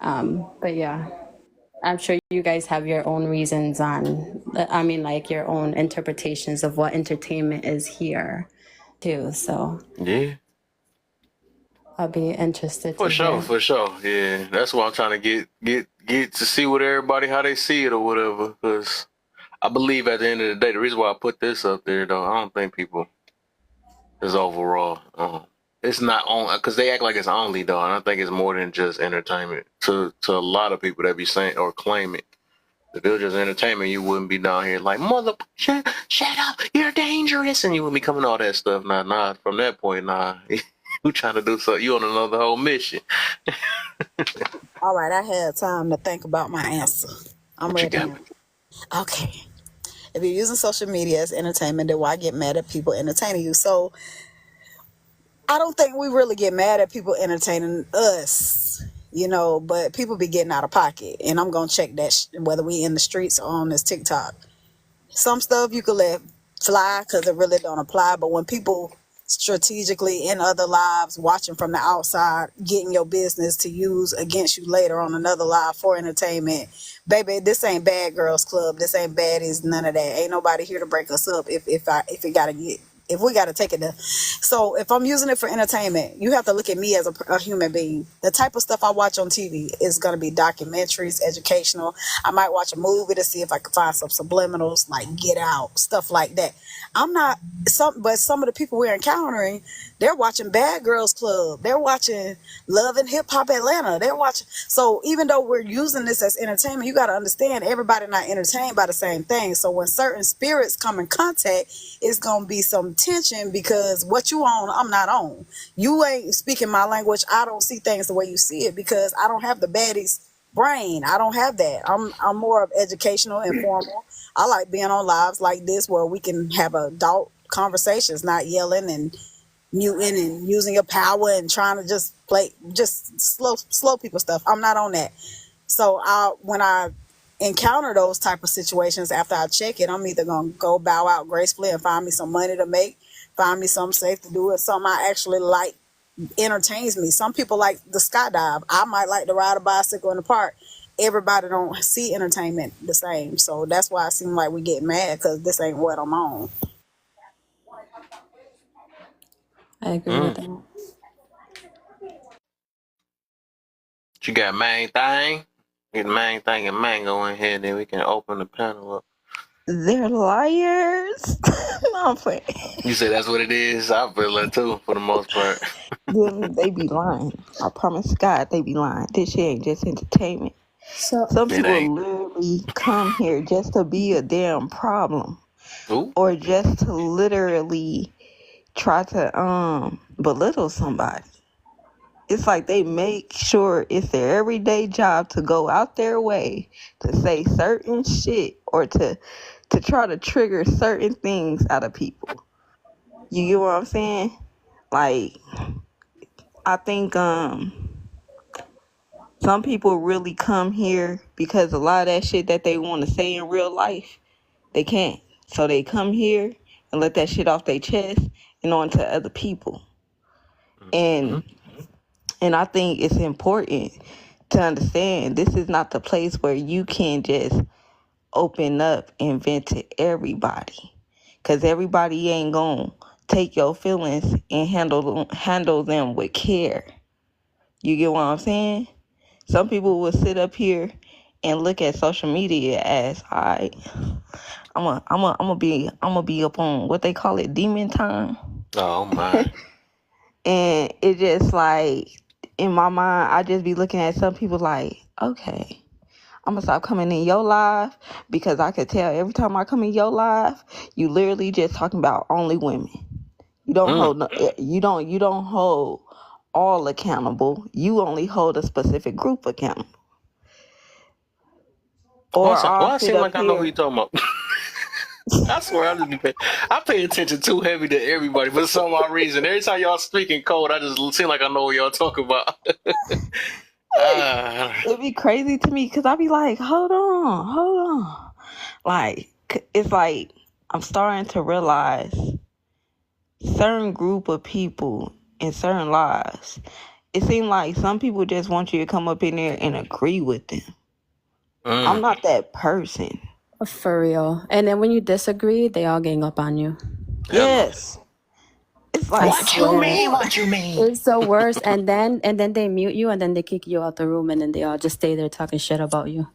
But yeah, I'm sure you guys have your own reasons like your own interpretations of what entertainment is here too. So Yeah. I'll be interested For to sure, hear. for sure. Yeah, that's why I'm trying to get to see what everybody, how they see it or whatever. Because I believe at the end of the day, the reason why I put this up there, though, I don't think people is overall. It's not on because they act like it's only, though, and I think it's more than just entertainment. To a lot of people that be saying or claim it. If it was just entertainment, you wouldn't be down here like, mother, shut up, you're dangerous, and you wouldn't be coming all that stuff. Nah, from that point, nah. You trying to do something, you on another whole mission. All right, I had time to think about my answer. I'm What you ready got? now. Okay. If you're using social media as entertainment, then why get mad at people entertaining you? So I don't think we really get mad at people entertaining us, but people be getting out of pocket. And I'm going to check that whether we in the streets or on this TikTok. Some stuff you could let fly because it really don't apply. But when people strategically in other lives watching from the outside, getting your business to use against you later on another live for entertainment, baby, this ain't Bad Girls Club. This ain't baddies, none of that. Ain't nobody here to break us up if we gotta take it to. So if I'm using it for entertainment, you have to look at me as a human being. The type of stuff I watch on TV is going to be documentaries, educational. I might watch a movie to see if I can find some subliminals, like Get Out, stuff like that. But some of the people we're encountering, they're watching Bad Girls Club. They're watching Love and Hip Hop Atlanta. They're watching. So even though we're using this as entertainment, you got to understand everybody not entertained by the same thing. So when certain spirits come in contact, it's going to be some tension because what you on, I'm not on. You ain't speaking my language. I don't see things the way you see it because I don't have the baddie's brain. I don't have that. I'm more of educational, informal. I like being on lives like this where we can have adult conversations, not yelling and muting and using your power and trying to just slow people stuff. I'm not on that. So when I encounter those type of situations, after I check it, I'm either gonna go bow out gracefully and find me some money to make, find me something safe to do, or something I actually like, entertains me. Some people like the skydive. I might like to ride a bicycle in the park. Everybody don't see entertainment the same. So that's why it seems like we get mad because this ain't what I'm on. I agree with that. You got main thing? Get the main thing and mango in here, then we can open the panel up. They're liars. No, I'm playing. You say that's what it is? I feel it too, for the most part. They be lying. I promise God, they be lying. This shit ain't just entertainment. So Some It people ain't. literally come here just to be a damn problem, Ooh. or just to literally try to belittle somebody. It's like they make sure it's their everyday job to go out their way to say certain shit or to try to trigger certain things out of people. You get what I'm saying? Like, I think some people really come here because a lot of that shit that they want to say in real life, they can't. So they come here and let that shit off their chest and on to other people. And I think it's important to understand this is not the place where you can just open up and vent to everybody. Because everybody ain't going to take your feelings and handle them with care. You get what I'm saying? Some people will sit up here and look at social media as, all right, I'm gonna be up on what they call it, demon time. Oh my. And it just like, in my mind, I just be looking at some people like, okay, I'm gonna stop coming in your live because I could tell every time I come in your live, you literally just talking about only women. You don't hold you don't hold all accountable. You only hold a specific group accountable. Or Why I'll it sit seem up like I know who here. you talking about? I swear I pay attention too heavy to everybody for some odd reason. Every time y'all speak in code, I just seem like I know what y'all talking about. It'd be crazy to me because I be like, hold on. Like, it's like I'm starting to realize certain group of people in certain lives, it seems like some people just want you to come up in there and agree with them. I'm not that person. For real. And then when you disagree, they all gang up on you. Yes. It's like, What you mean? What you mean? It's the worst. And then they mute you and then they kick you out the room and then they all just stay there talking shit about you.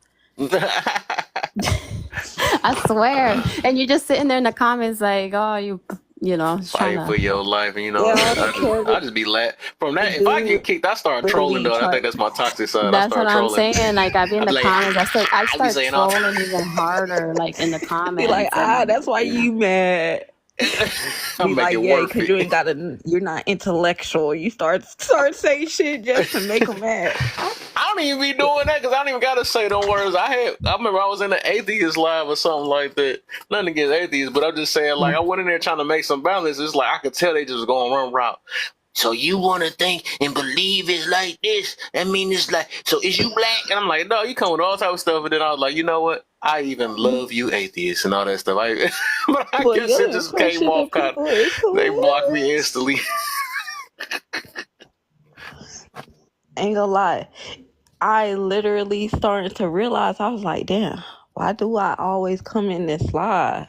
I swear. And you're just sitting there in the comments like, oh, you know, Fighting for your life, and I just be from that. If I get kicked, I start trolling though. I think that's my toxic side. That's what I'm trolling. saying. Like I be in the like, comments. I start saying trolling even harder, like in the comments. Be like, that's why you mad. Be like, yeah, because you're not intellectual. You start saying shit just to make them mad. I don't even be doing that because I don't even gotta say them words. I remember I was in the atheist live or something like that. Nothing against atheists, but I'm just saying, like, I went in there trying to make some balance. It's like I could tell they just going one route. So you want to think and believe it's like this? I mean, it's like, so is you black? And I'm like, no, you come with all type of stuff. And then I was like, you know what? I even love you atheists and all that stuff. But I guess it just came off kind of, they blocked me instantly. Ain't gonna lie. I literally started to realize, I was like, damn, why do I always come in this live?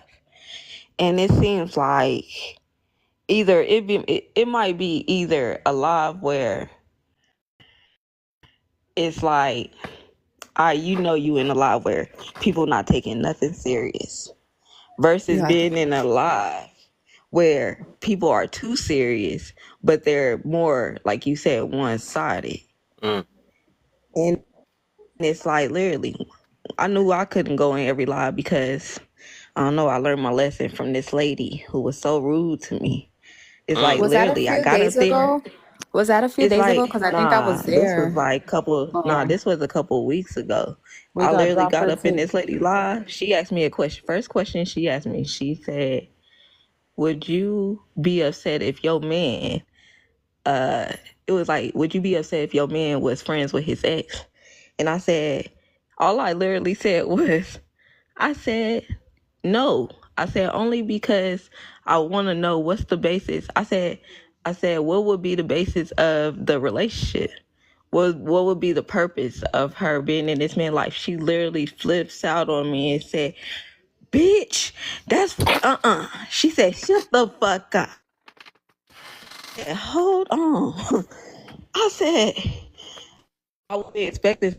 And it seems like either it might be either a live where it's like, you in a live where people not taking nothing serious versus being in a live where people are too serious, but they're more, like you said, one-sided. And it's like, literally, I knew I couldn't go in every live because, I don't know, I learned my lesson from this lady who was so rude to me. It's like, was literally, I got up there. Was that a few days ago? Because I think I was there. This was like this was a couple of weeks ago. I literally got up in this lady live. She asked me a question. First question she asked me, she said, would you be upset if your man, it was like, would you be upset if your man was friends with his ex? And I said, all I literally said was, I said, no. I said, only because I want to know what's the basis. I said, what would be the basis of the relationship? What would be the purpose of her being in this man's life? She literally flips out on me and said, bitch, that's, She said, shut the fuck up. I said, hold on. I said, I would expect this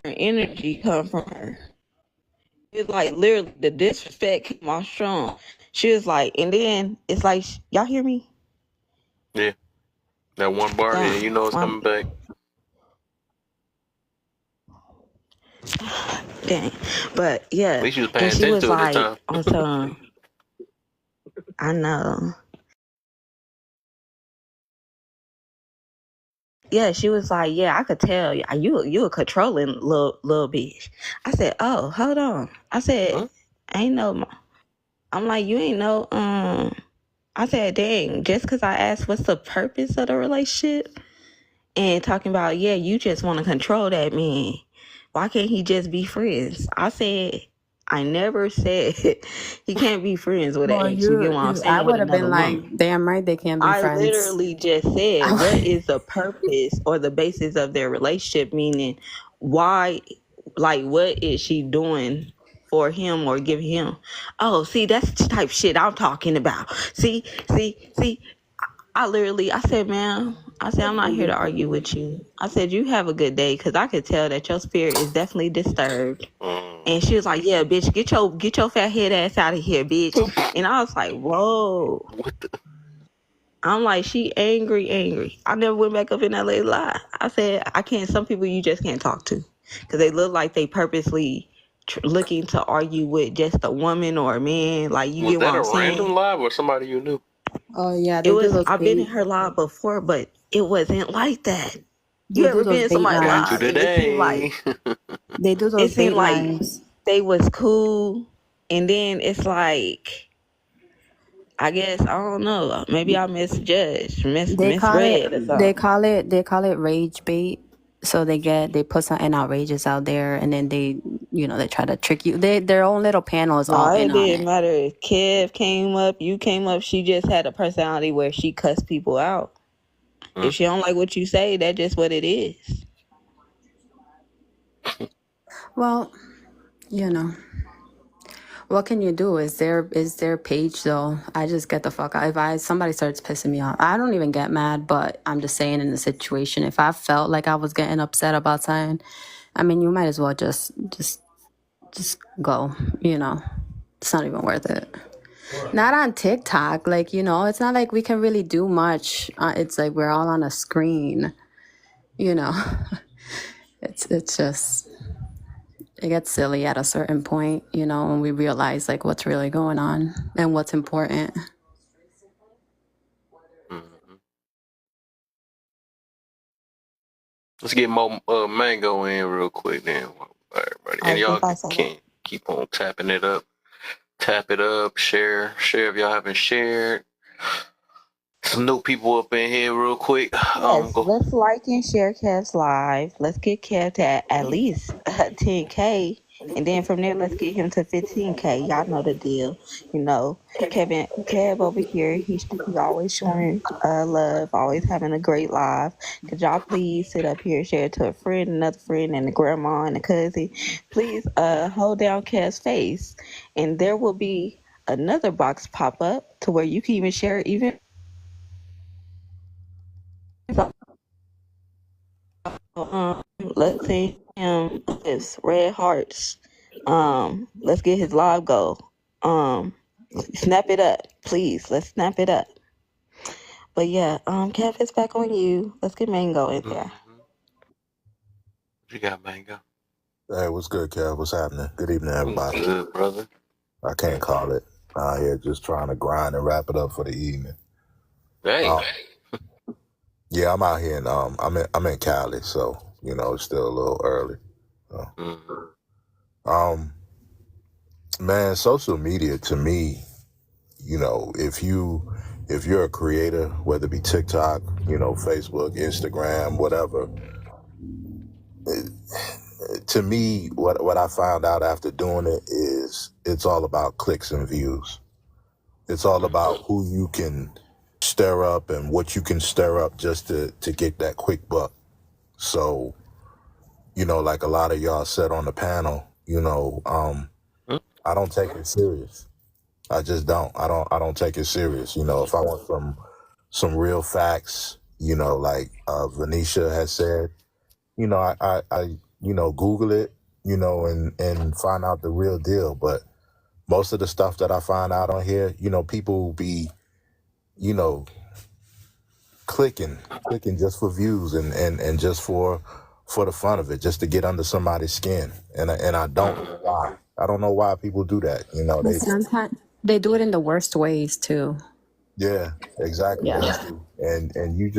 energy come from her. It's like literally the disrespect came off strong. She was like, and then it's like, y'all hear me? Yeah. That one bar, yeah, you know it's coming back. Dang. But yeah. At least you was paying attention to it at the time. On some, I know. yeah, she was like, yeah, I could tell you a controlling little bitch. I said, oh, hold on. I said, ain't no. I'm like, you ain't no. I said, dang, just because I asked what's the purpose of the relationship, and talking about, yeah, you just want to control that man. Why can't he just be friends? I said, I never said he can't be friends with an Well, ex. You get what I'm I saying? With would have another been like, woman. damn right, they can't be I friends. literally just said, what is the purpose or the basis of their relationship? Meaning, why, like, what is she doing for him or giving him? Oh, see, that's the type of shit I'm talking about. See. I said, ma'am, I said, I'm not here to argue with you. I said, you have a good day, because I could tell that your spirit is definitely disturbed. And she was like, yeah, bitch, get your fat head ass out of here, bitch. And I was like, whoa. I'm like, she angry. I never went back up in that lady lie. I said, I can't, some people you just can't talk to, because they look like they purposely looking to argue with just a woman or a man. Like, you Was get what that a I'm saying? random live or somebody you knew? Oh yeah, It they do was, those I've been in bait. her live before, but it wasn't like that. They You do ever been those in bait somebody's Got lives. you live and it seemed like today. They do those bait like lives. they was cool, and then it's like, I guess, I don't know, maybe I misjudged, They call it misread or something. they call it rage bait. So they put something outrageous out there, and then they try to trick you. Their own little panel is all No, in it on didn't it. matter if Kev came up, you came up. She just had a personality where she cussed people out. If she don't like what you say, that's just what it is. Well, what can you do? Is their page though? I just get the fuck out. If somebody starts pissing me off, I don't even get mad. But I'm just saying, in the situation, if I felt like I was getting upset about something, I mean, you might as well just go. It's not even worth it. Not on TikTok. Like, it's not like we can really do much. It's like we're all on a screen. It's just, it gets silly at a certain point, when we realize like what's really going on and what's important. Let's get more mango in real quick then, everybody. And y'all can keep on tapping it up. Tap it up, share if y'all haven't shared. Some new people up in here real quick. Yes, let's like and share Kev's live. Let's get Kev to at least 10K. And then from there, let's get him to 15K. Y'all know the deal. Kev over here, he's always showing love, always having a great live. Could y'all please sit up here and share it to a friend, another friend, and a grandma and a cousin? Please hold down Kev's face. And there will be another box pop up to where you can even share it even. Let's see him his red hearts. Let's get his live go. Snap it up, please. Let's snap it up. But yeah, Kev, it's back on you. Let's get Mango in there. You got Mango. Hey, what's good, Kev? What's happening? Good evening, everybody. What's good, brother? I can't call it. Here just trying to grind and wrap it up for the evening. Hey. Yeah, I'm out here and I'm in Cali, so it's still a little early. So. Man, social media to me, if you're a creator, whether it be TikTok, Facebook, Instagram, whatever, to me, what I found out after doing it is it's all about clicks and views. It's all about who you can stir up and what you can stir up just to get that quick buck. So, like a lot of y'all said on the panel, I don't take it serious. I just don't. I don't take it serious. If I want some real facts, like Venetia has said, I Google it, and find out the real deal. But most of the stuff that I find out on here, people will be, clicking just for views and just for the fun of it, just to get under somebody's skin. And I don't know why. I don't know why people do that. Sometimes they do it in the worst ways too. Yeah, exactly. Yeah. And you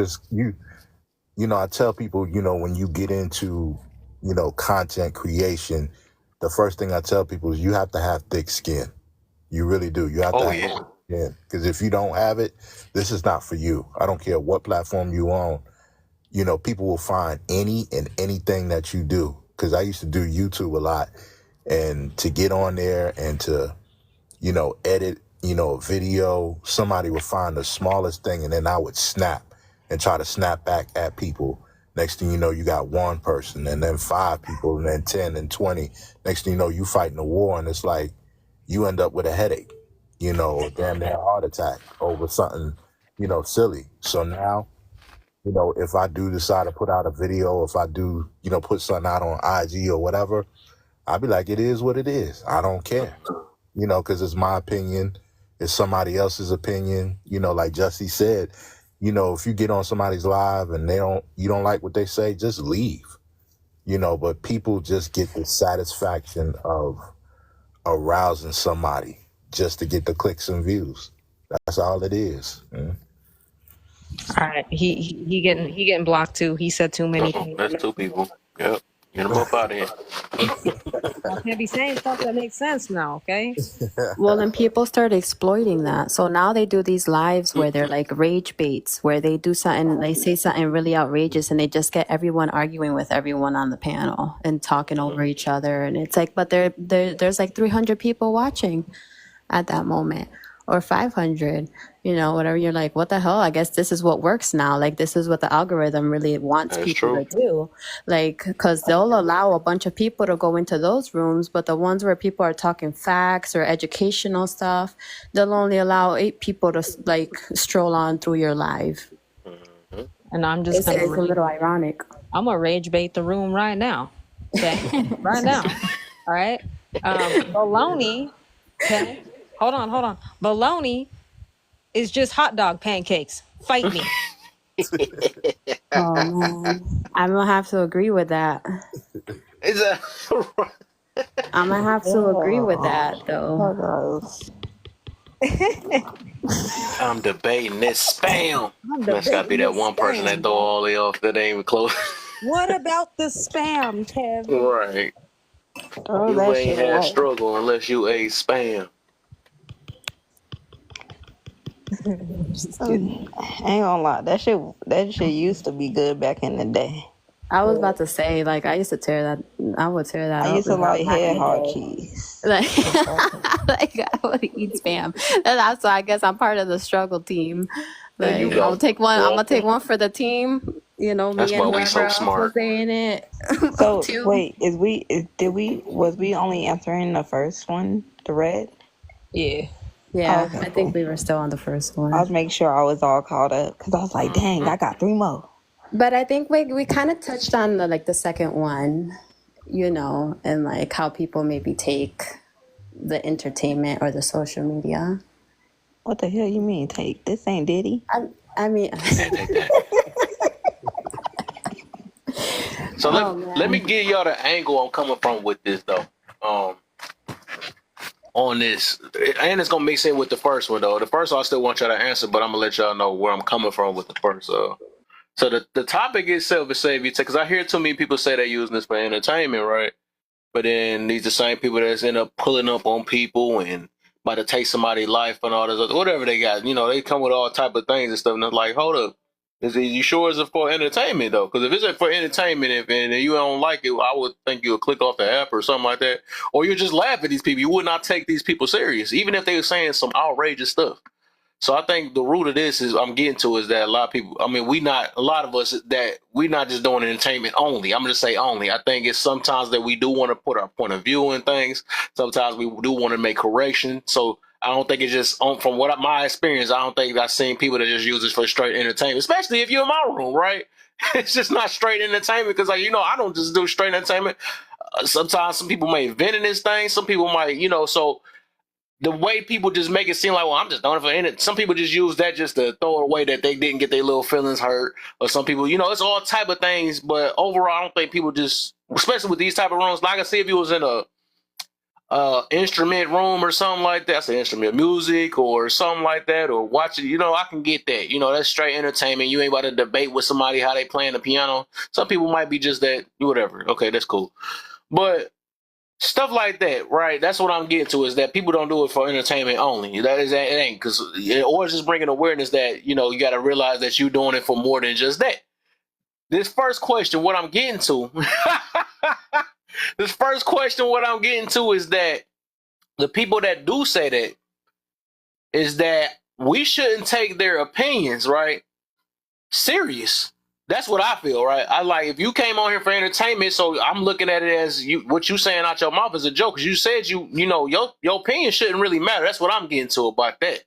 I tell people, when you get into, content creation, the first thing I tell people is you have to have thick skin. You really do. You have to have thick skin. Because if you don't have it, this is not for you. I don't care what platform you own. People will find any and anything that you do. Because I used to do YouTube a lot. And to get on there and to, edit, a video, somebody would find the smallest thing and then I would snap and try to snap back at people. Next thing you know, you got one person and then 5 people and then 10 and 20. Next thing you know, you fighting a war and it's like you end up with a headache, damn near a heart attack over something, silly. So now, if I do decide to put out a video, if I do, put something out on IG or whatever, I'll be like, it is what it is. I don't care, because it's my opinion. It's somebody else's opinion. Like Jussie said, if you get on somebody's live and you don't like what they say, just leave, but people just get the satisfaction of arousing somebody just to get the clicks and views. That's all it is. Man. All right, he getting blocked too. He said too many things. That's 2 people. Yep. Get them up out of here. I can't be saying stuff that makes sense now, okay? Well, then people start exploiting that. So now they do these lives where they're like rage baits, where they do something, they say something really outrageous, and they just get everyone arguing with everyone on the panel and talking over each other. And it's like, but there's like 300 people watching at that moment, or 500, whatever. You're like, what the hell? I guess this is what works now. Like, this is what the algorithm really wants people to do. Like, because they'll allow a bunch of people to go into those rooms, but the ones where people are talking facts or educational stuff, they'll only allow 8 people to like stroll on through your live. And I'm just It's a little ironic. I'm gonna rage bait the room right now. Okay, right now. All right. Baloney. Okay. Hold on. Baloney is just hot dog pancakes. Fight me. Oh man, I'm gonna have to agree with that. Is that I'm gonna have to agree with that though. I'm debating this spam. That's gotta be that one person that throw all the off that ain't even close. What about the spam, Kev? Right. Oh, You that ain't shit had right. struggle unless you ate spam. I ain't gonna lie, that shit used to be good back in the day. I was about to say, like, I used to tear that. I would tear that. I up used to and like back in head the hard day. cheese. Like I would eat spam. That's why I guess I'm part of the struggle team. There you Like go. I'll take one. I'm gonna take one for the team. Me That's why and we whoever so else was smart. saying it. So Two. wait, was we only answering the first one, the red? Yeah. Yeah, Okay, I think cool. we were still on the first I was one. making sure I was all caught up because I was like, dang, I got 3 more. But I think we kind of touched on the second one, and like how people maybe take the entertainment or the social media. What the hell you mean take? This ain't Diddy. I mean, Take that. So oh let me man. give y'all the angle I'm coming from with this though. On this, and it's gonna mix in with the first one though. The first one I still want y'all to answer, but I'm gonna let y'all know where I'm coming from with the first. So the topic itself is save you because I hear too many people say they're using this for entertainment, right? But then these the same people that's end up pulling up on people and about to take somebody's life and all this other, whatever they got. They come with all type of things and stuff. And it's like, hold up, you sure it's for entertainment though? Because if it's for entertainment, and you don't like it, I would think you'll click off the app or something like that, or you just laugh at these people. You would not take these people serious, even if they were saying some outrageous stuff. So I think the root of this is I'm getting to is that a lot of people, a lot of us that we not just doing entertainment only. I'm going to say only. I think it's sometimes that we do want to put our point of view in things. Sometimes we do want to make correction. So I don't think it's just from my experience. I don't think I've seen people that just use this for straight entertainment, especially if you're in my room, right? It's just not straight entertainment because I don't just do straight entertainment. Sometimes some people may invent in this thing. Some people might, so the way people just make it seem like, well, I'm just doing it for it. Some people just use that just to throw it away that they didn't get their little feelings hurt. Or some people, it's all type of things. But overall, I don't think people just, especially with these type of rooms, like I say, if you was in instrument room or something like that. That's an instrument music or something like that, or watch it. I can get that. That's straight entertainment. You ain't about to debate with somebody how they playing the piano. Some people might be just that, whatever. Okay, that's cool. But stuff like that, right? That's what I'm getting to, is that people don't do it for entertainment only. It ain't, because, or it's just bringing awareness that, you got to realize that you're doing it for more than just that. This first question, what I'm getting to, is that the people that do say that, is that we shouldn't take their opinions, right, serious. That's what I feel, right? I like, if you came on here for entertainment, so I'm looking at it as what you saying out your mouth is a joke, because you said your opinion shouldn't really matter. That's what I'm getting to about that.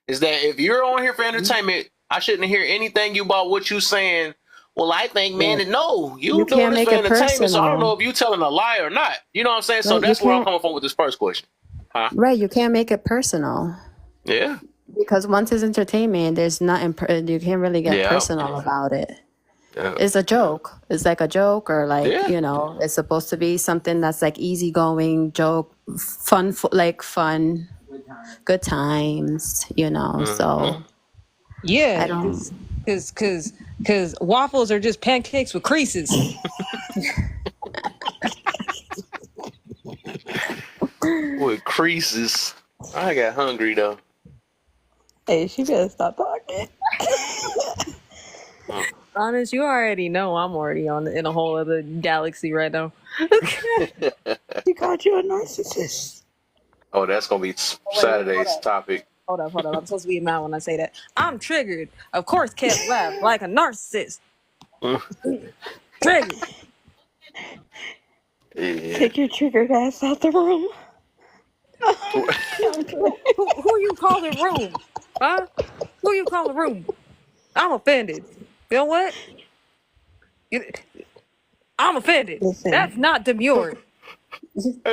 Is that if you're on here for entertainment, I shouldn't hear anything about what you saying. Well, I think, man, no, you doing can't this make for it entertainment, so I don't know personal. if you telling a lie or not. You know what I'm saying? So Right, you that's where I'm can't. coming from with this first question. Huh? Right, you can't make it personal Yeah. because once it's entertainment, there's nothing. You can't really get Yeah. personal about it. Yeah. It's a joke. It's like a joke, or like Yeah. it's supposed to be something that's like easygoing joke, fun, fun, good times. So Yeah, I don't. because waffles are just pancakes with creases. With creases. I got hungry though. Hey, she better stop talking. Honest, you already know I'm already in a whole other galaxy right now. She called you a narcissist. Oh, that's gonna be Saturday's topic. Hold up. I'm supposed to be mad when I say that. I'm triggered. Of course, can't laugh like a narcissist. Triggered. Yeah. Take your triggered ass out the room. Who you calling room? Huh? Who you calling room? I'm offended. You know what? I'm offended. Listen. That's not demure.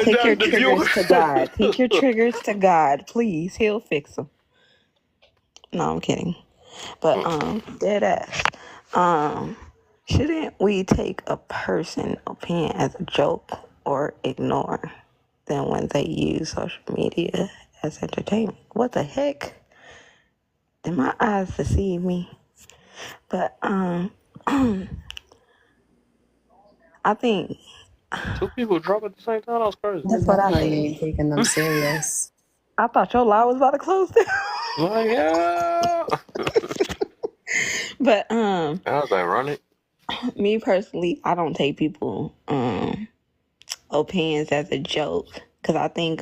Take your triggers to God. Take your triggers to God, please. He'll fix them. No, I'm kidding. But dead ass. Shouldn't we take a person opinion as a joke or ignore them when they use social media as entertainment? What the heck? Did my eyes deceive me? But I think Two people drop at the same time. That was crazy. that's what I You think. ain't taking them serious. I thought your lie was about to close down. Like, yeah. But I was ironic. me personally, I don't take people opinions as a joke, because I think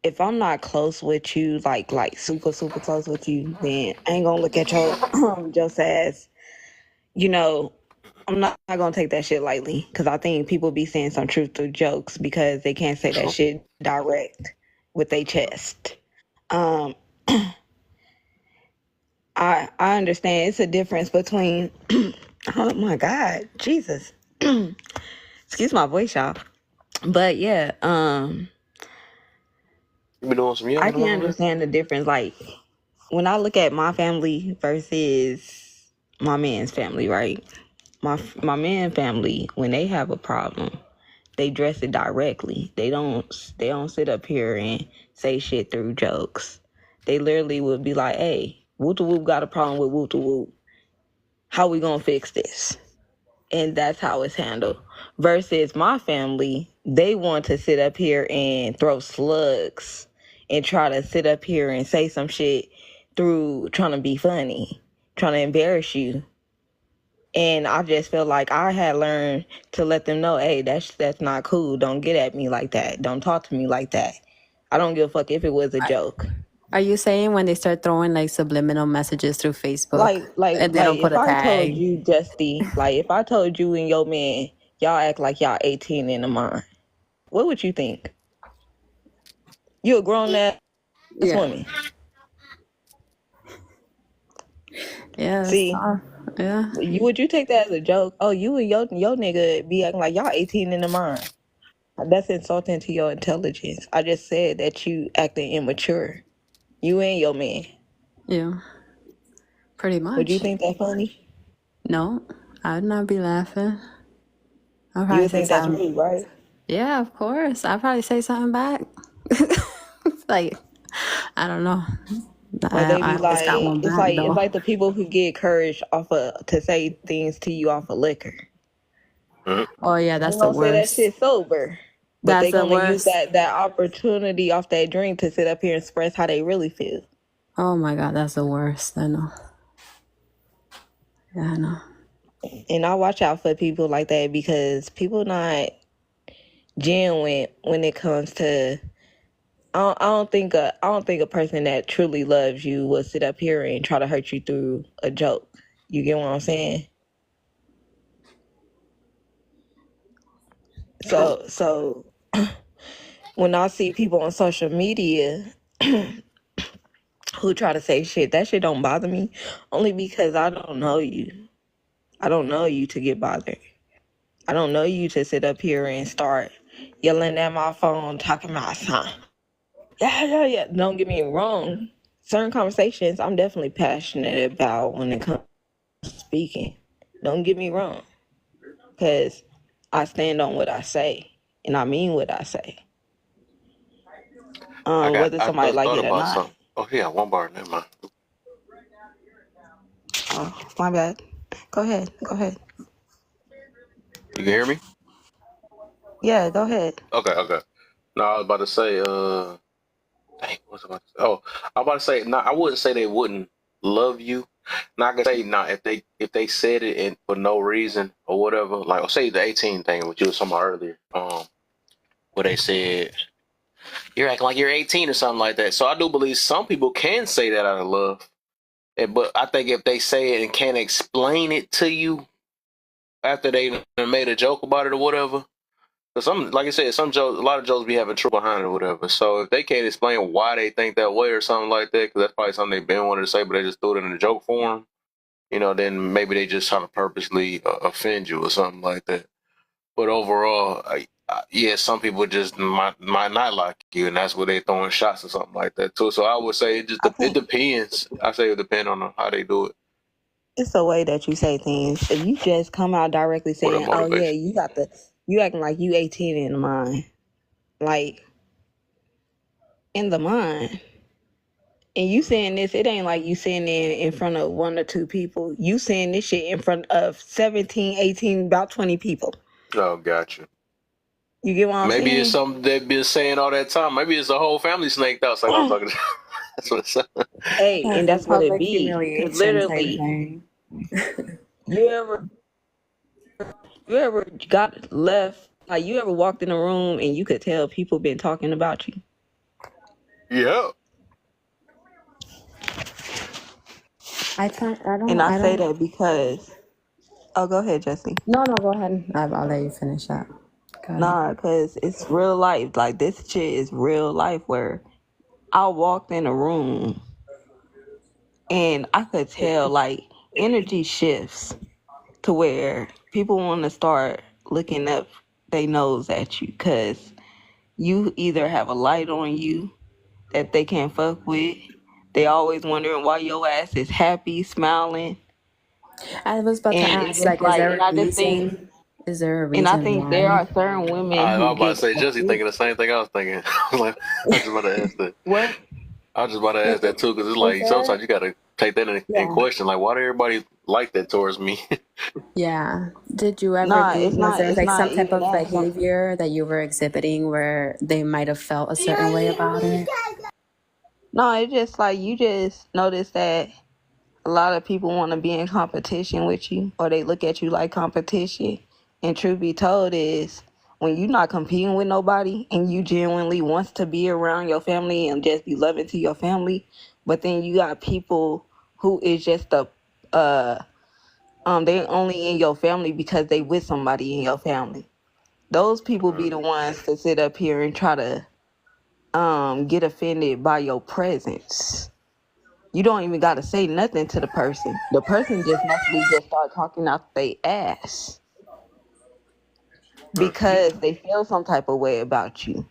if I'm not close with you, like super close with you, then I ain't gonna look at your just as, I'm not gonna take that shit lightly, because I think people be saying some truth through jokes because they can't say that shit direct with their chest. I understand it's a difference between oh my God, Jesus. Excuse my voice, y'all. But yeah, You been doing some I yelling can over there? understand the difference. Like when I look at my family versus my man's family, right? My man's family, when they have a problem, they address it directly. They don't sit up here and say shit through jokes. They literally would be like, "Hey, Wooter Whoop got a problem with Wooter Whoop. How we gonna fix this?" And that's how it's handled. Versus my family, they want to sit up here and throw slugs and try to sit up here and say some shit through trying to be funny, trying to embarrass you. And I just feel like I had learned to let them know, hey, that's not cool. Don't get at me like that. Don't talk to me like that. I don't give a fuck if it was a joke. Are you saying when they start throwing like subliminal messages through Facebook Like and they don't put if a I told tag? you, Justy, like if I told you and your man, y'all act like y'all 18 in the mind, what would you think? You a grown ass Yeah. woman. Yeah. See, Yeah. would you take that as a joke? Oh, you and your nigga be acting like y'all 18 in the mind. That's insulting to your intelligence. I just said that you acting immature. You and your man. Yeah. Pretty much. Would you think that funny? No, I would not be laughing. I'll You probably would say think that's something. rude, right? Yeah, of course. I'll probably say something back. Like, I don't know. Or they I be always like, got one it's back like though. the people who get courage off of to say things to you off of liquor. Oh yeah, They that's the gonna say that worst. shit sober, but That's they the gonna use worst. that opportunity off that drink to sit up here and express how they really feel. Oh my God, that's the worst. I know. Yeah, I know. And I watch out for people like that because people not genuine when it comes to. I don't think a person that truly loves you will sit up here and try to hurt you through a joke. You get what I'm saying? So when I see people on social media who try to say shit, that shit don't bother me. Only because I don't know you. I don't know you to get bothered. I don't know you to sit up here and start yelling at my phone, talking about something. Yeah. Don't get me wrong. Certain conversations I'm definitely passionate about when it comes to speaking. Don't get me wrong. Because I stand on what I say. And I mean what I say. Whether I somebody just like thought it or about not. something. Oh yeah, one bar. Never mind. Oh, my bad. Go ahead. You can hear me? Yeah, go ahead. Okay. No, I was about to say. Dang, what was I about to say? Oh, I was about to say. No, I wouldn't say they wouldn't love you. Not gonna say no if they said it and for no reason or whatever. Like, say the 18 thing, which you was talking about earlier. Where they said you're acting like you're 18 or something like that. So I do believe some people can say that out of love. But I think if they say it and can't explain it to you after they made a joke about it or whatever, because some, like I said, some jokes, a lot of jokes be having truth behind it or whatever. So if they can't explain why they think that way or something like that, because that's probably something they've been wanting to say, but they just threw it in a joke form, then maybe they just trying to purposely offend you or something like that. But overall, yeah, some people just might not like you, and that's where they throwing shots or something like that too. So I would say it depends. I say it depends on how they do it It's the way that you say things. If you just come out directly or their saying, "Oh yeah, motivation. you acting like you 18 in the mind," like in the mind, and you saying this, it ain't like you saying it in front of one or two people. You saying this shit in front of 17, 18, about 20 people. Oh, gotcha. You get what I'm Maybe saying? it's something they've been saying all that time. Maybe it's a whole family snaked out. Like I'm talking. That's what it sounds. Hey, and That's the that's what it public be. 'Cause humiliation type literally, thing. you ever got left, like you ever walked in a room and you could tell people been talking about you? Yeah. I And I say don't. that because, oh, go ahead, Jesse. No, go ahead. I'll let you finish that. Go ahead. Nah, because it's real life. Like, this shit is real life where I walked in a room and I could tell, like, energy shifts to where people want to start looking up their nose at you because you either have a light on you that they can't fuck with. They always wondering why your ass is happy, smiling. I was about to And it's ask, just like, is like, there and a I just think, reason? Is there a and I reason think there why? are certain women I was who about to get say, Jesse confused. thinking the same thing I was thinking. I was just about to ask that. What? I was just about to ask that too, because it's Is like there? sometimes you got to take that in Yeah. question. Like, why do everybody like that towards me? Yeah. Did you ever Nah, do, was there it's like not some type even of that. behavior that you were exhibiting where they might have felt a certain way about it? No, it's just like you just notice that a lot of people want to be in competition with you, or they look at you like competition. And truth be told is, when you're not competing with nobody and you genuinely wants to be around your family and just be loving to your family, but then you got people who is just they only in your family because they with somebody in your family. Those people be the ones to sit up here and try to get offended by your presence. You don't even got to say nothing to the person. The person just naturally just start talking out their ass because they feel some type of way about you.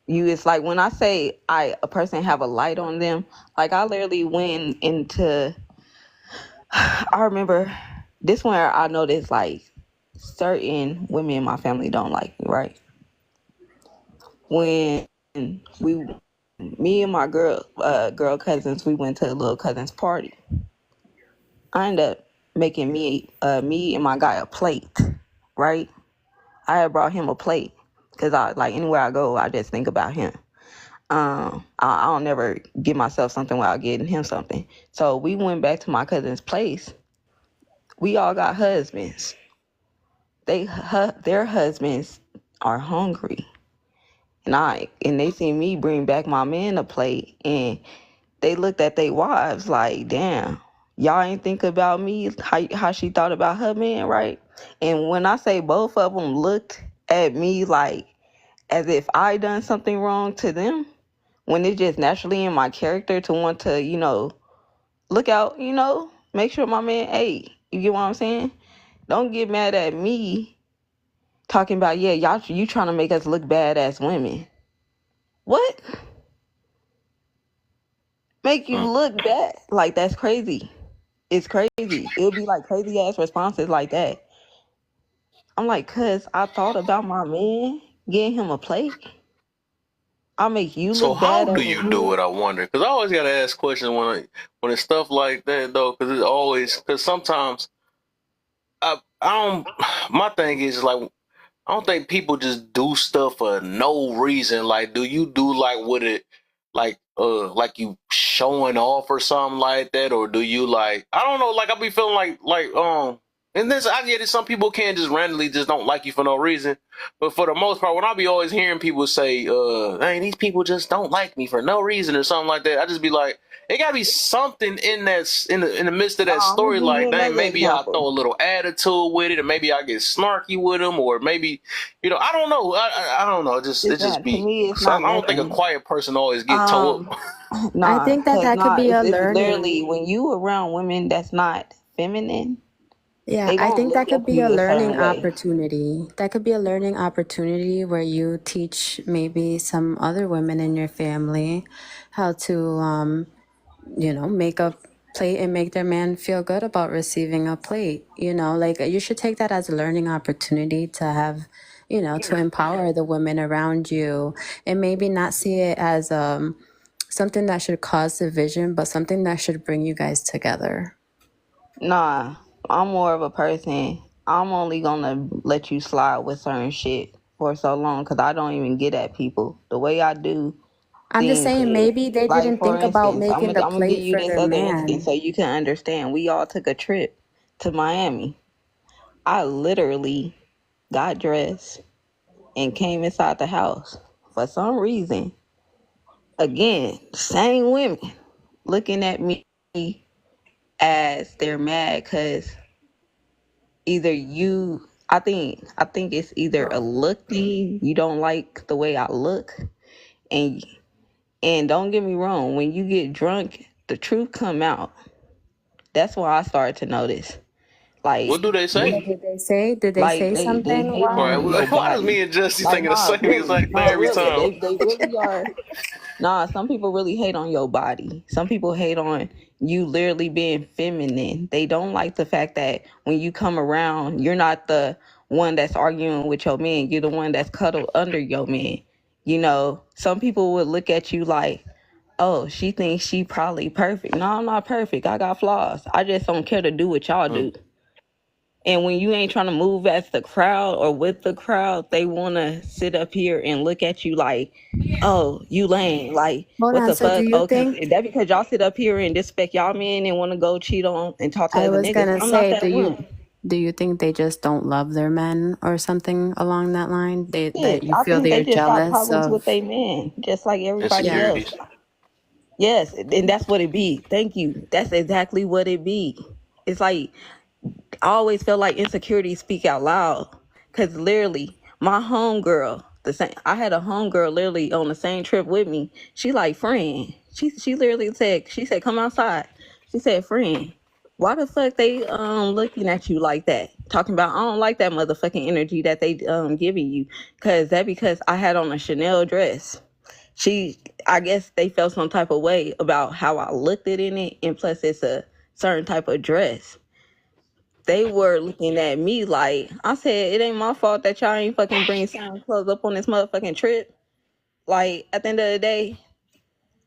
It's like when I say a person have a light on them, like I literally went into, I remember this one I noticed like certain women in my family don't like me, right? When me and my girl cousins, we went to a little cousin's party. I ended up making me and my guy a plate, right? I had brought him a plate because I like anywhere I go, I just think about him. I don't never give myself something without getting him something. So we went back to my cousin's place. We all got husbands. Their husbands are hungry. And they seen me bring back my man a plate, and they looked at their wives like, damn, y'all ain't think about me how she thought about her man, right? And when I say both of them looked at me like as if I done something wrong to them, when it's just naturally in my character to want to, look out, make sure my man ate. You get what I'm saying? Don't get mad at me talking about, yeah, you trying to make us look bad as women. What? Make you look bad? Like, that's crazy. It's crazy. It'll be like crazy ass responses like that. I'm like, cuz I thought about my man, getting him a plate. I'll make you So look bad how as do a you woman. do it? I wonder, because I always gotta ask questions when it's stuff like that, though, because sometimes I don't. My thing is like I don't think people just do stuff for no reason. Like, do you do like with it, like you showing off or something like that, or do you like I don't know, like I be feeling and this I get it. Some people can't just randomly just don't like you for no reason, but for the most part, when I be always hearing people say, "Hey, these people just don't like me for no reason" or something like that, I just be like, it gotta be something in that in the midst of that I'm gonna story. give you Like, dang, another maybe I example. throw a little attitude with it, or maybe I get snarky with them, or maybe I don't know. I don't know. It It's just not, to be. me, it's 'Cause I not don't think a nothing. quiet person always get toe Um, up. I nah, think that cause that could be a it's literally learning. when you around women that's not feminine, Yeah, they I gonna think look that at could be a you a learning certain way. opportunity. That could be a learning opportunity where you teach maybe some other women in your family how to, make a plate and make their man feel good about receiving a plate. Like you should take that as a learning opportunity to have, to empower the women around you and maybe not see it as something that should cause division, but something that should bring you guys together. Nah, I'm more of a person. I'm only gonna let you slide with certain shit for so long because I don't even get at people the way I do I'm just things saying is maybe they like, didn't for think about instance, making the I'm gonna give plate you for this their other instance man. so you can understand. We all took a trip to Miami. I literally got dressed and came inside the house. For some reason, again, same women looking at me as they're mad because either I think it's either a look thing, you don't like the way I look, and don't get me wrong, when you get drunk, the truth come out. That's why I started to notice. Like, What do they say? What did they say? Did they like say they something? hate Right? on your Why is body. me and Jesse Like, thinking the nah, same really, exact thing no, every really, time? they really are. Nah, some people really hate on your body. Some people hate on you literally being feminine. They don't like the fact that when you come around, you're not the one that's arguing with your man. You're the one that's cuddled under your man. Some people would look at you like, oh, she thinks she probably perfect. No, I'm not perfect. I got flaws. I just don't care to do what y'all do. And when you ain't trying to move as the crowd or with the crowd, they want to sit up here and look at you like, oh, you lame. Like, Hold what on. the So do fuck? you Oh, because think, that because y'all sit up here and disrespect y'all men and want to go cheat on and talk to I other was niggas. gonna I'm not say, that one. do you think they just don't love their men or something along that line? That Yes, you I feel think they they're just got jealous problems with of? their men, just like everybody Yeah. else. Insecurities. Yes, and that's what it be. Thank you. That's exactly what it be. It's like, I always felt like insecurity speak out loud. Cause literally, my homegirl, I had a homegirl literally on the same trip with me. She like, friend. She literally said, come outside. She said, friend, why the fuck they looking at you like that? Talking about, I don't like that motherfucking energy that they giving you. Because I had on a Chanel dress. I guess they felt some type of way about how I looked it in it, and plus it's a certain type of dress. they were looking at me like, I said, it ain't my fault that y'all ain't fucking bring certain clothes up on this motherfucking trip. Like, at the end of the day,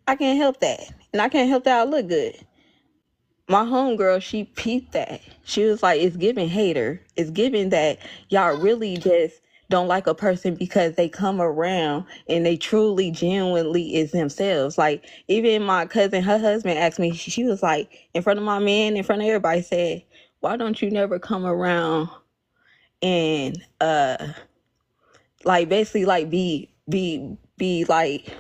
I can't help that. And I can't help that I look good. My homegirl, she peeped that. She was like, it's giving hater. It's giving that y'all really just don't like a person because they come around and they truly, genuinely is themselves. Like, even my cousin, her husband asked me, she was like, in front of my man, in front of everybody, said, why don't you never come around and like basically like be like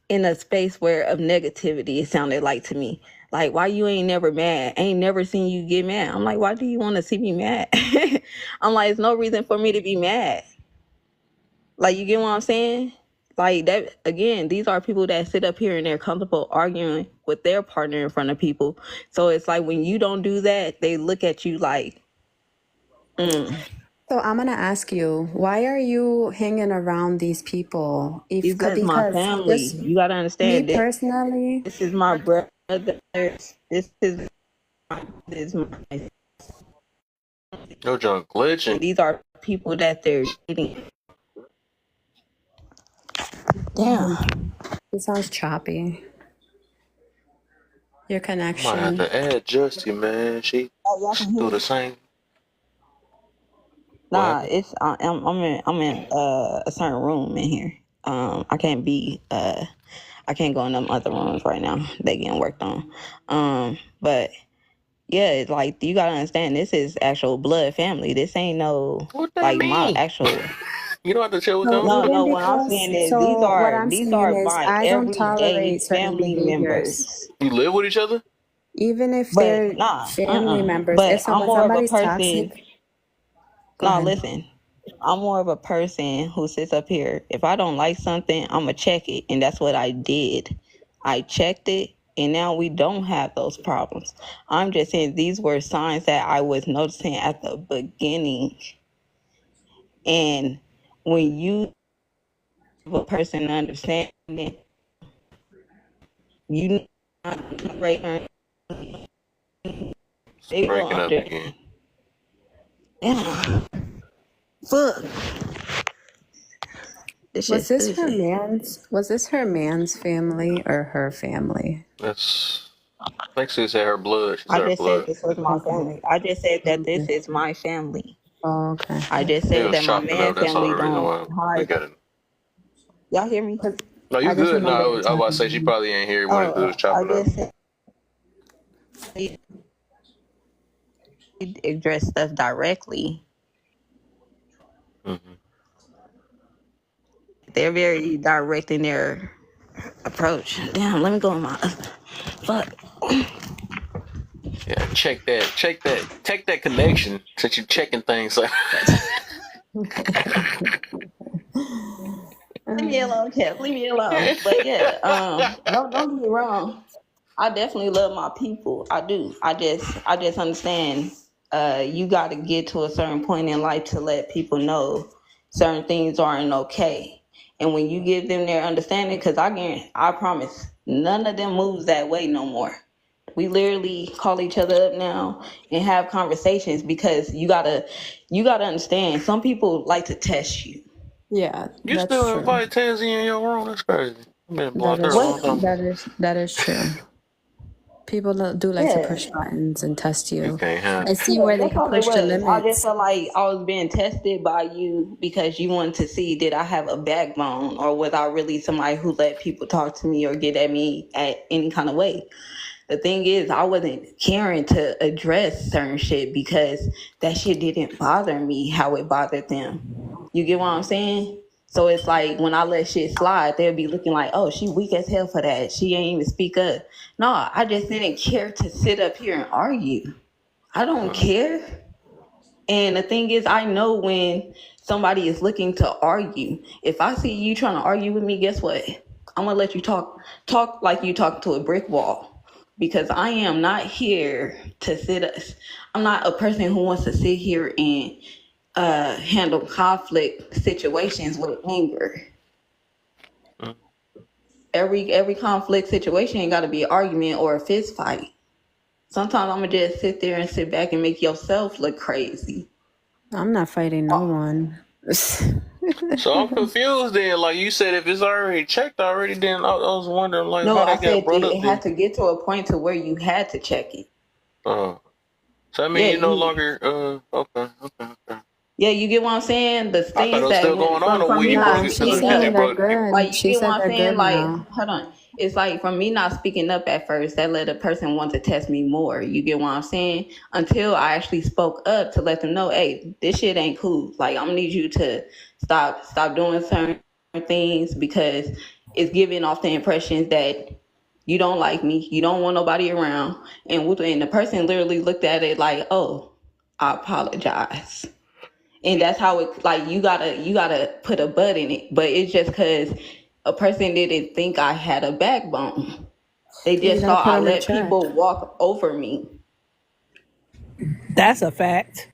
in a space where of negativity, it sounded like to me. Like, why you ain't never mad? I ain't never seen you get mad. I'm like, why do you want to see me mad? I'm like, there's no reason for me to be mad. Like, you get what I'm saying? Like, that, again, these are people that sit up here and they're comfortable arguing with their partner in front of people. So it's like, when you don't do that, they look at you like, So I'm gonna ask you, why are you hanging around these people? because my family, just you got to me understand that personally, this is my brother. This is my Yo, John glitching. these are people that they're dating. Damn. it sounds choppy. Your I might have connection. to add Justy, man. She do the same. Nah, it's I'm in a certain room in here. I can't be I can't go in them other rooms right now. They getting worked on. But yeah, it's like, you gotta understand, this is actual blood family. This ain't no What that like mean? my actual. You don't have to chill with So them. No, even what I'm because, saying is so what I'm these saying are is my I don't everyday tolerate certain family behaviors, members. You live with each other? even if But they're nah, family members. But If I'm when more of a somebody's person. toxic, go No, ahead. listen. I'm more of a person who sits up here. If I don't like something, I'm going to check it. And that's what I did. I checked it, and now we don't have those problems. I'm just saying these were signs that I was noticing at the beginning. And when you have a person understanding, you not right, they will Breaking up again. Yeah. Fuck. This Was shit's this her stupid. man's? Was this her man's family or her family? That's. I think she said her blood. She I said her just said blood. this was my family. I just said that this is my family. Oh, okay. I just It said was that my chopping up. man That's all family the reason don't why we hide. got it. Y'all hear me? No, you I just good. No, remember I was about to say she probably ain't hear when it was I chopping up. just said address stuff directly. Mm-hmm. They're very direct in their approach. Damn, let me go on my fuck. Yeah, check that connection since you checking things like. Leave me alone, Kev. Leave me alone. But yeah, don't get me wrong. I definitely love my people. I do. I just understand. You got to get to a certain point in life to let people know certain things aren't okay. And when you give them their understanding, because I promise, none of them moves that way no more. We literally call each other up now and have conversations because you gotta understand. Some people like to test you. Yeah, You that's still true. invite Tansy in your room? That's crazy. I've been blocked her a long time. That is true. People do like to push buttons and test you and see where they That's can all it push the was. I just limits. felt like I was being tested by you because you wanted to see, did I have a backbone, or was I really somebody who let people talk to me or get at me at any kind of way? The thing is, I wasn't caring to address certain shit because that shit didn't bother me how it bothered them. You get what I'm saying? So it's like when I let shit slide, they'll be looking like, oh, she weak as hell for that. She ain't even speak up. No, I just didn't care to sit up here and argue. I don't care. And the thing is, I know when somebody is looking to argue. If I see you trying to argue with me, guess what? I'm gonna let you talk like you talk to a brick wall. Because I am not here to I'm not a person who wants to sit here and handle conflict situations with anger. Every conflict situation ain't got to be an argument or a fist fight. Sometimes I'm gonna just sit there and sit back and make yourself look crazy. I'm not fighting no one. So I'm confused then. Like you said, if it's already checked already, then I was wondering like No, how I they got said brought up it then. had to get to a point to where you had to check it. So I mean Yeah, you no you. longer okay. Yeah, you get what I'm saying? The I thought it things was that still went going on, or from were me you not broke Nah, it because she's they speaking up. saying they're brought people? Like, good. you She get said what I'm they're saying? good Like, now. hold on. It's like from me not speaking up at first, that let a person want to test me more. You get what I'm saying? Until I actually spoke up to let them know, hey, this shit ain't cool. Like, I'm gonna need you to stop doing certain things because it's giving off the impressions that you don't like me, you don't want nobody around. And the person literally looked at it like, oh, I apologize. And that's how it, like, you gotta put a butt in it. But it's just because a person didn't think I had a backbone. They You just gotta thought put I them in let check. people walk over me. That's a fact.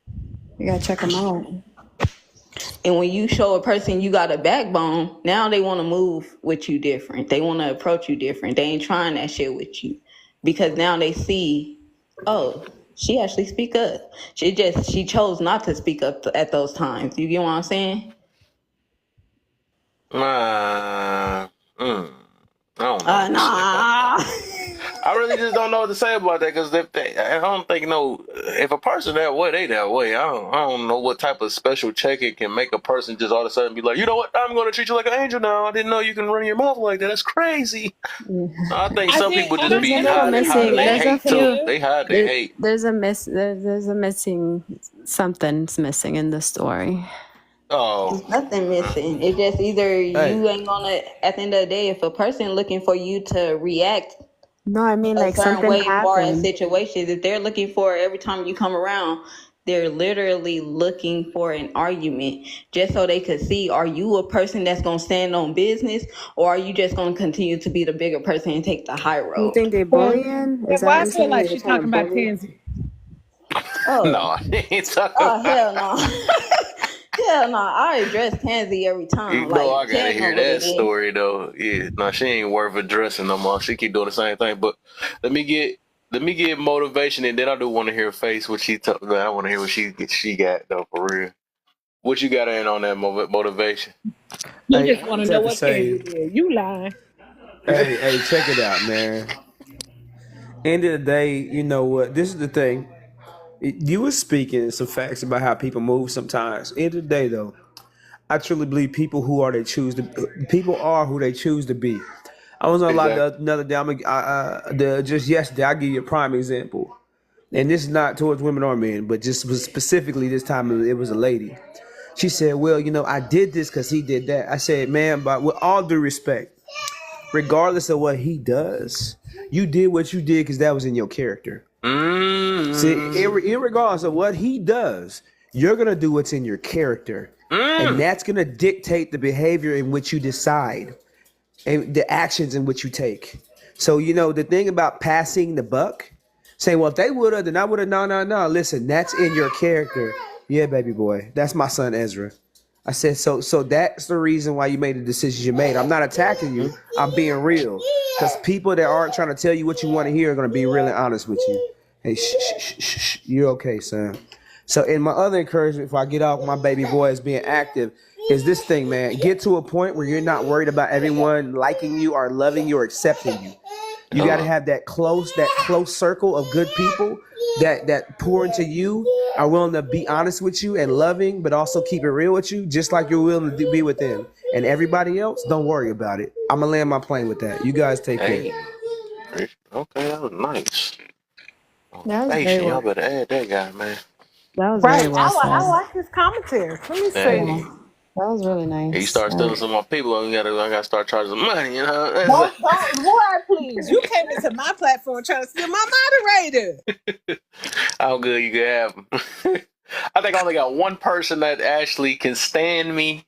You gotta check them out. And when you show a person you got a backbone, now they want to move with you different. They want to approach you different. They ain't trying that shit with you because now they see, oh, she actually speak up. She chose not to speak up at those times. You get what I'm saying? I don't know what to say about Nah. I really just don't know what to say about that because I don't think if a person that way, they that way. I don't know what type of special checking can make a person just all of a sudden be like, you know what, I'm going to treat you like an angel now. I didn't know you can run your mouth like that. That's crazy. I think some people just There's be a little hiding missing. they There's a hate too. few. They hide their hate. There's a missing. Something's missing in the story. Oh, There's nothing missing. It's just either you ain't gonna. At the end of the day, if a person looking for you to react No, I mean a like certain something way far in happened. situations, if they're looking for every time you come around, they're literally looking for an argument just so they could see, are you a person that's gonna stand on business, or are you just gonna continue to be the bigger person and take the high You road? think they bullying? Is that Why what I you're feel saying? like They're she's trying to talking about bully? Tansy. no, Oh, I ain't talking about. hell no. Hell no. I address Tansy every time. You know I Like, gotta tell hear them what that it is. story though. Yeah, no, she ain't worth addressing no more. She keep doing the same thing. But let me get motivation, and then I do want to hear Face what she talk about. I want to hear what she got though for real. What you got in on that motivation? You Hey, just I want to just know have to what Tansy say, did. You lying. hey, check it out, man. End of the day, you know what? This is the thing. You were speaking some facts about how people move sometimes. End of the day, though, I truly believe people are who they choose to be. I was on a lot Exactly. the other day. Just yesterday, I'll give you a prime example. And this is not towards women or men, but just specifically this time it was a lady. She said, well, I did this because he did that. I said, man, but with all due respect, regardless of what he does, you did what you did because that was in your character. See, irregardless of what he does, you're going to do what's in your character. And that's going to dictate the behavior in which you decide and the actions in which you take. So, the thing about passing the buck, saying, well, if they would have, then I would have, no. Listen, that's in your character. Yeah, baby boy. That's my son, Ezra. I said, so that's the reason why you made the decisions you made. I'm not attacking you. I'm being real. Because people that aren't trying to tell you what you want to hear are going to be really honest with you. Hey, shh. You're okay, son. So, in my other encouragement, if I get off my baby boy as being active, is this thing, man. Get to a point where you're not worried about everyone liking you or loving you or accepting you. You got to have that close circle of good people that pour into you, are willing to be honest with you and loving, but also keep it real with you, just like you're willing to be with them. And everybody else, don't worry about it. I'm going to land my plane with that. You guys take care. Okay, that was nice. That was Face, very y'all well. better add that guy, man. That was very Right. well I said. like his commentary. Let me Hey, see. That was really you nice. start stealing some more people, I gotta start charging some money, That's Don't, Lord, please. You came into my platform trying to steal my moderator. how good you can have them. I think I only got one person that actually can stand me.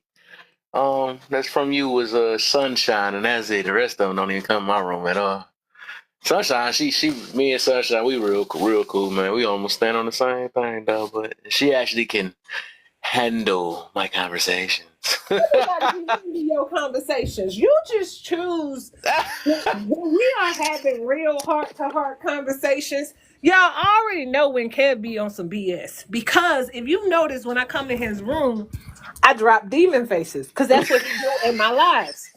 That's from you was Sunshine, and that's it. The rest of them don't even come in my room at all. Sunshine, me and Sunshine, we real cool, man. We almost stand on the same thing, though. But she actually can handle my conversations. Everybody be listening to your conversations. You just choose when we are having real heart-to-heart conversations. Y'all already know when Kev be on some BS. Because if you notice, when I come to his room, I drop demon faces. Because that's what he do in my lives.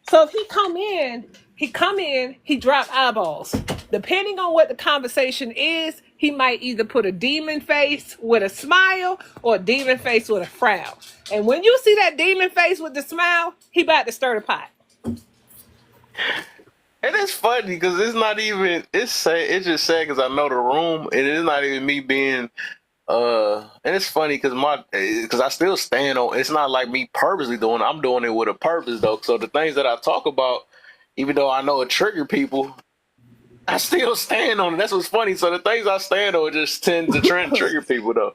So if he come in, he drop eyeballs. Depending on what the conversation is, he might either put a demon face with a smile or a demon face with a frown. And when you see that demon face with the smile, he about to stir the pot. And it's funny because it's not even, it's just sad because I know the room, and it's not even me being, and it's funny because I still stand on, it's not like me purposely doing it, I'm doing it with a purpose though. So the things that I talk about, even though I know it trigger people, I still stand on it. That's what's funny. So the things I stand on just tend to trigger people though.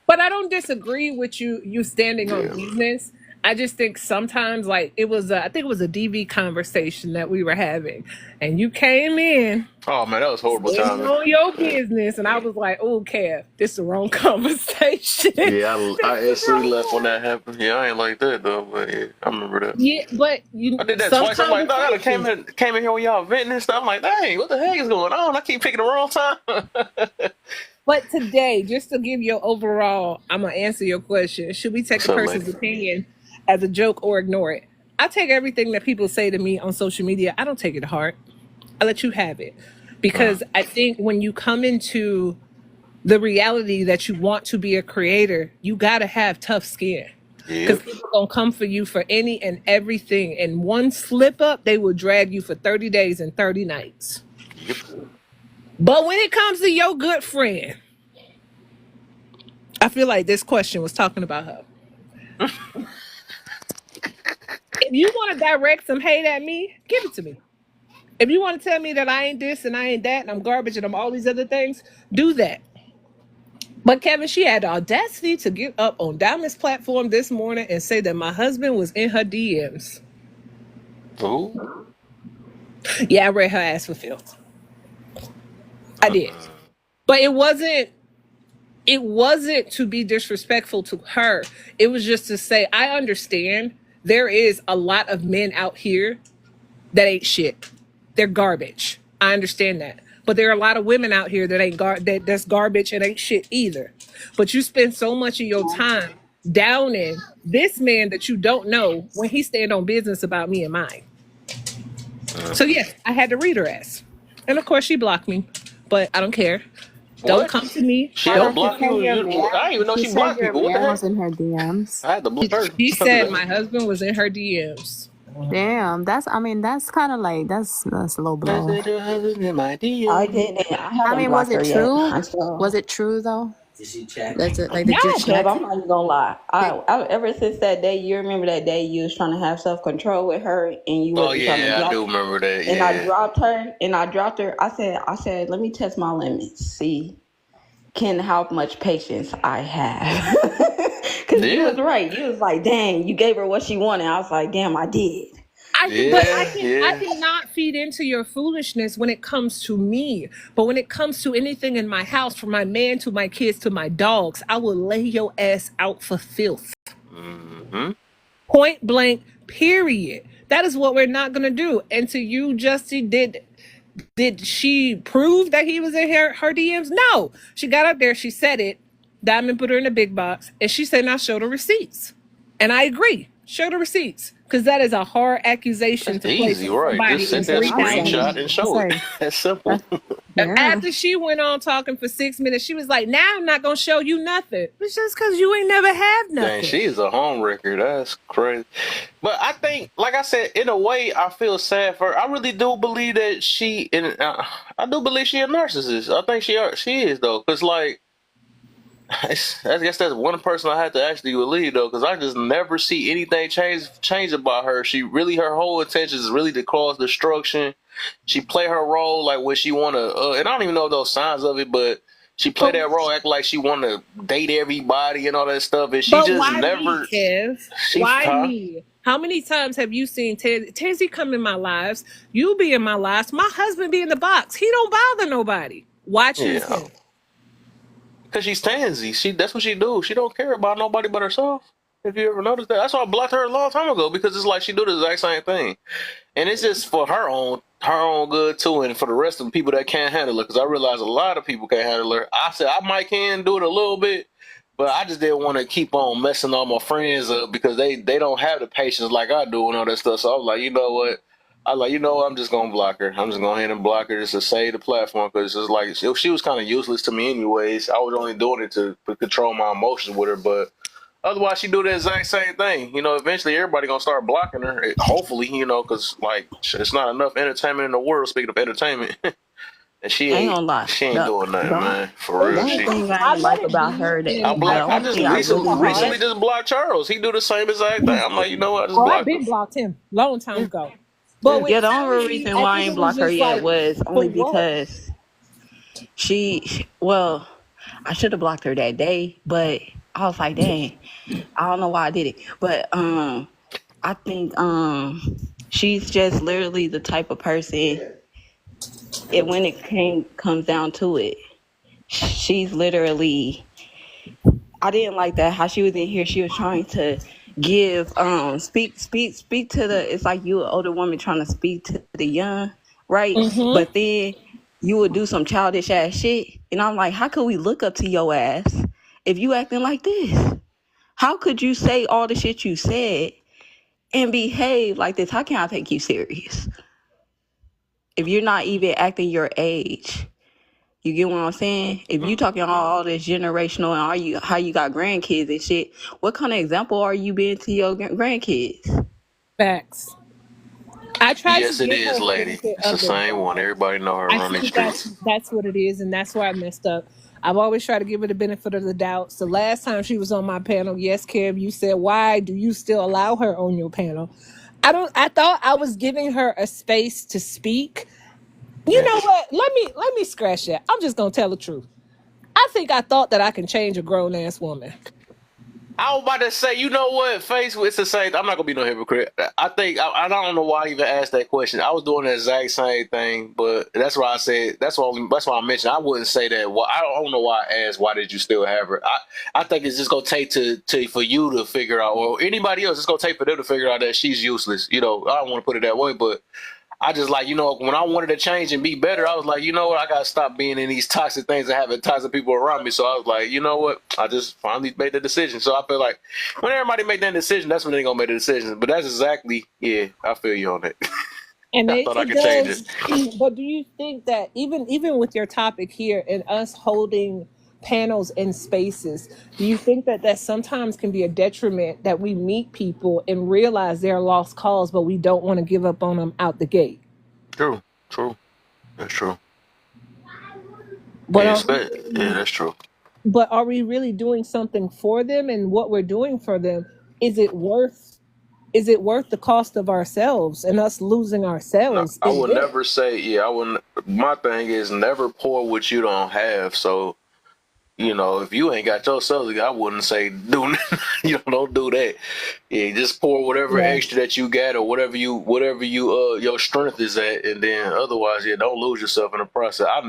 But I don't disagree with you standing on business. I just think sometimes, like I think it was a DV conversation that we were having, and you came in. Oh man, that was horrible timing. On your business, and I was like, "Oh, Kev, this is the wrong conversation." Yeah, I instantly left when that happened. Yeah, I ain't like that though, but yeah, I remember that. Yeah, but I did that twice. I'm like, dog, I came in here when y'all venting and stuff. I'm like, dang, what the heck is going on? I keep picking the wrong time. But today, just to give you overall, I'm gonna answer your question. Should we take a person's opinion as a joke or ignore it? I take everything that people say to me on social media. I don't take it to heart. I let you have it. Because I think when you come into the reality that you want to be a creator, you gotta have tough skin. Because people gonna come for you for any and everything. And one slip up, they will drag you for 30 days and 30 nights. Yep. But when it comes to your good friend, I feel like this question was talking about her. If you want to direct some hate at me, give it to me. If you want to tell me that I ain't this and I ain't that and I'm garbage and I'm all these other things, do that. But Kevin, she had the audacity to get up on Diamond's platform this morning and say that my husband was in her DMs. Who? Yeah, I read her ass for filth. I did. But it wasn't to be disrespectful to her. It was just to say, I understand there is a lot of men out here that ain't shit. They're garbage. I understand that. But there are a lot of women out here that ain't that's garbage and ain't shit either. But you spend so much of your time downing this man that you don't know when he stand on business about me and mine. So yes, I had to read her ass. And of course she blocked me. But I don't care. Don't come to me. She don't block you. I didn't even know she blocked people. What the heck? Was in her DMs. I had to block her. She said my husband was in her DMs. Damn, that's kind of like that's a low blow. I didn't. I mean, was it true? Was it true though? Did she check? That's it. Like, did you check? I'm not even gonna lie. I ever since that day, you remember that day you was trying to have self control with her, and you wasn't trying to drop. I do remember that. And I dropped her. I said, let me test my limits. See, how much patience I have. Because you was right. You was like, dang, you gave her what she wanted. I was like, damn, I did. I cannot feed into your foolishness when it comes to me. But when it comes to anything in my house, from my man to my kids to my dogs, I will lay your ass out for filth. Mm-hmm. Point blank, period. That is what we're not going to do. And to you, Justy, did she prove that he was in her DMs? No. She got up there, she said it. Diamond put her in a big box, and she said, now show the receipts. And I agree. Show the receipts. Because that is a hard accusation to place. Easy, right? Just send that screenshot and show it. That's simple. After she went on talking for 6 minutes, she was like, now I'm not going to show you nothing. It's just because you ain't never have nothing. Dang, she is a home wrecker. That's crazy. But I think, like I said, in a way, I feel sad for her. I really do believe that I do believe she a narcissist. I think she is, though. Because, like, I guess that's one person I had to actually believe, though, because I just never see anything change about her. Her whole intention is really to cause destruction. She play her role like when she want to, and I don't even know those signs of it, but she play that role, act like she want to date everybody and all that stuff, and she but just why never. Me, Kev? Why me? How many times have you seen Tansy come in my lives? You be in my lives. My husband be in the box. He don't bother nobody. Why choose him? Because she's Tansy. That's what she do. She don't care about nobody but herself. If you ever noticed that, that's why I blocked her a long time ago because it's like she do the exact same thing, and it's just for her own good too, and for the rest of the people that can't handle it. Because I realize a lot of people can't handle her. I said I might can do it a little bit, but I just didn't want to keep on messing all my friends up because they don't have the patience like I do and all that stuff. So I was like, you know what? I'm just gonna block her. I'm just going ahead and block her just to save the platform because it's like she was kind of useless to me anyways. I was only doing it to control my emotions with her, but otherwise she do the exact same thing. Eventually everybody gonna start blocking her. Hopefully, because like it's not enough entertainment in the world. Speaking of entertainment, and she I ain't ain't gonna lie. she ain't The, doing nothing, the, man. For the real, only she. thing I I ain't let like it about be, her that I and the blocked. I only just thing I recently really recently did. just blocked Charles. He do the same exact thing. I'm like, you know what? I just oh, I've blocked him. been blocked him long time Yeah, ago. But yeah. with Yeah, the only Tony, reason I why I think ain't it was block her just yet like, was only for what? because well, I should have blocked her that day, but I was like, dang, I don't know why I did it. But I think she's just literally the type of person, and when it comes down to it, she's literally, I didn't like that how she was in here. She was trying to give speak to the. It's like you an older woman trying to speak to the young, right? Mm-hmm. But then you would do some childish ass shit, and I'm like, how could we look up to your ass if you acting like this? How could you say all the shit you said and behave like this? How can I take you serious if you're not even acting your age? You get what I'm saying? If you talking all this generational and how you got grandkids and shit, what kind of example are you being to your grandkids? Facts. I tried to Yes, it give is, her the lady. benefit It's the of the same one. doubt. Everybody know her I run these think that's streets. that's what it is, and that's where I messed up. I've always tried to give her the benefit of the doubt. So last time she was on my panel, yes, Kev, you said, "Why do you still allow her on your panel?" I don't. I thought I was giving her a space to speak. You Yeah. know what? Let me scratch that. I'm just gonna tell the truth. I think I thought that I can change a grown ass woman. I was about to say, you know what? It's the same. I'm not gonna be no hypocrite. I think I don't know why I even asked that question. I was doing the exact same thing, but that's why I said that's why I mentioned. I wouldn't say that. Well, I don't know why I asked. Why did you still have her? I think it's just gonna take to for you to figure out, or anybody else. It's gonna take for them to figure out that she's useless. I don't want to put it that way, but I just like, when I wanted to change and be better, I was like, you know what, I gotta stop being in these toxic things and having toxic people around me. So I was like, you know what, I just finally made the decision. So I feel like when everybody make that decision, that's when they gonna make the decision. But that's exactly, yeah, I feel you on that. And I thought I it could change it. does. But do you think that even with your topic here and us holding panels and spaces, do you think that sometimes can be a detriment that we meet people and realize they're lost cause, but we don't want to give up on them out the gate? True, that's true. But Yeah, are we yeah, really, that's true. but are we really doing something for them? And what we're doing for them, is it worth the cost of ourselves and us losing No, ourselves I in would this? never say, yeah, I wouldn't. My thing is never pour what you don't have. So if you ain't got yourself, I wouldn't say do. Don't do that. Yeah, just pour whatever Yeah. extra that you got or whatever you your strength is at, and then otherwise, yeah, don't lose yourself in the process. I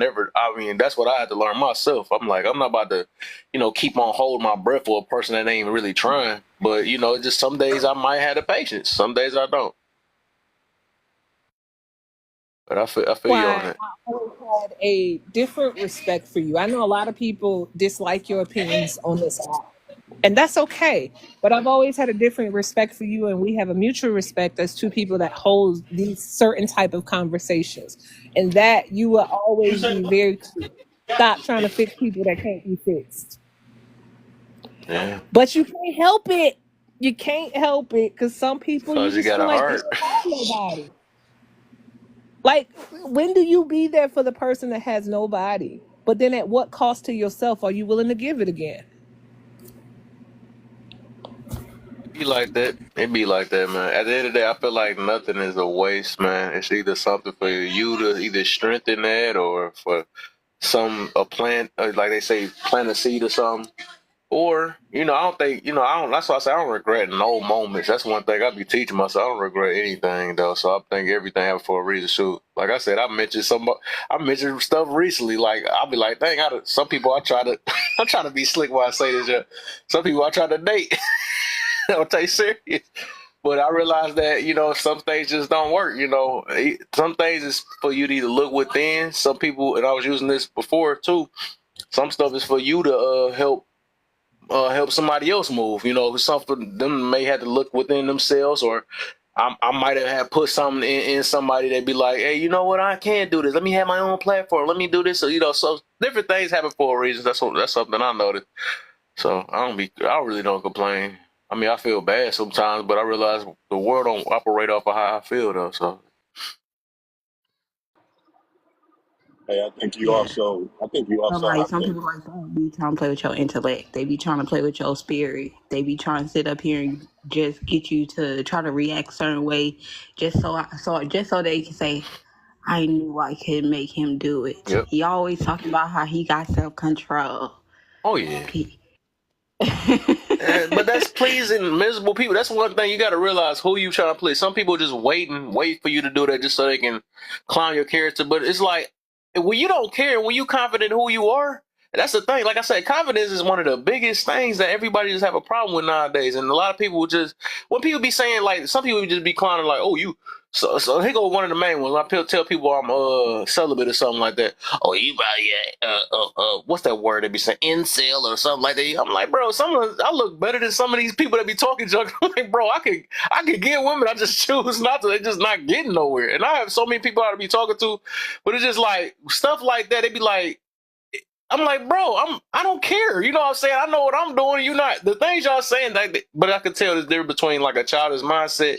mean, that's what I had to learn myself. I'm like, I'm not about to, keep on holding my breath for a person that ain't really trying. But just some days I might have the patience, some days I don't. But I feel you on Why that. I always had a different respect for you. I know a lot of people dislike your opinions on this app, and that's okay. But I've always had a different respect for you, and we have a mutual respect as two people that hold these certain type of conversations, and that you will always be very clear. Stop trying to fix people that can't be fixed. Yeah, But you can't help it. You can't help it because some people you cause you just got feel a like they heart. don't have nobody. Like, when do you be there for the person that has nobody? But then at what cost to yourself are you willing to give it again? Be like that. It be like that, man. At the end of the day, I feel like nothing is a waste, man. It's either something for you to either strengthen that or for a plant, like they say, plant a seed or something. Or, I don't think, that's why I say I don't regret no moments. That's one thing I be teaching myself. I don't regret anything, though. So I think everything happened for a reason. Shoot, like I said, I mentioned stuff recently. Like, I'll be like, dang, some people I try to, I'm trying to be slick while I say this. Yeah. Some people I try to date. I'll take serious. But I realized that, some things just don't work. Some things is for you to either look within. Some people, and I was using this before too. Some stuff is for you to help somebody else move. Something them may have to look within themselves, or I might have had put something in somebody that be like, hey, you know what? I can't do this. Let me have my own platform. Let me do this. So, so different things happen for a reason. That's something I noticed. So I really don't complain. I mean, I feel bad sometimes, but I realize the world don't operate off of how I feel though. So Hey, I think you Yeah. also Like have some to. people like that be trying to play with your intellect. They be trying to play with your spirit. They be trying to sit up here and just get you to try to react a certain way, just so they can say, "I knew I could make him do it." yep. He always talking about how he got self control. Oh yeah. But that's pleasing miserable people. That's one thing you got to realize who you trying to please. Some people just wait for you to do that just so they can clown your character. But it's like when you don't care, when you confident in who you are, that's the thing. Like I said, confidence is one of the biggest things that everybody just have a problem with nowadays. And a lot of people just, when people be saying like, some people just be clowning like, oh, you. So here go one of the main ones. I tell people I'm celibate or something like that. Oh, you probably what's that word they be saying, incel or something like that. I'm like, bro, I look better than some of these people that be talking junk. I'm like, bro, I could get women. I just choose not to. They're just not getting nowhere. And I have so many people I be talking to, but it's just like stuff like that. They be like, I'm like, bro, I don't care. You know what I'm saying? I know what I'm doing. You not the things y'all saying but I could tell there's difference between like a childish mindset.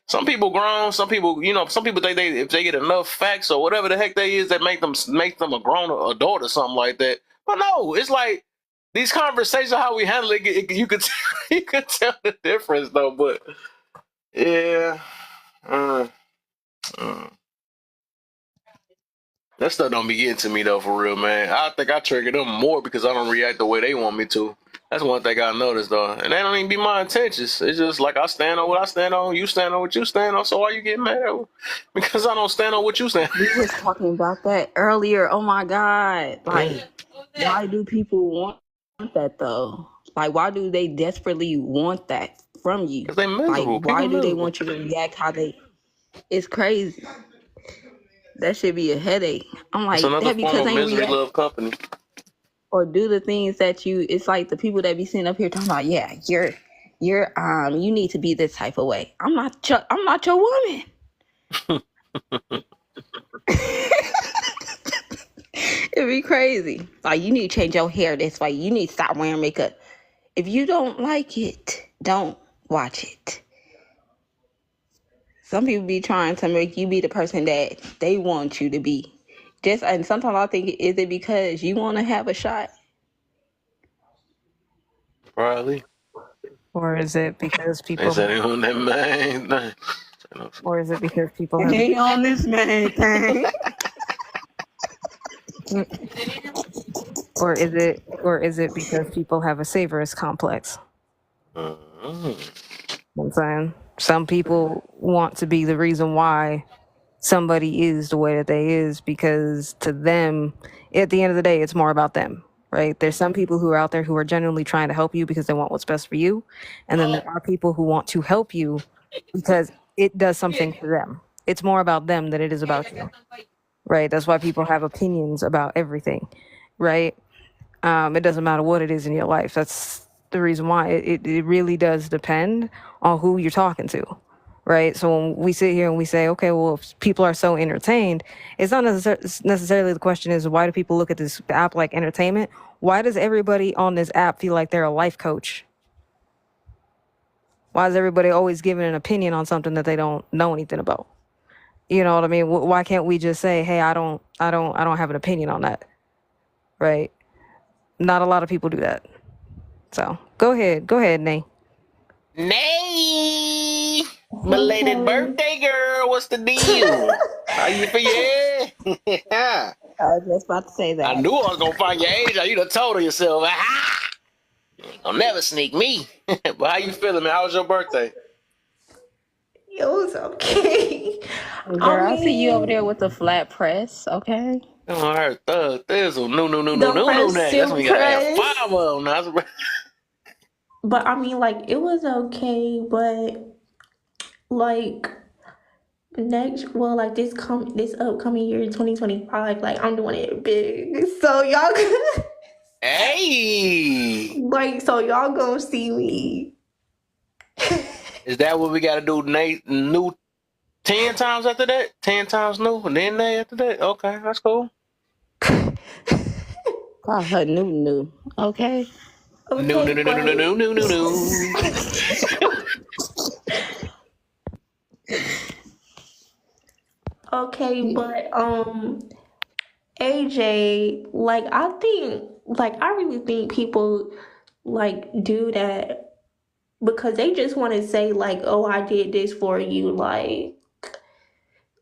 Some people grown, some people think if they get enough facts or whatever the heck they is that make them a grown adult or something like that. But no, it's like these conversations, how we handle it, you could you could tell the difference though. But yeah, that stuff don't be getting to me though, for real, man. I think I trigger them more because I don't react the way they want me to. That's one thing I noticed though, and that don't even be my intentions. It's just like I stand on what I stand on, you stand on what you stand on. So why you getting mad at me? Because I don't stand on what you stand. We was talking about that earlier. Oh my God! Like, why do people want that though? Like, why do they desperately want that from you? Because they Like, miserable. why People do they miserable. want you to react how they? It's crazy. That should be a headache. I'm It's like, another that form because of they misery react love company. or do the things that you. It's like the people that be sitting up here talking about, yeah, you're you need to be this type of way. I'm not your woman. It'd be crazy. Like, you need to change your hair this way. You need to stop wearing makeup. If you don't like it, don't watch it. Some people be trying to make you be the person that they want you to be. And sometimes I think, is it because you want to have a shot? Probably. Or is it because They people, said they on that main thing. or is it because people have, They on this man thing. or is it because people have a saviorist complex? You know what I'm saying? Some people want to be the reason why somebody is the way that they is, because to them, at the end of the day, it's more about them, right? There's some people who are out there who are genuinely trying to help you because they want what's best for you. And then there are people who want to help you because it does something for them. It's more about them than it is about you, right? That's why people have opinions about everything, right? It doesn't matter what it is in your life. That's the reason why it really does depend on who you're talking to, right? So when we sit here and we say, okay, well, if people are so entertained, it's not necessarily the question is, why do people look at this app like entertainment? Why does everybody on this app feel like they're a life coach? Why is everybody always giving an opinion on something that they don't know anything about? You know what I mean? Why can't we just say, hey, I don't have an opinion on that, right? Not a lot of people do that. So go ahead, Nay. Nay, belated birthday girl, what's the deal? How you feel? Yeah. I was just about to say that. I knew I was gonna find your age. You done told on yourself. Aha! Don't never sneak me. But how you feeling, man? How was your birthday? It was okay. Girl, I see you over there with the flat press, okay? Oh, I heard thug thizzle. No. Don't press That's when you gotta have press. 5 of them. But I mean, like, it was okay, but like this upcoming year, 2025, like I'm doing it big. So y'all Hey, like, so y'all gonna see me. is that what we got to do? Nate, new 10 times after that? 10 times new, and then they after that? Okay, that's cool. Call her new. Okay. No, no, Okay, no, no, no, but no, no, no, no. okay, but AJ, like I really think people like do that because they just want to say like, oh, I did this for you. Like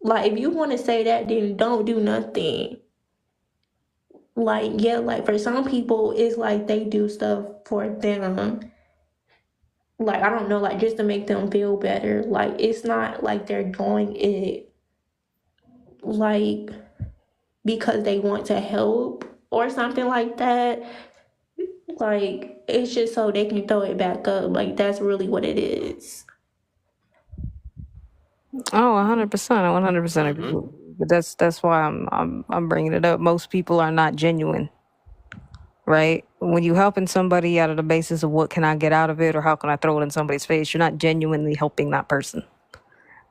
if you want to say that, then don't do nothing. Like, yeah, like for some people, it's like they do stuff for them. Like, I don't know, like just to make them feel better. Like, it's not like they're doing it like because they want to help or something like that. Like, it's just so they can throw it back up. Like, that's really what it is. Oh, 100%. I 100% agree. But that's why I'm bringing it up. Most people are not genuine, right? When you helping somebody out of the basis of what can I get out of it or how can I throw it in somebody's face, you're not genuinely helping that person,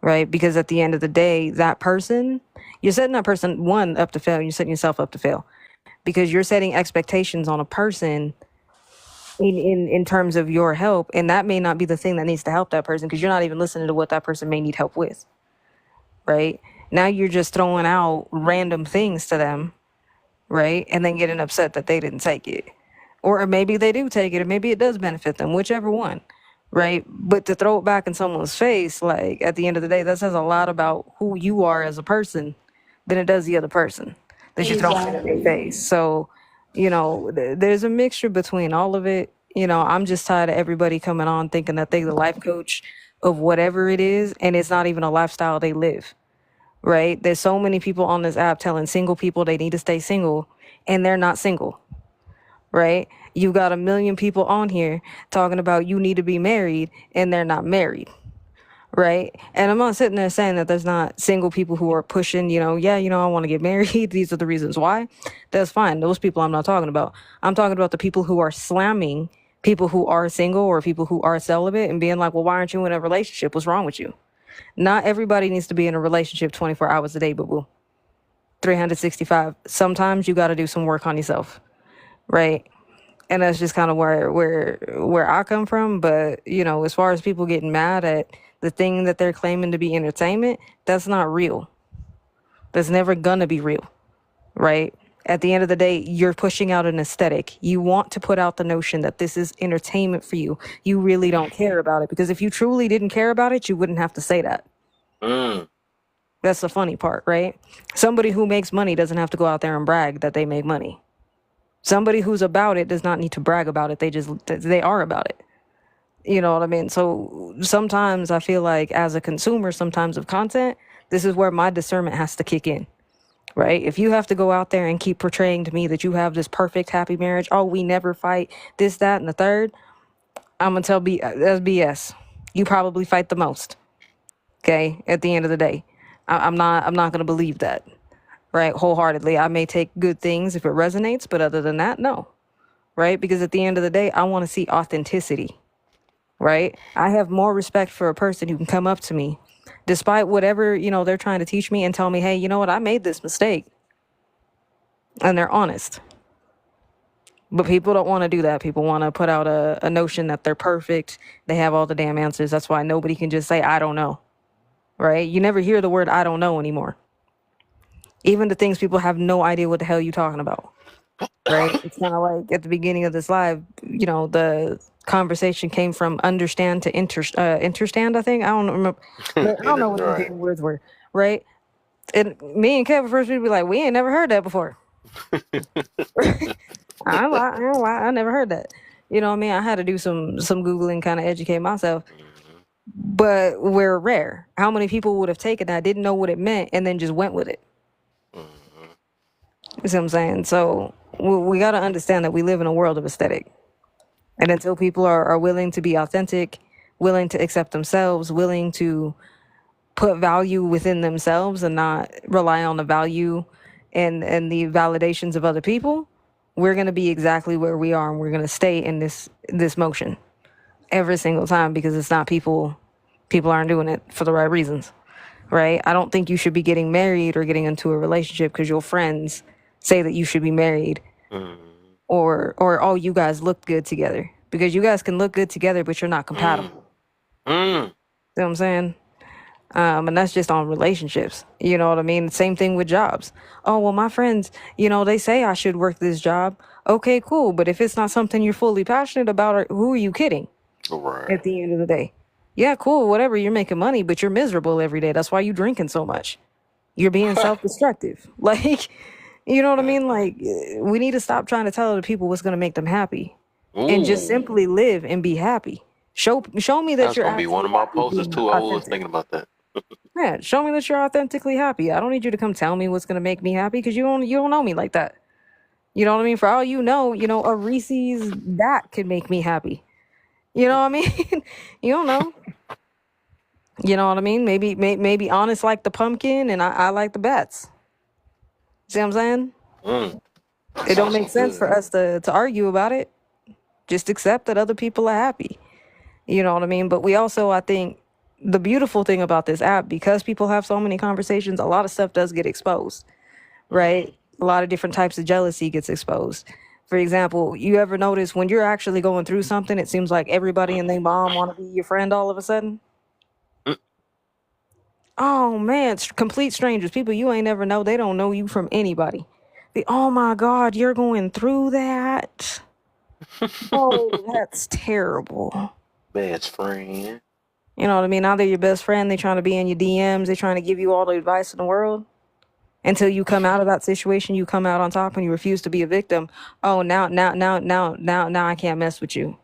right? Because at the end of the day, that person, you're setting that person one up to fail. You're setting yourself up to fail because you're setting expectations on a person in terms of your help, and that may not be the thing that needs to help that person because you're not even listening to what that person may need help with, right? Now you're just throwing out random things to them, right? And then getting upset that they didn't take it. Or maybe they do take it, or maybe it does benefit them, whichever one, right? But to throw it back in someone's face, like at the end of the day, that says a lot about who you are as a person than it does the other person that you're throwing it in their face. So, there's a mixture between all of it. I'm just tired of everybody coming on thinking that they're the life coach of whatever it is, and it's not even a lifestyle they live, right? There's so many people on this app telling single people they need to stay single, and they're not single, right? You got a million people on here talking about you need to be married, and they're not married, right? And I'm not sitting there saying that there's not single people who are pushing, I want to get married. These are the reasons why. That's fine. Those people I'm not talking about. I'm talking about the people who are slamming people who are single or people who are celibate and being like, well, why aren't you in a relationship? What's wrong with you? Not everybody needs to be in a relationship 24 hours a day, boo-boo. 365. Sometimes you got to do some work on yourself, right? And that's just kind of where I come from. But as far as people getting mad at the thing that they're claiming to be entertainment, that's not real. That's never gonna be real, right? At the end of the day, you're pushing out an aesthetic. You want to put out the notion that this is entertainment for you. You really don't care about it, because if you truly didn't care about it, you wouldn't have to say that. That's the funny part, right? Somebody who makes money doesn't have to go out there and brag that they make money. Somebody who's about it does not need to brag about it. They are about it. You know what I mean? So sometimes I feel like as a consumer, sometimes of content, this is where my discernment has to kick in, right? If you have to go out there and keep portraying to me that you have this perfect happy marriage, oh, we never fight, this, that, and the third, I'm gonna tell that's BS. You probably fight the most. Okay, at the end of the day, I'm not gonna believe that, right? Wholeheartedly. I may take good things if it resonates, but other than that, no, right? Because at the end of the day, I want to see authenticity, right? I have more respect for a person who can come up to me despite whatever, they're trying to teach me and tell me, hey, you know what, I made this mistake. And they're honest. But people don't want to do that. People want to put out a notion that they're perfect. They have all the damn answers. That's why nobody can just say, I don't know, right? You never hear the word I don't know anymore. Even the things people have no idea what the hell you're talking about, right? It's kind of like at the beginning of this live, the conversation came from understand to understand, I think. I don't remember. I don't know what the words were, right? And me and Kevin first we'd be like, we ain't never heard that before. I never heard that. You know what I mean? I had to do some Googling, kind of educate myself. But we're rare. How many people would have taken that, didn't know what it meant, and then just went with it? You see what I'm saying? So we got to understand that we live in a world of aesthetic. And until people are willing to be authentic, willing to accept themselves, willing to put value within themselves and not rely on the value and the validations of other people, we're going to be exactly where we are, and we're going to stay in this motion every single time, because it's not people aren't doing it for the right reasons, right? I don't think you should be getting married or getting into a relationship because your friends say that you should be married, or oh, you guys look good together, because you guys can look good together but you're not compatible. See what I'm saying? And that's just on relationships. You know what I mean? Same thing with jobs. Oh, well, my friends, they say I should work this job. Okay, cool. But if it's not something you're fully passionate about, who are you kidding? Right. At the end of the day? Yeah, cool, whatever. You're making money, but you're miserable every day. That's why you're drinking so much. You're being self-destructive. Like, you know what I mean? Like, we need to stop trying to tell other people what's going to make them happy, and just simply live and be happy. Show me that That's you're gonna be one of my posters too. I was authentic. thinking about that. Yeah, show me that you're authentically happy. I don't need you to come tell me what's gonna make me happy, because you don't know me like that. You know what I mean? For all you know, a Reese's that could make me happy. You know what I mean? You don't know. You know what I mean? Maybe Honest like the pumpkin and I like the bats. See what I'm saying? It don't make sense for us to argue about it. Just accept that other people are happy. You know what I mean? But we also, I think, the beautiful thing about this app, because people have so many conversations, a lot of stuff does get exposed, right? A lot of different types of jealousy gets exposed. For example, you ever notice when you're actually going through something, it seems like everybody and their mom want to be your friend all of a sudden? Oh man, it's complete strangers, people you ain't never know. They don't know you from anybody. Oh my God, you're going through that? Oh, that's terrible. Best friend. You know what I mean? Now they're your best friend. They're trying to be in your DMs. They're trying to give you all the advice in the world. Until you come out of that situation, you come out on top and you refuse to be a victim. Oh, now I can't mess with you.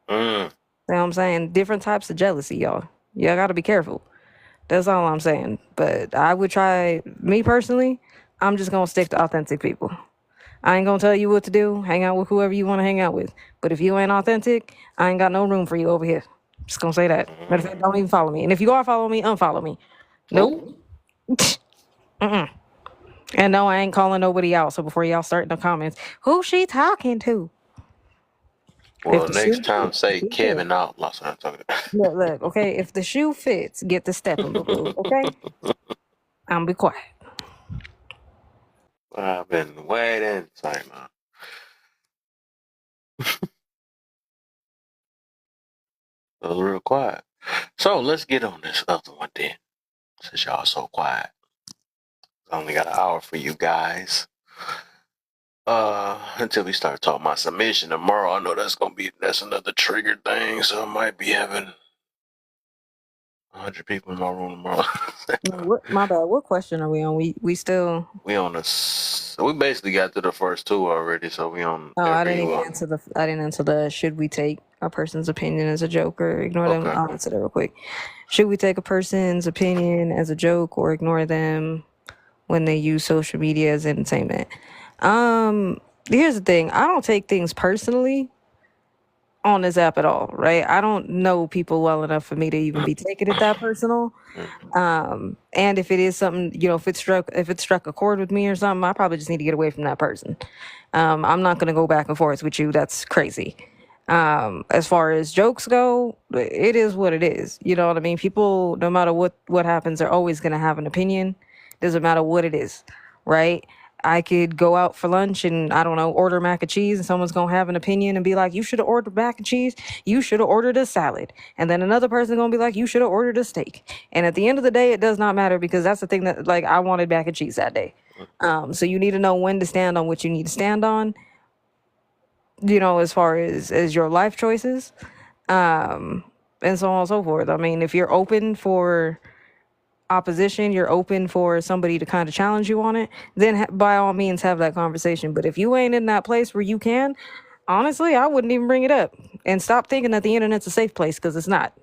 You know what I'm saying? Different types of jealousy, y'all. Y'all got to be careful. That's all I'm saying. But I would try, me personally, I'm just going to stick to authentic people. I ain't going to tell you what to do. Hang out with whoever you want to hang out with. But if you ain't authentic, I ain't got no room for you over here. Just gonna say that. Matter of fact, don't even follow me. And if you are following me, unfollow me. Nope. And no, I ain't calling nobody out. So before y'all start in the comments, who's she talking to? Well, next time say Kevin out. Lost what I'm talking about. Look, okay. If the shoe fits, get the stepping, okay? I'm be quiet. I've been waiting. Sorry, man. It was real quiet. So let's get on this other one then. Since y'all so quiet. I only got an hour for you guys. Until we start talking about submission tomorrow. I know that's another trigger thing, so I might be having 100 people in my room tomorrow. My bad. What question are we on? We on we basically got to the first two already, so we on. Oh, I didn't answer the should we take a person's opinion as a joke or ignore them? I'll answer that real quick. Should we take a person's opinion as a joke or ignore them when they use social media as entertainment? Here's the thing. I don't take things personally on this app at all, right? I don't know people well enough for me to even be taking it that personal. And if it is something, if it struck a chord with me or something, I probably just need to get away from that person. I'm not going to go back and forth with you. That's crazy. As far as jokes go, it is what it is. You know what I mean? People, no matter what happens, are always going to have an opinion. Doesn't matter what it is, right? I could go out for lunch and, I don't know, order mac and cheese, and someone's going to have an opinion and be like, you should have ordered mac and cheese. You should have ordered a salad. And then another person's going to be like, you should have ordered a steak. And at the end of the day, it does not matter, because that's the thing that, I wanted mac and cheese that day. So you need to know when to stand on what you need to stand on, as far as your life choices, and so on and so forth. I mean, if you're open for opposition, you're open for somebody to kind of challenge you on it, then by all means have that conversation. But if you ain't in that place where you can, honestly, I wouldn't even bring it up. And stop thinking that the internet's a safe place, because it's not.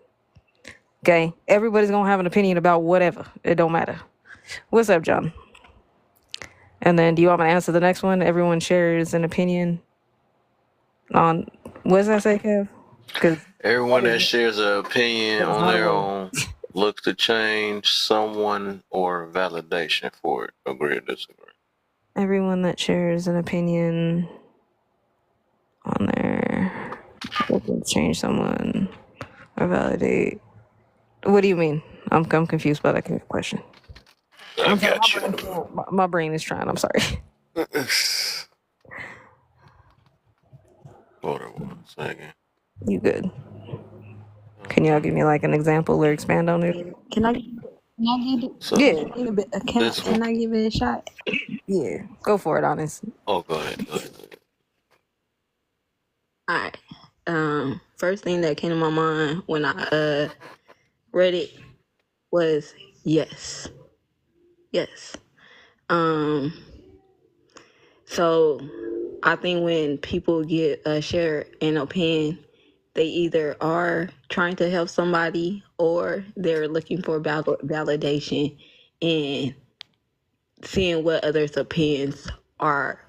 Okay? Everybody's gonna have an opinion about whatever. It don't matter. What's up, John? And then do you want me to answer the next one? Everyone shares an opinion. on what does that say, Kev? Because Everyone that shares an opinion that is on not a their word. own looks to change someone or validation for it. Agree or disagree? Everyone that shares an opinion on their looking to change someone or validate. What do you mean? I'm confused by that question. I I'm sorry, got you. my brain is trying. I'm sorry. Hold on 1 second. You good? Can y'all give me like an example or expand on it? Can I get it? So Yeah. Can I give it a shot? Yeah. Go for it, Honest. Oh, go ahead. All right. First thing that came to my mind when I read it was yes. So I think when people get share an opinion, they either are trying to help somebody or they're looking for validation and seeing what others' opinions are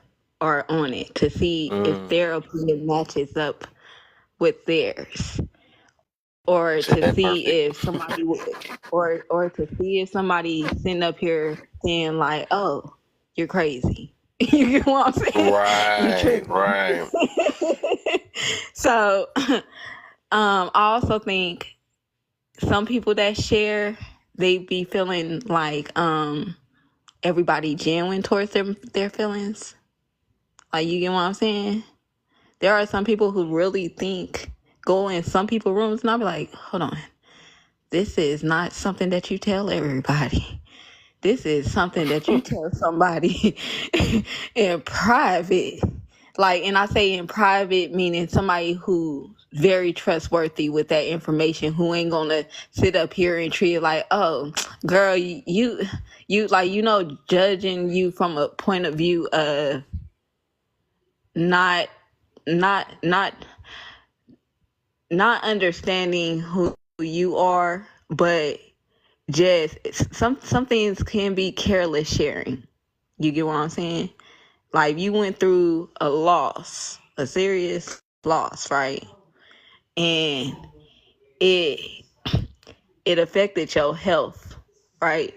on it to see if their opinion matches up with theirs, or to see if somebody or to see if somebody sitting up here saying like, "Oh, you're crazy." You get what I'm saying? Right. So, I also think some people that share, they be feeling like everybody genuine towards their feelings. Like, you get what I'm saying? There are some people who really think, go in some people's rooms and I'll be like, hold on, this is not something that you tell everybody. This is something that you tell somebody in private. Like, and I say in private, meaning somebody who very trustworthy with that information, who ain't gonna sit up here and treat it like, oh, girl, you like, judging you from a point of view of not understanding who you are, but just some things can be careless sharing. You get what I'm saying? Like, you went through a serious loss, right? And it affected your health, right?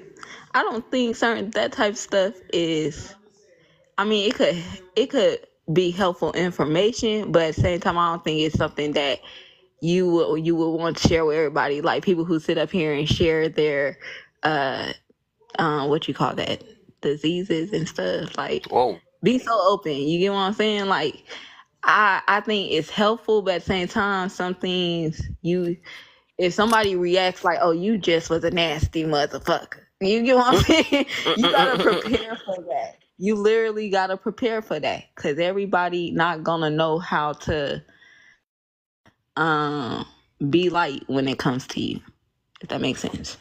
I don't think that type of stuff is, I mean, it could be helpful information, but at the same time, I don't think it's something that you would want to share with everybody. Like, people who sit up here and share their what you call that, diseases and stuff. Like, be so open. You get what I'm saying? Like, I think it's helpful, but at the same time, some things if somebody reacts like, oh, you just was a nasty motherfucker, you get what I'm saying? You gotta prepare for that. You literally gotta prepare for that, because everybody not gonna know how to be light when it comes to you, if that makes sense.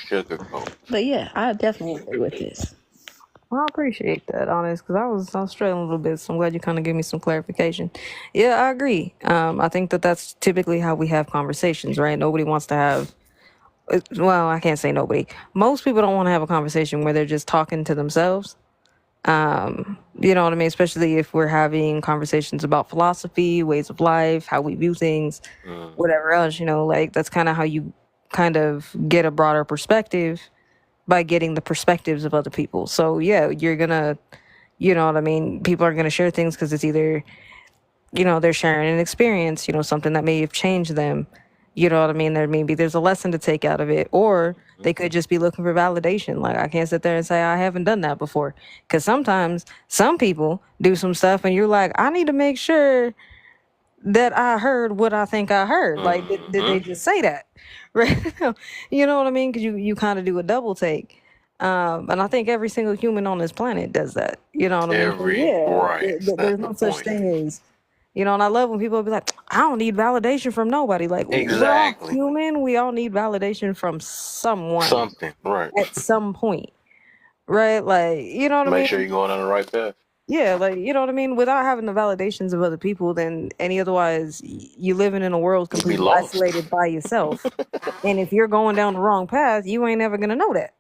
Sugarcoat. But yeah, I definitely agree with this. Well, I appreciate that, Honest, because I was struggling a little bit, so I'm glad you kind of gave me some clarification. Yeah, I agree. I think that's typically how we have conversations, right? Nobody wants to have, well, I can't say nobody. Most people don't want to have a conversation where they're just talking to themselves. You know what I mean? Especially if we're having conversations about philosophy, ways of life, how we view things, whatever else, like that's kind of how you kind of get a broader perspective by getting the perspectives of other people. So yeah, you're gonna, you know what I mean? People are gonna share things because it's either, they're sharing an experience, something that may have changed them. You know what I mean? There's a lesson to take out of it, or they could just be looking for validation. Like, I can't sit there and say I haven't done that before, because sometimes some people do some stuff and you're like, I need to make sure that I heard what I think I heard. Like, did they just say that? Right? You know what I mean? Because you kind of do a double take. And I think every single human on this planet does that. You know what I mean? So, yeah, there's no such thing as, and I love when people be like, I don't need validation from nobody. Like, we're all human. We all need validation from someone. Something, right. At some point. Right? Like, you know what I mean? Make sure you're going on the right path. Yeah, like, you know what I mean? Without having the validations of other people, then otherwise, you living in a world completely isolated by yourself. And if you're going down the wrong path, you ain't never going to know that.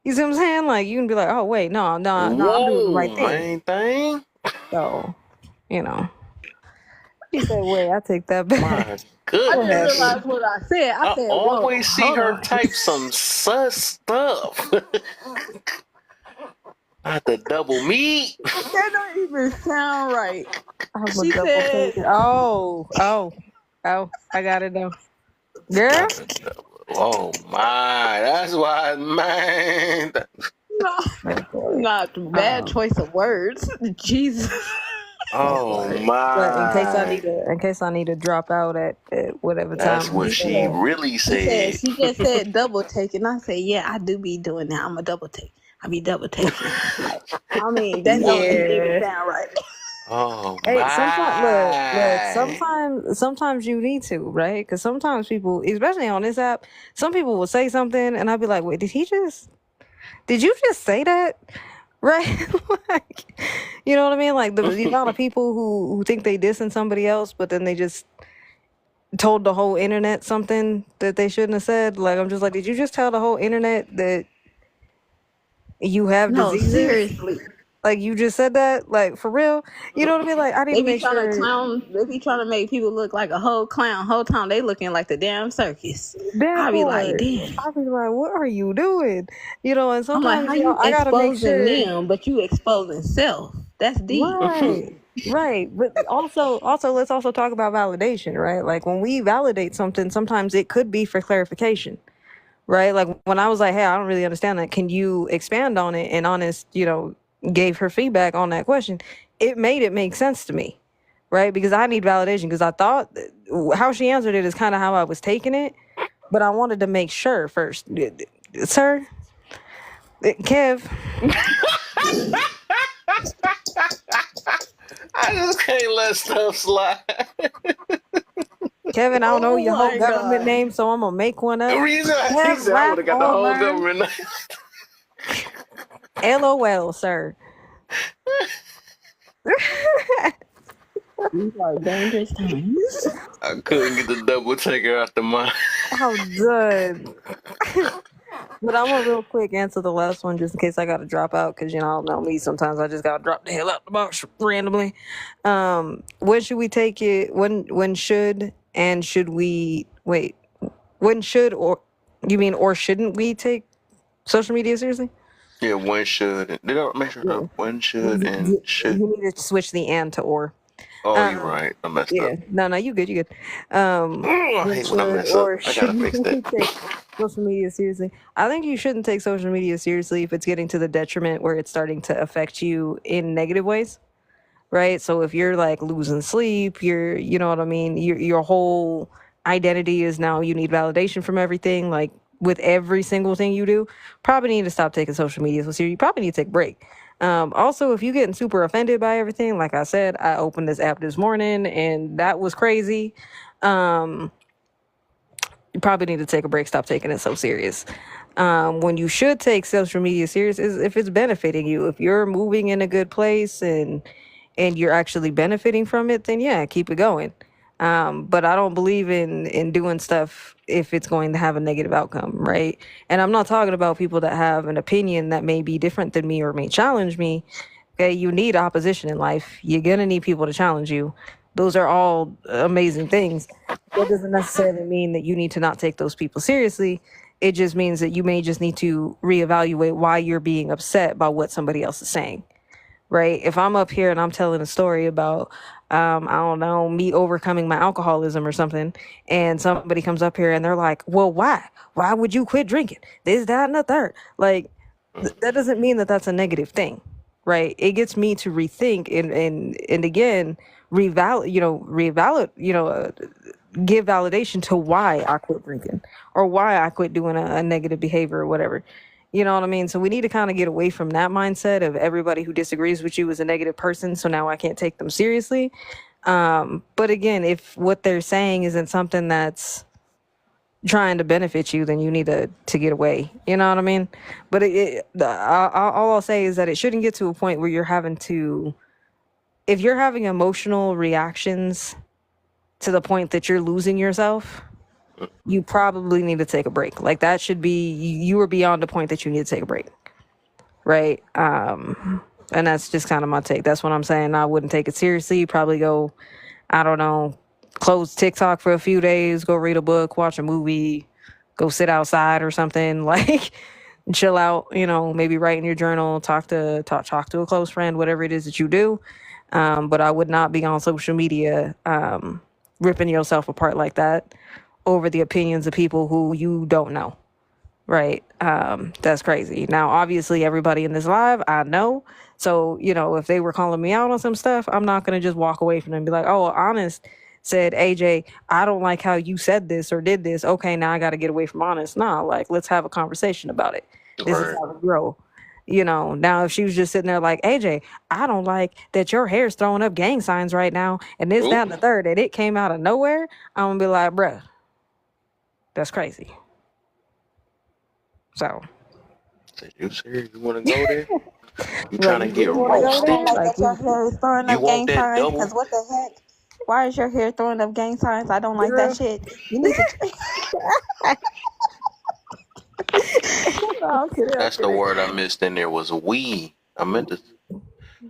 You see what I'm saying? Like, you can be like, oh, wait, no, I'm doing the right thing. Main thing. So, you know. She said, wait, I take that back. My I I just goodness. realized what I said. I I said, whoa, always see hold her on. type some sus stuff. Not the double meat. That don't even sound right. I'm a She double said, take it. Oh, I got it now. Girl, Not the double. Oh my, that's why, man. not bad choice of words. Jesus. Oh but my, in case I need to drop out at whatever that's time. what she really She said, said. she just said double taking. I said, yeah, I do be doing that. I'm a double take. I be double taking. I mean, that don't even Yeah. sound right. Oh Hey, look, my. sometimes you need to, right? Because sometimes people, especially on this app, some people will say something and I'll be like, wait, did you just say that? Right? Like, you know what I mean? Like the amount of people who think they dissing somebody else, but then they just told the whole internet something that they shouldn't have said. Like, I'm just like, did you just tell the whole internet that you have No, diseases? seriously. Like, you just said that? Like, for real? You know what I mean? Like, I need They to be make trying to sure. clown. They be trying to make people look like a whole clown. Whole time they looking like the damn circus. That I be like, part. damn. I be like, what are you doing? You know, and I'm like, sometimes, how you I gotta make exposing sure. them, but you exposing self? That's deep. Right. But also, let's also talk about validation, right? Like when we validate something, sometimes it could be for clarification, right? Like when I was like, hey, I don't really understand that. Can you expand on it? And Honest, gave her feedback on that question. It made it make sense to me, right? Because I need validation because I thought how she answered it is kind of how I was taking it, but I wanted to make sure first. Sir, Kev. I just can't let stuff slide. Kevin, I don't know your whole my government God. name, so I'm gonna make one up. The reason I Kev would have got the Rapp whole Allman. government. LOL, sir. These are dangerous times. I couldn't get the double taker out the mind. I'm done. But I'm gonna real quick answer the last one just in case I gotta drop out because I don't know me. Sometimes I just gotta drop the hell out the box randomly. When should we take it? When should and should we wait? When should or you mean or shouldn't we take social media seriously? Yeah, when should? Did I make sure? Yeah. When should and should? You need to switch the and to or. Oh, you're right. I messed Yeah, up. no, you good, you good. I When hate when I should mess up. or I gotta should fix you that. take social media seriously? I think you shouldn't take social media seriously if it's getting to the detriment where it's starting to affect you in negative ways, right? So if you're like losing sleep, you know what I mean? Your whole identity is now you need validation from everything, like with every single thing you do. Probably need to stop taking social media so seriously. You probably need to take a break. Also, if you're getting super offended by everything, like I said, I opened this app this morning and that was crazy. You probably need to take a break, stop taking it so serious. When you should take social media serious is if it's benefiting you. If you're moving in a good place and you're actually benefiting from it, then yeah, keep it going. But I don't believe in doing stuff if it's going to have a negative outcome, right? And I'm not talking about people that have an opinion that may be different than me or may challenge me. Okay, you need opposition in life. You're gonna need people to challenge you. Those are all amazing things. That doesn't necessarily mean that you need to not take those people seriously. It just means that you may just need to reevaluate why you're being upset by what somebody else is saying. Right? If I'm up here and I'm telling a story about, I don't know, me overcoming my alcoholism or something, and somebody comes up here and they're like, well, why? Why would you quit drinking? This, that, and the third. Like, that doesn't mean that that's a negative thing, right? It gets me to rethink and again, give validation to why I quit drinking or why I quit doing a negative behavior or whatever. You know what I mean? So we need to kind of get away from that mindset of everybody who disagrees with you is a negative person, so now I can't take them seriously. But again, if what they're saying isn't something that's trying to benefit you, then you need to get away. You know what I mean? But all I'll say is that it shouldn't get to a point where you're having to, if you're having emotional reactions to the point that you're losing yourself, you probably need to take a break. Like that should be, you are beyond the point that you need to take a break. Right? And that's just kind of my take. That's what I'm saying. I wouldn't take it seriously. Probably go, I don't know, close TikTok for a few days, go read a book, watch a movie, go sit outside or something, like chill out, maybe write in your journal, talk to a close friend, whatever it is that you do. But I would not be on social media ripping yourself apart like that over the opinions of people who you don't know. Right. That's crazy. Now, obviously, everybody in this live, I know. So, if they were calling me out on some stuff, I'm not going to just walk away from them and be like, oh, Honest said, AJ, I don't like how you said this or did this. Okay, now I got to get away from Honest. Nah, like, let's have a conversation about it. This is how we grow. Now if she was just sitting there like, AJ, I don't like that your hair's throwing up gang signs right now, and this, that, and the third, and it came out of nowhere, I'm going to be like, bruh, that's crazy. So, You serious? You want to go there? You Right, trying to you get really want to go roasted? there? Like Like, that your hair is throwing You up want gang that signs? double? Because what the heck? Why is your hair throwing up gang signs? I don't like girl, that shit. You need to. No, I'm kidding. I'm That's the kidding. word I missed in there was we. I meant to.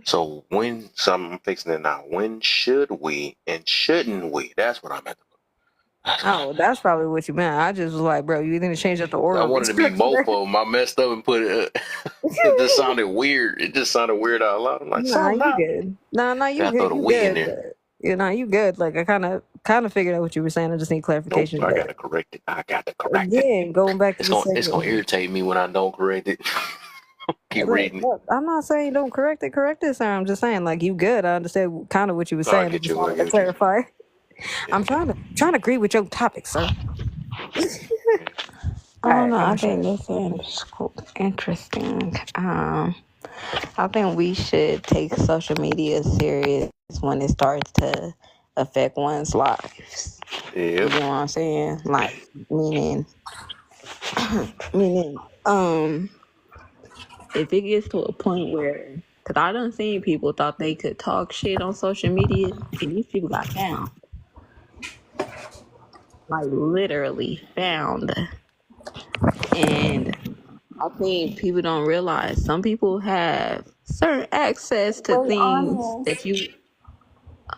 So I'm fixing it now. When should we and shouldn't we? That's what I meant to put. That's what I oh, meant. that's probably what you meant. I just was like, bro, you either need to change up the I order of wanted to be both instructions. of them. I messed up and put it. It just sounded weird. It just sounded weird out loud. I'm like, Nah, something you now. good. Nah, you Gotta throw good. the You we in good. there. But, you good. Like I kind of figured out what you were saying. I just need Nope, clarification. I But gotta correct it. I got to correct it. again, going back to It's the gonna segment. irritate me when I don't correct it. Keep reading it. Look, I'm not saying don't correct it, sir. I'm just saying like you good. I understand kind of what you were No, I saying. I get just you. I wanted get to what you. clarify. Yeah. I'm trying to agree with your topic, sir. I don't know. All I right, think this is interesting. I think we should take social media serious when it starts to affect one's lives. You Yep. know what I'm saying? Like, meaning, if it gets to a point where, because I done seen people thought they could talk shit on social media, and these people got found. Like, literally found. And I think people don't realize some people have certain access to Wait, things that honest. you.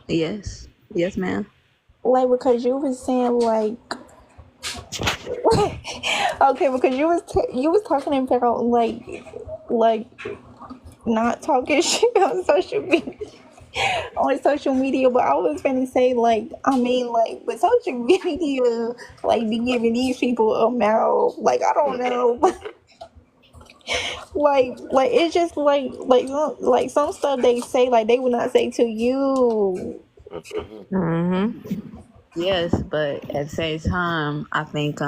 Yes, ma'am. Like, because you was saying, like, okay, because you was talking about, like, not talking shit on social media. On social media, but I was gonna say like with social media, like be giving these people a mouth, like I don't know, like it's just like some stuff they say like they would not say to you. Yes, but at the same time, I think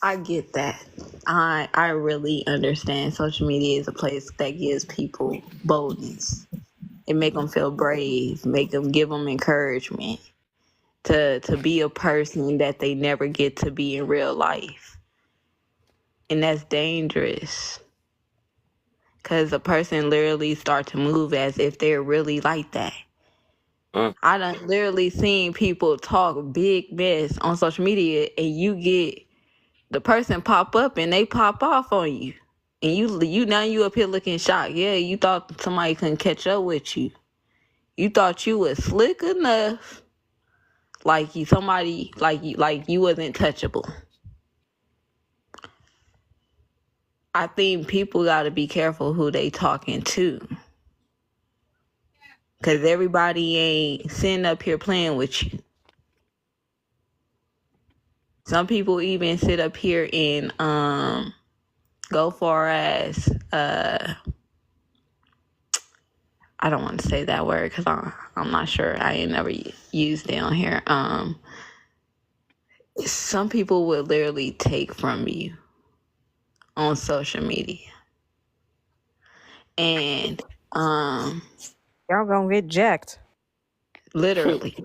I get that. I really understand social media is a place that gives people boldness. It make them feel brave, give them encouragement to be a person that they never get to be in real life. And that's dangerous. Because a person literally start to move as if they're really like that. I done literally seen people talk big mess on social media and you get the person pop up and they pop off on you. And you now you up here looking shocked. Yeah, you thought somebody couldn't catch up with you. You thought you was slick enough. Like you wasn't touchable. I think people gotta be careful who they talking to. Cause everybody ain't sitting up here playing with you. Some people even sit up here and go far as I don't want to say that word because I'm not sure. I ain't never used it on here. Some people would literally take from you on social media, and y'all gonna get jacked. Literally.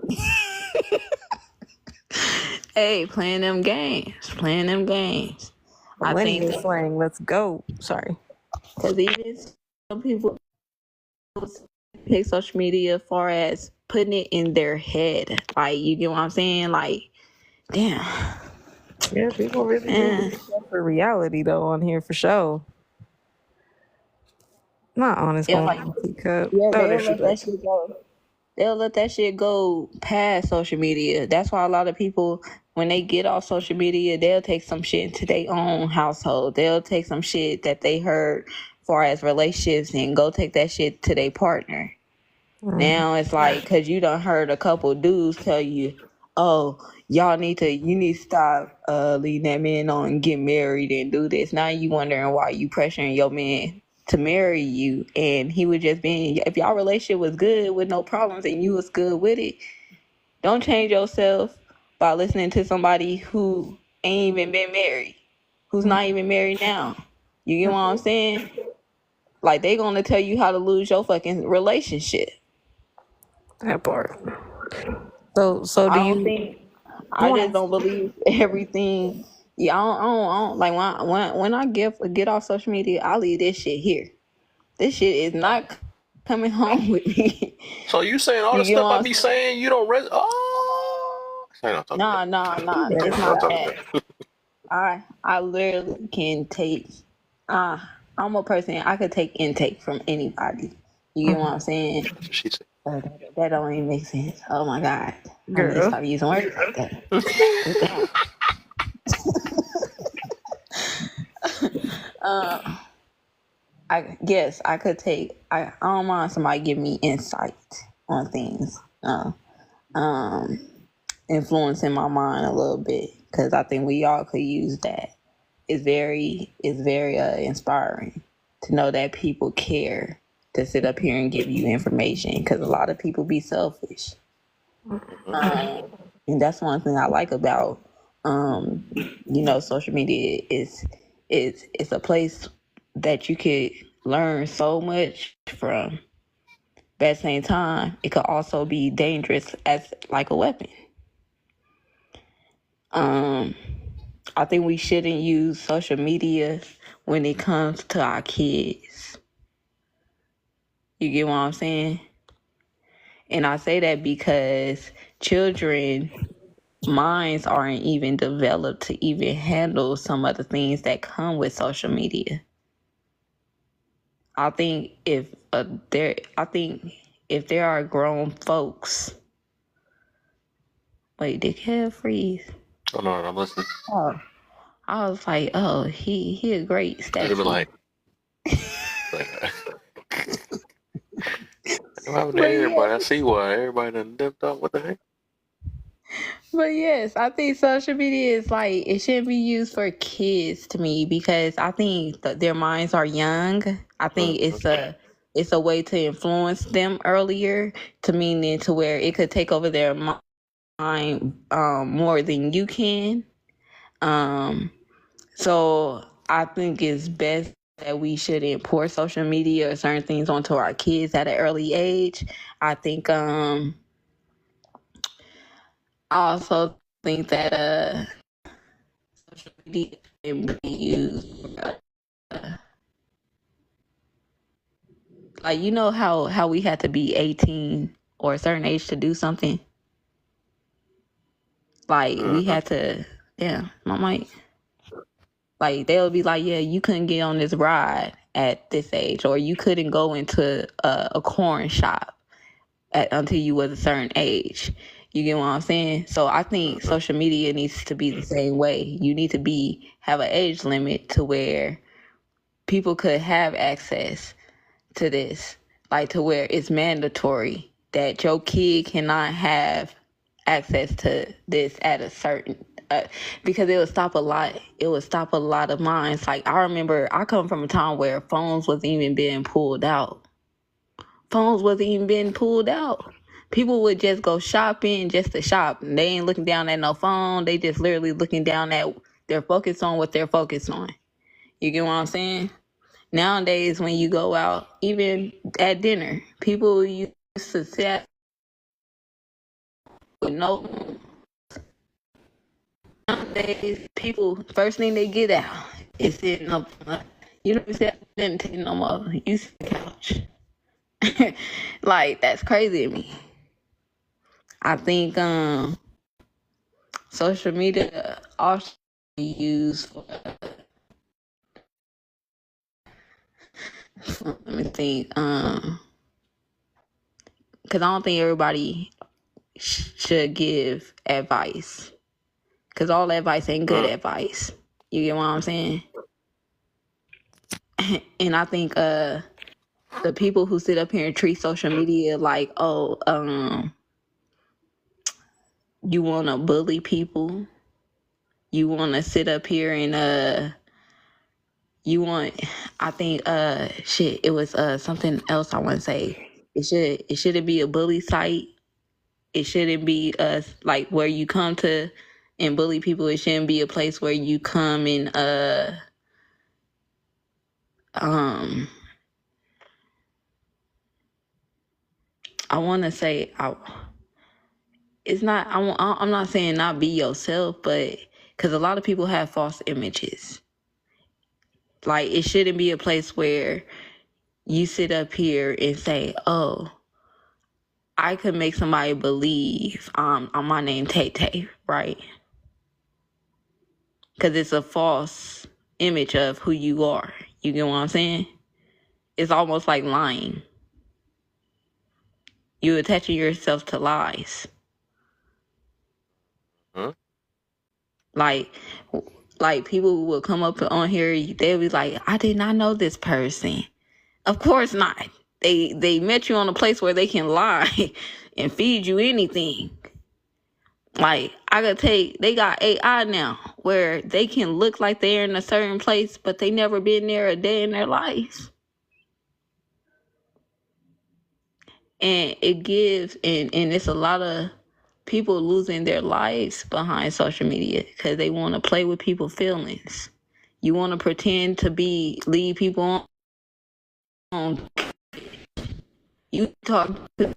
Hey, playing them games. Millennial slang. Let's go. Sorry. Because even some people take social media as far as putting it in their head. Like, you get what I'm saying? Like, damn. Yeah, people really do for reality though on here for sure. Not honest Yeah, going like on teacup. yeah, Throw they'll that shit let back. that shit go. They'll let that shit go past social media. That's why a lot of people, when they get off social media, they'll take some shit into their own household. They'll take some shit that they heard far as relationships and go take that shit to their partner. Now it's like, cause you done heard a couple dudes tell you, oh, you need to stop leading that man on and get married and do this. Now you wondering why you pressuring your man to marry you, and he was just being, if y'all relationship was good with no problems and you was good with it, don't change yourself by listening to somebody who ain't even been married, who's not even married now. You get what I'm saying? Like, they gonna tell you how to lose your fucking relationship. That part. So do I don't you? think. I I want just don't believe everything. Yeah, I don't like when I get off social media. I leave this shit here. This shit is not coming home with me. So you saying all You the get what stup I I'm be saying? saying you don't Oh, say don't talk to me. Nah. It's Don't not talk to that. me. I literally can take. I'm a person. I could take intake from anybody. You get what I'm saying? That's what she said. That don't even make sense. Oh my god. I need to girl. stop using words like that. I could take. I don't mind somebody give me insight on things, influencing my mind a little bit, because I think we all could use that. It's very inspiring to know that people care to sit up here and give you information, because a lot of people be selfish. And that's one thing I like about social media is it's a place that you could learn so much from. But at the same time, it could also be dangerous as like a weapon. I think we shouldn't use social media when it comes to our kids. You get what I'm saying? And I say that because children minds aren't even developed to even handle some of the things that come with social media. I think if there are grown folks. Wait, did Kev freeze? Oh no, I'm listening. Oh, I was like, oh, he a great They'd be statue. like what happened to But everybody? I yes, see why everybody done dipped out. What the heck? but yes, I think social media is like, it shouldn't be used for kids to me, because I think that their minds are young. I think it's a way to influence them earlier, to meaning to where it could take over their mind more than you can. So I think it's best that we shouldn't pour social media or certain things onto our kids at an early age. I think I also think that social media can be used like, how we had to be 18 or a certain age to do something. Like, we had to, yeah, my mic. Like, they'll be like, yeah, you couldn't get on this ride at this age, or you couldn't go into a corn shop until you was a certain age. You get what I'm saying? So I think social media needs to be the same way. You need to have an age limit to where people could have access to this, like, to where it's mandatory that your kid cannot have access to this at a certain because it would stop a lot of minds. Like, I remember I come from a time where phones wasn't even being pulled out. People would just go shopping just to shop, and they ain't looking down at no phone. They just literally looking down at, they're focused on what they're focused on. You get what I'm saying? Nowadays, when you go out, even at dinner, people used to sit with no. Nowadays, people, first thing they get out is sitting up. You don't sit at the dinner table no more. You sit on the couch. Like, that's crazy to me. I think social media also be used for let me think. Because I don't think everybody should give advice. Because all advice ain't good advice. You get what I'm saying? And I think the people who sit up here and treat social media like, you want to bully people. You want to sit up here and I think it was something else I want to say. It shouldn't be a bully site. It shouldn't be like where you come to and bully people. It shouldn't be a place where you come and I want to say it's not. I'm not saying not be yourself, but because a lot of people have false images. Like, it shouldn't be a place where you sit up here and say, "Oh, I could make somebody believe on my name Tay-Tay," right? Because it's a false image of who you are. You get what I'm saying? It's almost like lying. You attaching yourself to lies. Huh? Like people will come up on here, they'll be like, "I did not know this person." Of course not. They met you on a place where they can lie and feed you anything. Like, they got AI now where they can look like they're in a certain place, but they never been there a day in their life. And it gives, and it's a lot of people losing their lives behind social media because they want to play with people's feelings. You want to pretend to lead people on. You talk to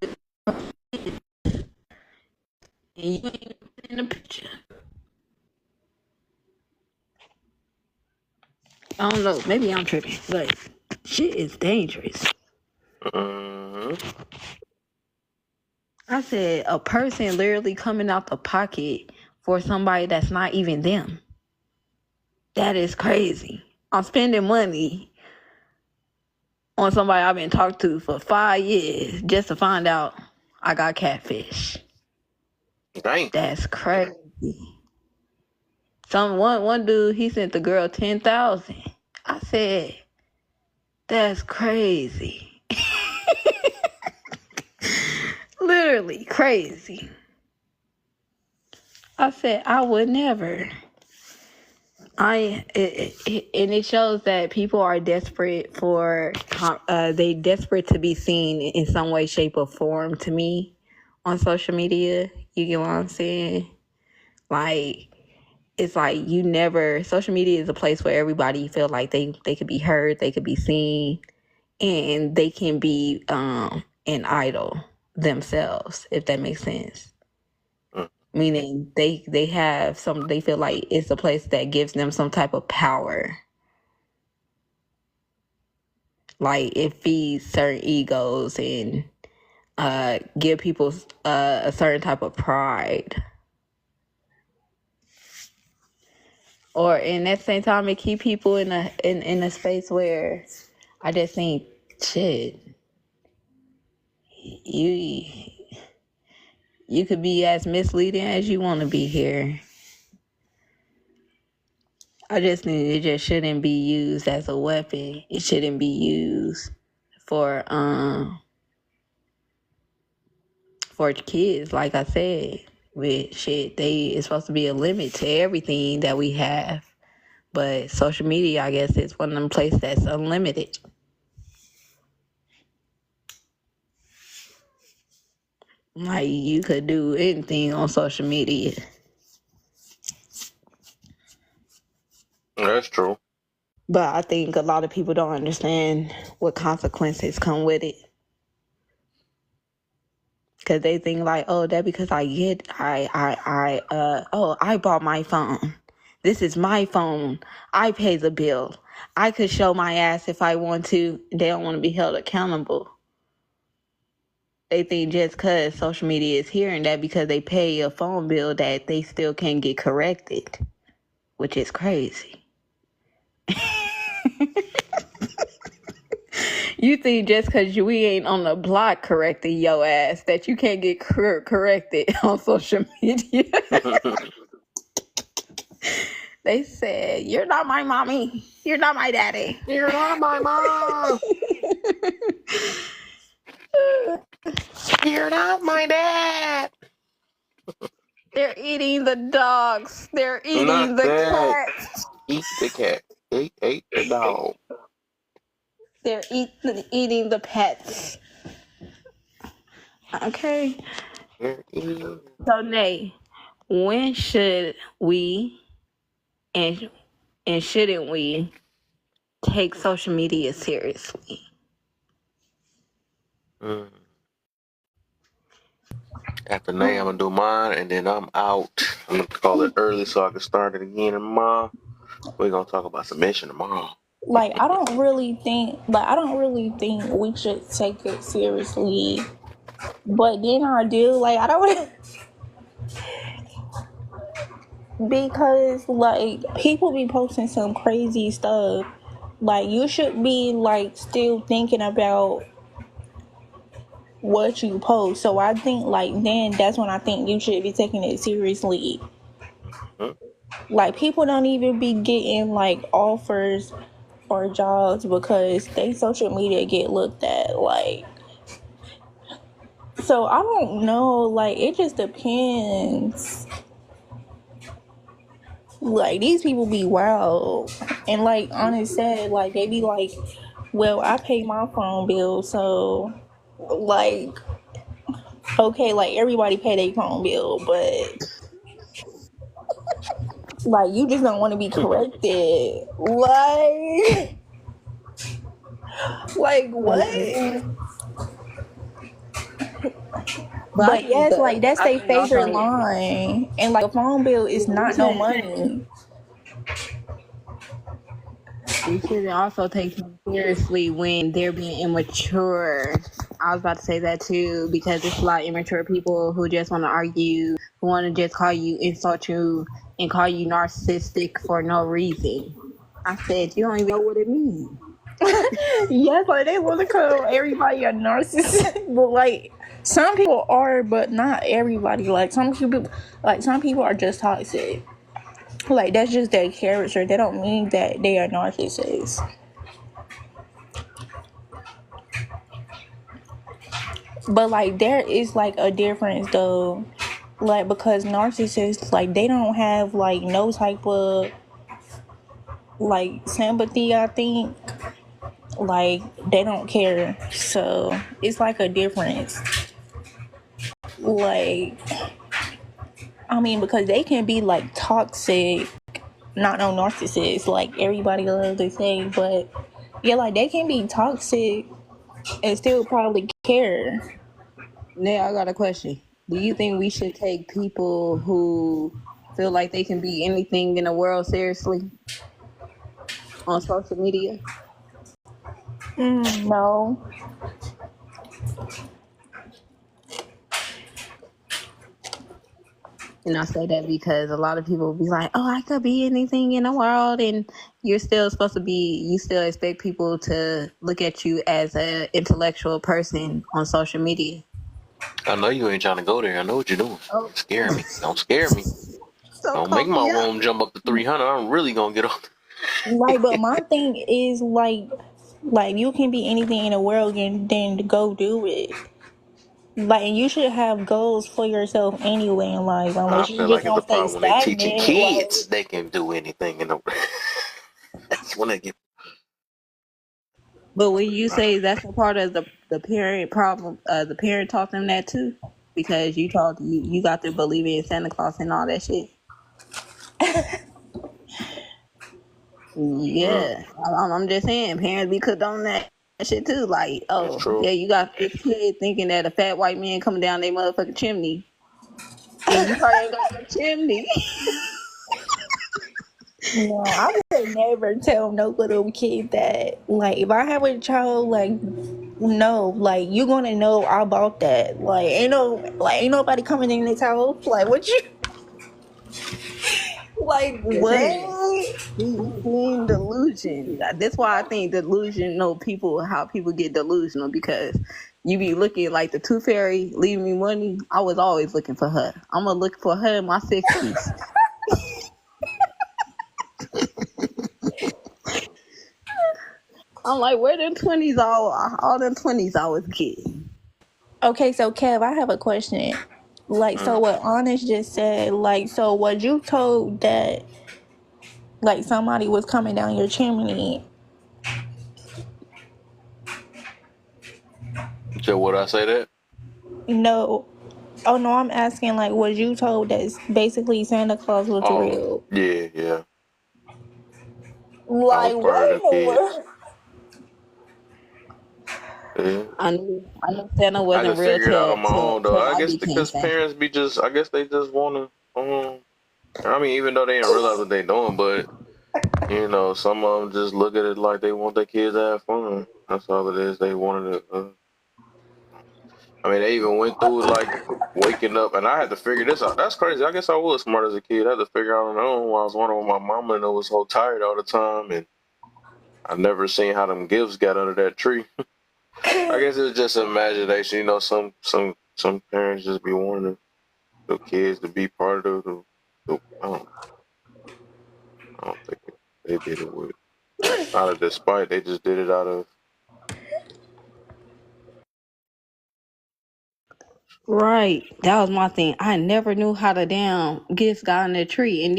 and you ain't in the picture. I don't know. Maybe I'm tripping, but shit is dangerous. I said a person literally coming out the pocket for somebody that's not even them. That is crazy. I'm spending money on somebody I've been talking to for 5 years just to find out I got catfish. Dang. That's crazy. One dude, he sent the girl 10,000. I said, that's crazy. Literally crazy. I said, I would never. And it shows that people are desperate they desperate to be seen in some way, shape, or form to me on social media. You get what I'm saying? Like, it's like social media is a place where everybody feel like they could be heard, they could be seen, and they can be an idol themselves, if that makes sense. Meaning they feel like it's a place that gives them some type of power. Like, it feeds certain egos and give people a certain type of pride. Or in that same time, it keep people in a space where I just think, shit, you could be as misleading as you want to be here. I just think it just shouldn't be used as a weapon. It shouldn't be used for kids. Like I said, with shit, it's supposed to be a limit to everything that we have. But social media, I guess, is one of them places that's unlimited. Like, you could do anything on social media. That's true. But I think a lot of people don't understand what consequences come with it. Because they think like, oh, that because I bought my phone. This is my phone. I pay the bill. I could show my ass if I want to. They don't want to be held accountable. They think just because social media is hearing that because they pay a phone bill that they still can't get corrected, which is crazy. You think just because we ain't on the block correcting your ass that you can't get corrected on social media? They said, "You're not my mommy. You're not my daddy. You're not my mom. You're not my dad." They're eating the dogs. They're eating Not the that. cats. Eat the cat. Ate the dog. They're eating the pets." Okay. So, Nay, when should we and shouldn't we take social media seriously? After Nay, I'm gonna do mine, and then I'm out. I'm gonna call it early so I can start it again tomorrow. We're gonna talk about submission tomorrow. Like I don't really think we should take it seriously. But then I do, like I don't because like people be posting some crazy stuff. Like you should be like still thinking about what you post. So I think like then that's when I think you should be taking it seriously. Like people don't even be getting like offers or jobs because they social media get looked at. Like, so I don't know, like it just depends. Like these people be wild, and like Honest said, like they be like, well, I pay my phone bill, so like okay, like everybody pay their phone bill, but like you just don't want to be corrected. Like what? But yes, like that's their favorite line, and like a phone bill is not no money. We should also take them seriously when they're being immature. I was about to say that too, because there's a lot of immature people who just want to argue, who want to just insult you, and call you narcissistic for no reason. I said, you don't even know what it means. Yes, like they want to call everybody a narcissist, but like some people are, but not everybody. Like some people are just toxic. Like that's just their character. They don't mean that they are narcissists. But like there is like a difference though. Like because narcissists, like they don't have like no type of like sympathy, I think. Like they don't care. So it's like a difference. Like I mean, because they can be like toxic, not no narcissists, like everybody loves to say, but yeah, like they can be toxic and still probably care. Now I got a question. Do you think we should take people who feel like they can be anything in the world seriously on social media? No. And I say that because a lot of people be like, oh, I could be anything in the world. And you still expect people to look at you as an intellectual person on social media. I know you ain't trying to go there. I know what you're doing. Don't scare me. Don't scare me. Don't make my room jump up to 300. I'm really going to get off. Like, but my thing is like you can be anything in the world and then go do it. Like, and you should have goals for yourself anyway in life. Unless you just don't stay when they teaching stagnant. kids they can do anything in the world. That's when they get. But when you say that's a part of the parent problem, the parent taught them that too, because you got to believe in Santa Claus and all that shit. Yeah, I'm just saying, parents be condone that shit too. Like, oh yeah, you got this kid thinking that a fat white man coming down their motherfucking chimney, and you probably ain't got no chimney. No, I would never tell no little kid that. Like, if I have a child, like, no, like you gonna know about that. Like, ain't nobody coming in this house. Like, what you? Like, what? Seeing delusion. That's why I think delusional people, how people get delusional, because you be looking like the Tooth Fairy leaving me money. I was always looking for her. I'm gonna look for her in my 60s. I'm like, where them 20s all them 20s I was getting. Okay, so Kev, I have a question. Like, so what Honest just said, like, so was you told that, like, somebody was coming down your chimney? So would I say that? No. Oh, no, I'm asking, like, was you told that basically Santa Claus was Oh, real? yeah. I was Like, part what of in them the kids. world? Yeah. I knew Santa I wasn't just real figured out on my till own though. I I guess became because Santa. parents be just, I guess they just want to. I mean, even though they didn't realize what they doing, but you know, some of them just look at it like they want their kids to have fun. That's all it is. They wanted to. I mean, they even went through like waking up, and I had to figure this out. That's crazy. I guess I was smart as a kid. I had to figure out on my own while I was wondering why my mama and I was so tired all the time, and I never seen how them gifts got under that tree. I guess it was just imagination. You know, some parents just be wanting the kids to be part of I don't think they did it with out of despite. They just did it out of. Right. That was my thing. I never knew how the damn gifts got on the tree. And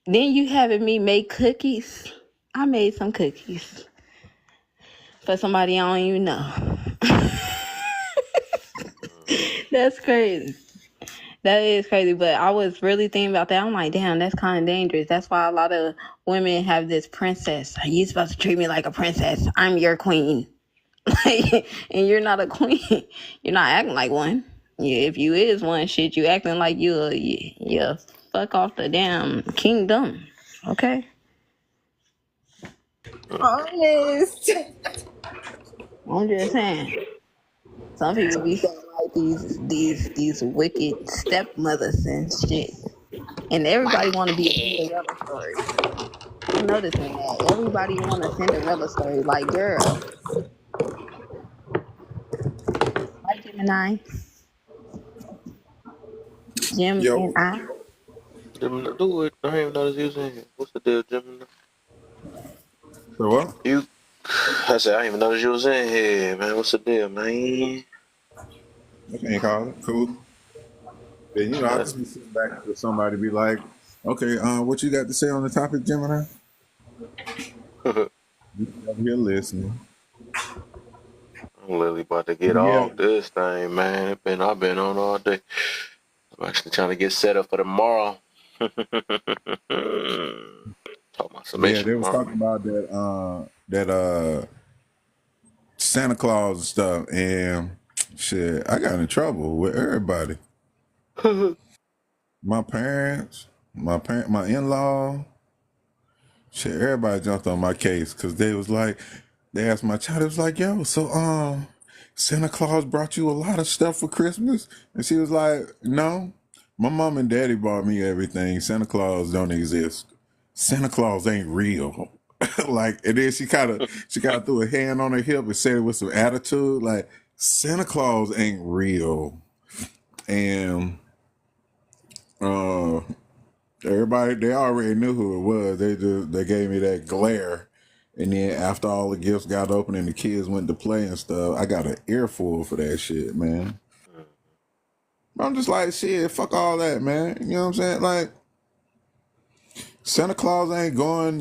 then you having me make cookies. I made some cookies for somebody I don't even know. That's crazy. That is crazy. But I was really thinking about that. I'm like, damn, that's kind of dangerous. That's why a lot of women have this princess. You supposed to treat me like a princess. I'm your queen. And you're not a queen. You're not acting like one. Yeah, if you is one, shit, you acting like you fuck off the damn kingdom. Okay. Honest. I'm just saying. Some people be saying like these wicked stepmothers and shit. And everybody want to be a Cinderella story. I'm noticing that. Everybody want a Cinderella story. Like, girl. Hi, Gemini. Jim Yo, and I. Gemini, do it. I didn't even notice you was in here. What's the deal, Gemini? so what? You, I said I didn't even notice you was in here, man. What's the deal, man? Okay, call it cool. Then I just be sitting back for somebody to be like, okay, what you got to say on the topic, Gemini? You over here listening. I'm literally about to get Yeah. off this thing, man. I've been on all day. I'm actually trying to get set up for tomorrow. Talking about Yeah, summation they was tomorrow. talking about that Santa Claus and stuff, and shit, I got in trouble with everybody. My parents, my in-law, shit, everybody jumped on my case because they asked my child, it was like, yo, so Santa Claus brought you a lot of stuff for Christmas? And she was like, no, my mom and daddy bought me everything. Santa Claus don't exist. Santa Claus ain't real. Like, and then she kind of threw a hand on her hip and said it with some attitude, like, Santa Claus ain't real. And everybody, they already knew who it was. They gave me that glare. And then after all the gifts got opened and the kids went to play and stuff, I got an earful for that shit, man. I'm just like, shit, fuck all that, man. You know what I'm saying? Like, Santa Claus ain't going,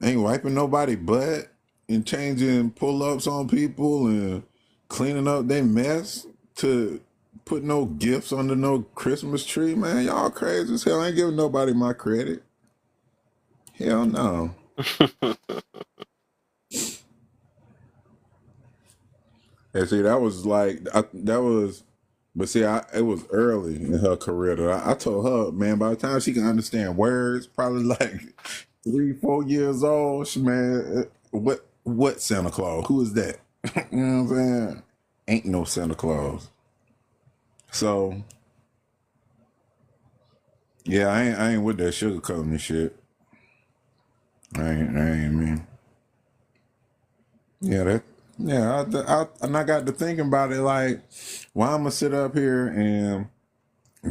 ain't wiping nobody butt and changing pull-ups on people and cleaning up their mess to put no gifts under no Christmas tree, man. Y'all crazy as hell. I ain't giving nobody my credit. Hell no. And see, that was like, but see, it was early in her career that I told her, man, by the time she can understand words, probably like 3-4 years old, man, what Santa Claus? Who is that? You know what I'm saying? Ain't no Santa Claus. So, Yeah, I ain't with that sugarcoating and shit. I ain't man. Yeah, and I got to thinking about it like, why I'm gonna sit up here and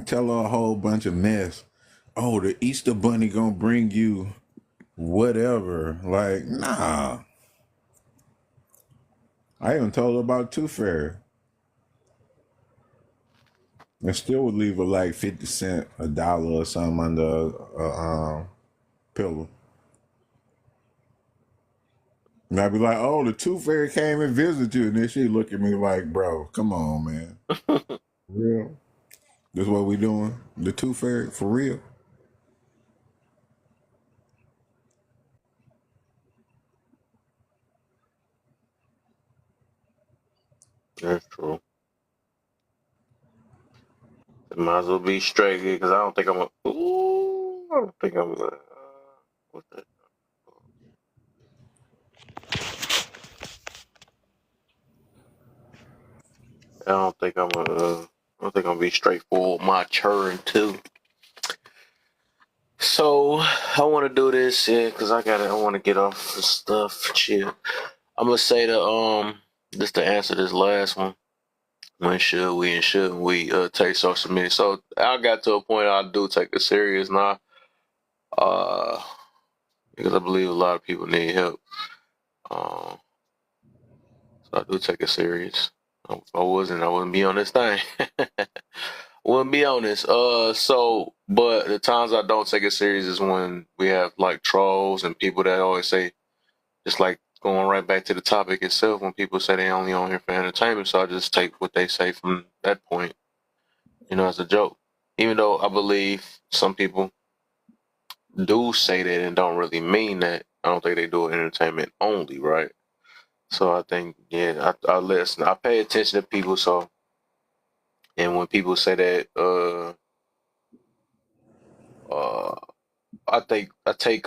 tell her a whole bunch of mess. Oh, the Easter Bunny gonna bring you whatever. Like, nah. I even told her about Tooth Fairy. And still would leave her like 50 cents, $1 or something under a pillow. And I'd be like, oh, the Tooth Fairy came and visited you. And then she'd look at me like, bro, come on, man. For real? This what we doing? The Tooth Fairy? For real? That's true. Might as well be straight because I don't think I'm a. Ooh, I don't think I'm a. What's that? I don't think I'm a. I don't think I'm gonna be straightforward. My turn too. So I want to do this, yeah, because I want to get off the stuff. Chill. I'm gonna say just to answer this last one. When should we and shouldn't we take social media? So I got to a point I do take it serious now. Because I believe a lot of people need help. So I do take it serious. I wouldn't be on this thing. Wouldn't be on this. But the times I don't take it serious is when we have like trolls and people that always say, just like going right back to the topic itself, when people say they only on here for entertainment. So I just take what they say from that point, as a joke. Even though I believe some people do say that and don't really mean that, I don't think they do it entertainment only, right? So I think, yeah, I listen. I pay attention to people. So, and when people say that, I take.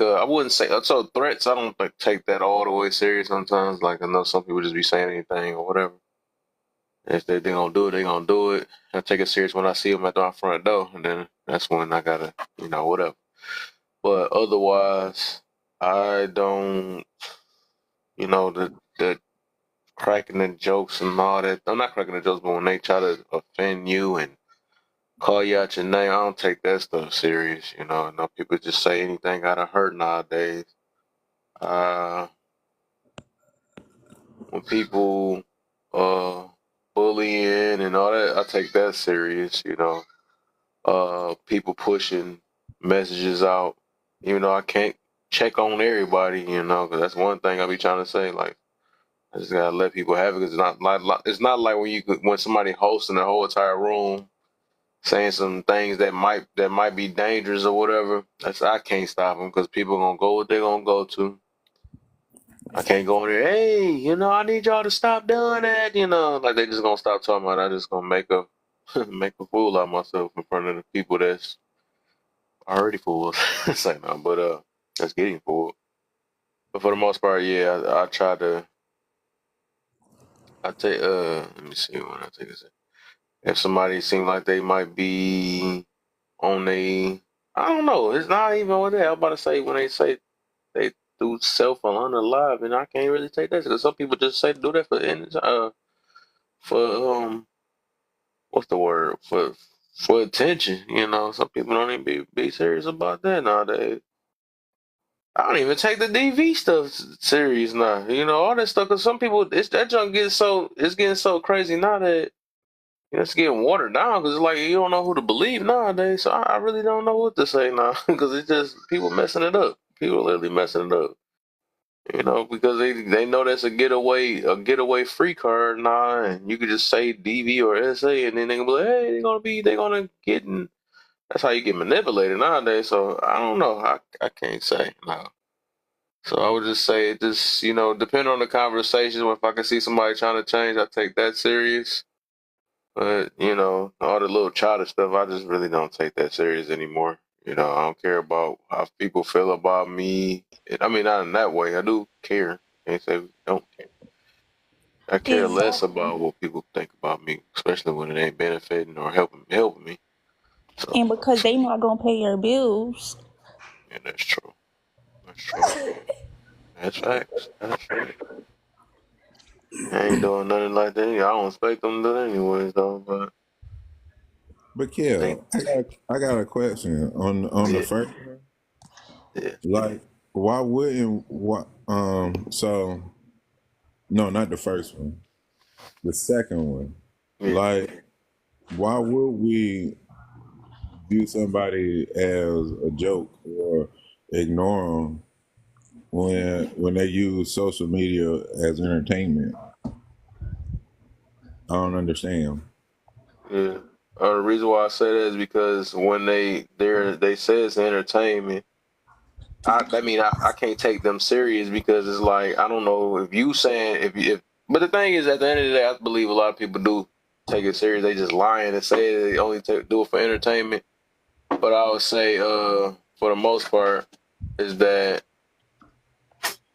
I wouldn't say so threats. I don't like take that all the way serious. Sometimes, like I know some people just be saying anything or whatever. If they gonna do it, they gonna do it. I take it serious when I see them at my front door, and then that's when I gotta, whatever. But otherwise, I don't. The cracking the jokes and all that. I'm not cracking the jokes, but when they try to offend you and call you out your name, I don't take that stuff serious. I know people just say anything out of hurt nowadays. Uh, when people bullying and all that, I take that serious. People pushing messages out, even though I can't check on everybody. Because that's one thing I be trying to say. Like, I just gotta let people have it because it's not like when somebody hosting the whole entire room saying some things that might be dangerous or whatever. I can't stop them because people gonna go what they're gonna go to. I can't go in there. Hey, I need y'all to stop doing that. Like they just gonna stop talking about it. I just gonna make a make a fool out of myself in front of the people that's already fooled. Say no, but that's getting fooled. But for the most part, yeah, I try to. I take let me see when I take this. If somebody seems like they might be on I don't know. It's not even what they. I'm about to say when they say they do self or unalive, and I can't really take that because some people just say do that for what's the word for attention. Some people don't even be serious about that nowadays. I don't even take the DV stuff serious now. All that stuff because some people that junk it's getting so crazy now that. It's getting watered down because it's like you don't know who to believe nowadays. So I really don't know what to say now because it's just people messing it up. People literally messing it up. Because they know that's a getaway free card now, and you could just say DV or SA, and then they gonna be like, hey, they're gonna get. That's how you get manipulated nowadays. So I don't know. I can't say no. So I would just say just depend on the conversation. If I can see somebody trying to change, I take that serious. But, all the little childish stuff, I just really don't take that serious anymore. I don't care about how people feel about me. I mean, not in that way. I do care. Can't say we don't care. I care less Exactly. about what people think about me, especially when it ain't benefiting or helping me. So And because they not gonna pay your bills. yeah, that's true. That's true. That's facts. That's facts. I ain't doing nothing like that. I don't expect them to do it anyways, though. But yeah, They, I got a question on the yeah, first. yeah, Like, why wouldn't what? So no, not the first one. The second one. yeah. Like, why would we view somebody as a joke or ignore them when they use social media as entertainment? I don't understand. Yeah. The reason why I say that is because when they say it's entertainment, I can't take them serious because it's like I don't know if you saying if but the thing is at the end of the day I believe a lot of people do take it serious. They just lying and say they only do it for entertainment. But I would say for the most part is that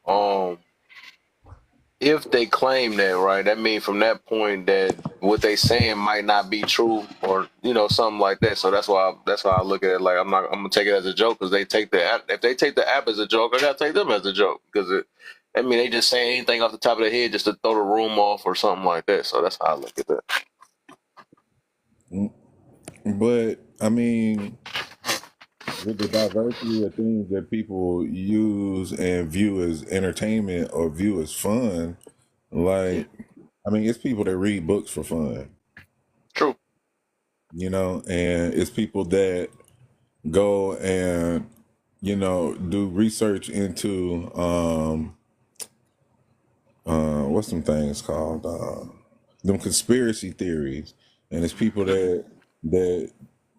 um if they claim that, right, that means from that point that what they saying might not be true or something like that. So that's why I look at it like I'm gonna take it as a joke because they take the app. If they take the app as a joke, I gotta take them as a joke because they just saying anything off the top of their head just to throw the room off or something like that. So that's how I look at that. But I mean, with the diversity of things that people use and view as entertainment or view as fun, Yeah, like, I mean, it's people that read books for fun, true. and it's people that go and, do research into, what's some things called, them conspiracy theories. And it's people that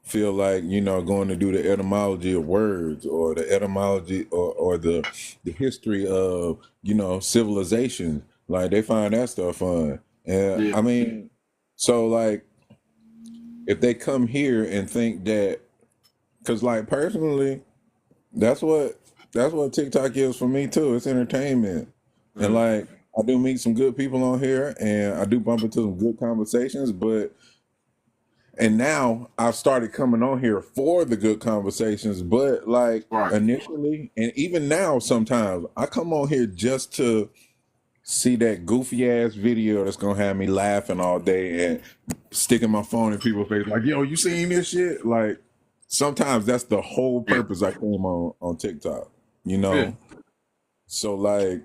feel like going to do the etymology of words or the etymology or the history of civilization, like they find that stuff fun. And Yeah, I mean, so like if they come here and think that, because like personally that's what TikTok is for me too. It's entertainment. And mm, like I do meet some good people on here and I do bump into some good conversations, and now I've started coming on here for the good conversations, but like right. initially and even now sometimes I come on here just to see that goofy ass video that's gonna have me laughing all day and sticking my phone in people's face like, yo, you seen this shit? Like sometimes that's the whole Yeah, purpose I came on TikTok, yeah. So like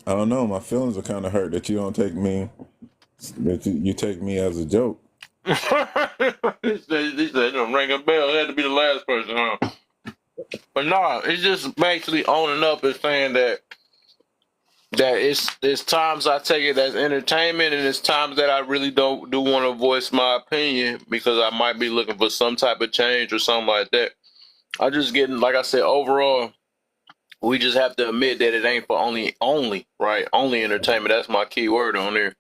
I don't know, my feelings are kind of hurt that you don't take me that you take me as a joke. He said, ring a bell. It had to be the last person, huh? But no, it's just basically owning up and saying that it's times I take it as entertainment and it's times that I really do want to voice my opinion because I might be looking for some type of change or something like that. I just getting like I said, overall, we just have to admit that it ain't for only right, only entertainment. That's my key word on there.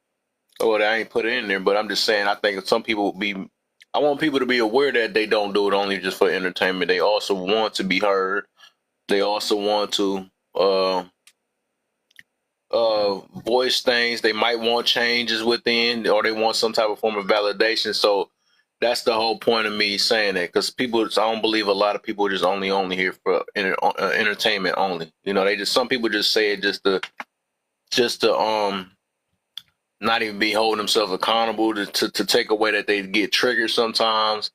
Or I ain't put it in there, but I'm just saying I think some people I want people to be aware that they don't do it only just for entertainment. They also want to be heard. They also want to uh voice things. They might want changes within, or they want some type of form of validation. So that's the whole point of me saying that, because I don't believe a lot of people are just only here for entertainment only. Some people just say it just to not even be holding themselves accountable to take away that they get triggered sometimes.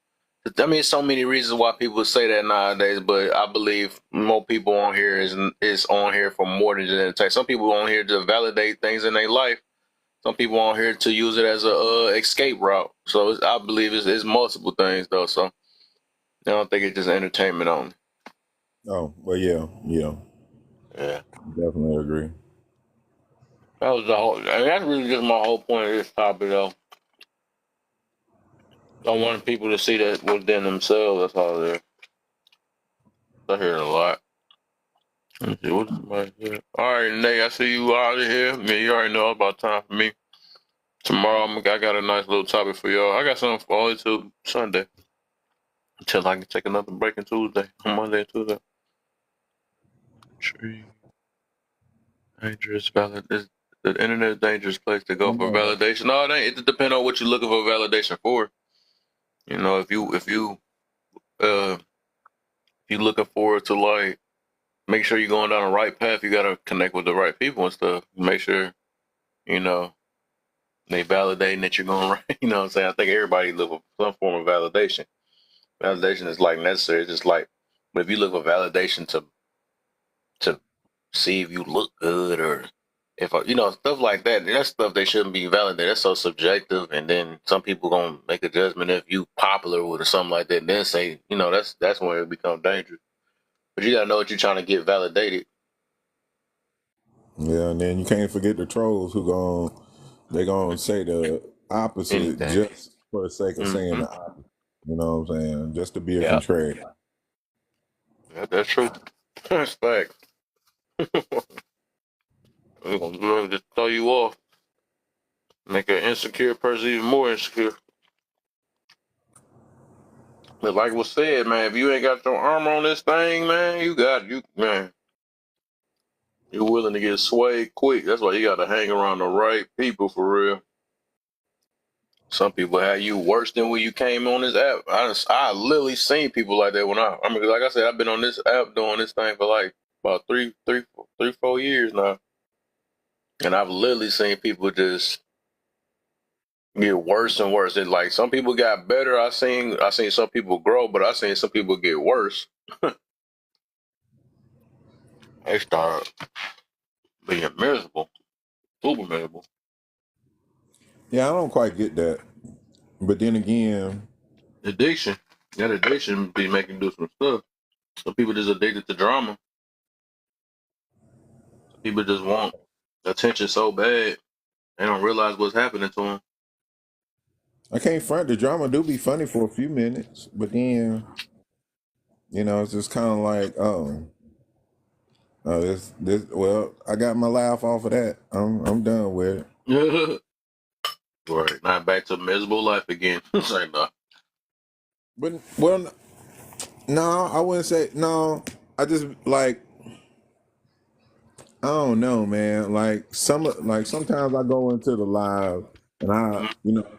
I mean, so many reasons why people say that nowadays, but I believe more people on here is on here for more than just entertainment. Some people on here to validate things in their life. Some people on here to use it as a escape route. So I believe it's multiple things though. So I don't think it's just entertainment only. Oh, well, yeah, Yeah, definitely agree. that was the whole. I mean, that's really just my whole point of this topic though. I want people to see that within themselves. That's all it is. I hear it a lot. Let's see what somebody said. All right, Nate, I see you out of here. Man, you already know it's about time for me. Tomorrow, I got a nice little topic for y'all. I got something for all you till Sunday. Until I can take another break on Tuesday. On Monday and Tuesday. Tree. Dangerous valid. The internet is a dangerous place to go I'm for validation. No, it ain't. It depends on what you're looking for validation for. You know, if you looking forward to like make sure you're going down the right path, you gotta connect with the right people and stuff. Make sure, you know, they validating that you're going right. You know what I'm saying? I think everybody look for some form of validation. Validation is like necessary. It's just like, but if you look for validation to see if you look good or if you know stuff like that, that's stuff they shouldn't be validated. That's so subjective. And then some people gonna make a judgment if you popular with or something like that. And then say, you know, that's when it becomes dangerous. But you gotta know what you're trying to get validated. Yeah, and then you can't forget the trolls who they gonna say the opposite Anything. just for the sake of saying the opposite. You know what I'm saying? Just to be a contrarian. Yeah, that's true. That's fact. We're gonna just throw you off. Make an insecure person even more insecure. But like was said, man, if you ain't got your armor on this thing, man, man. You're willing to get swayed quick. That's why you gotta hang around the right people for real. Some people have you worse than when you came on this app. I literally seen people like that when I mean, like I said, I've been on this app doing this thing for like about 4 years now. And I've literally seen people just get worse and worse. And like some people got better. I seen some people grow, but I seen some people get worse. They start being miserable, super miserable. Yeah, I don't quite get that. But then again, addiction. That addiction be making do some stuff. Some people just addicted to drama. Some people just want attention so bad they don't realize what's happening to them. I can't front, the drama do be funny for a few minutes, but then you know it's just kind of like, this well, I got my laugh off of that. I'm done with it. Right. Now back to miserable life again. Say no. But well, no, I wouldn't say no. I just like, I don't know, man. Like sometimes I go into the live and I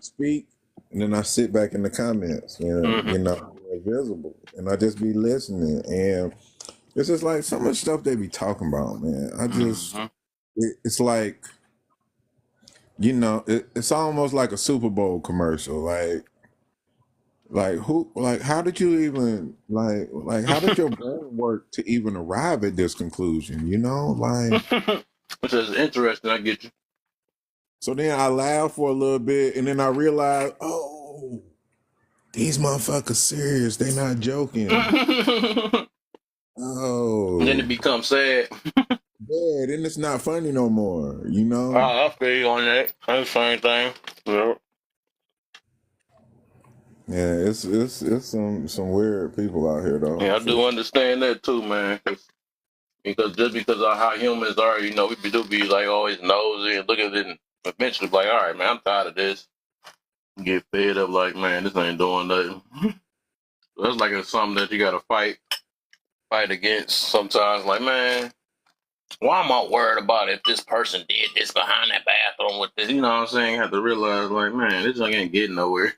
speak, and then I sit back in the comments, and invisible, and I just be listening, and it's just like so much stuff they be talking about, man. I just it's like, it's almost like a Super Bowl commercial, like who, like how did you even like how did your brain work to even arrive at this conclusion? Like Which is interesting. I get you. So then I laughed for a little bit, and then I realized, oh, these motherfuckers serious. They not joking. Oh. And then it becomes sad. Yeah, then it's not funny no more, I feel you on that. That's the same thing. Yeah. Yeah, it's some weird people out here though. Yeah, I do understand that too, man. Because just because of how humans are, we do be like always nosy and look at it and eventually be like, all right, man, I'm tired of this. Get fed up like, man, this ain't doing nothing. That's like it's something that you gotta fight against sometimes. Like, man, why am I worried about if this person did this behind that bathroom with this? You know what I'm saying? You have to realize, like, man, this thing ain't getting nowhere.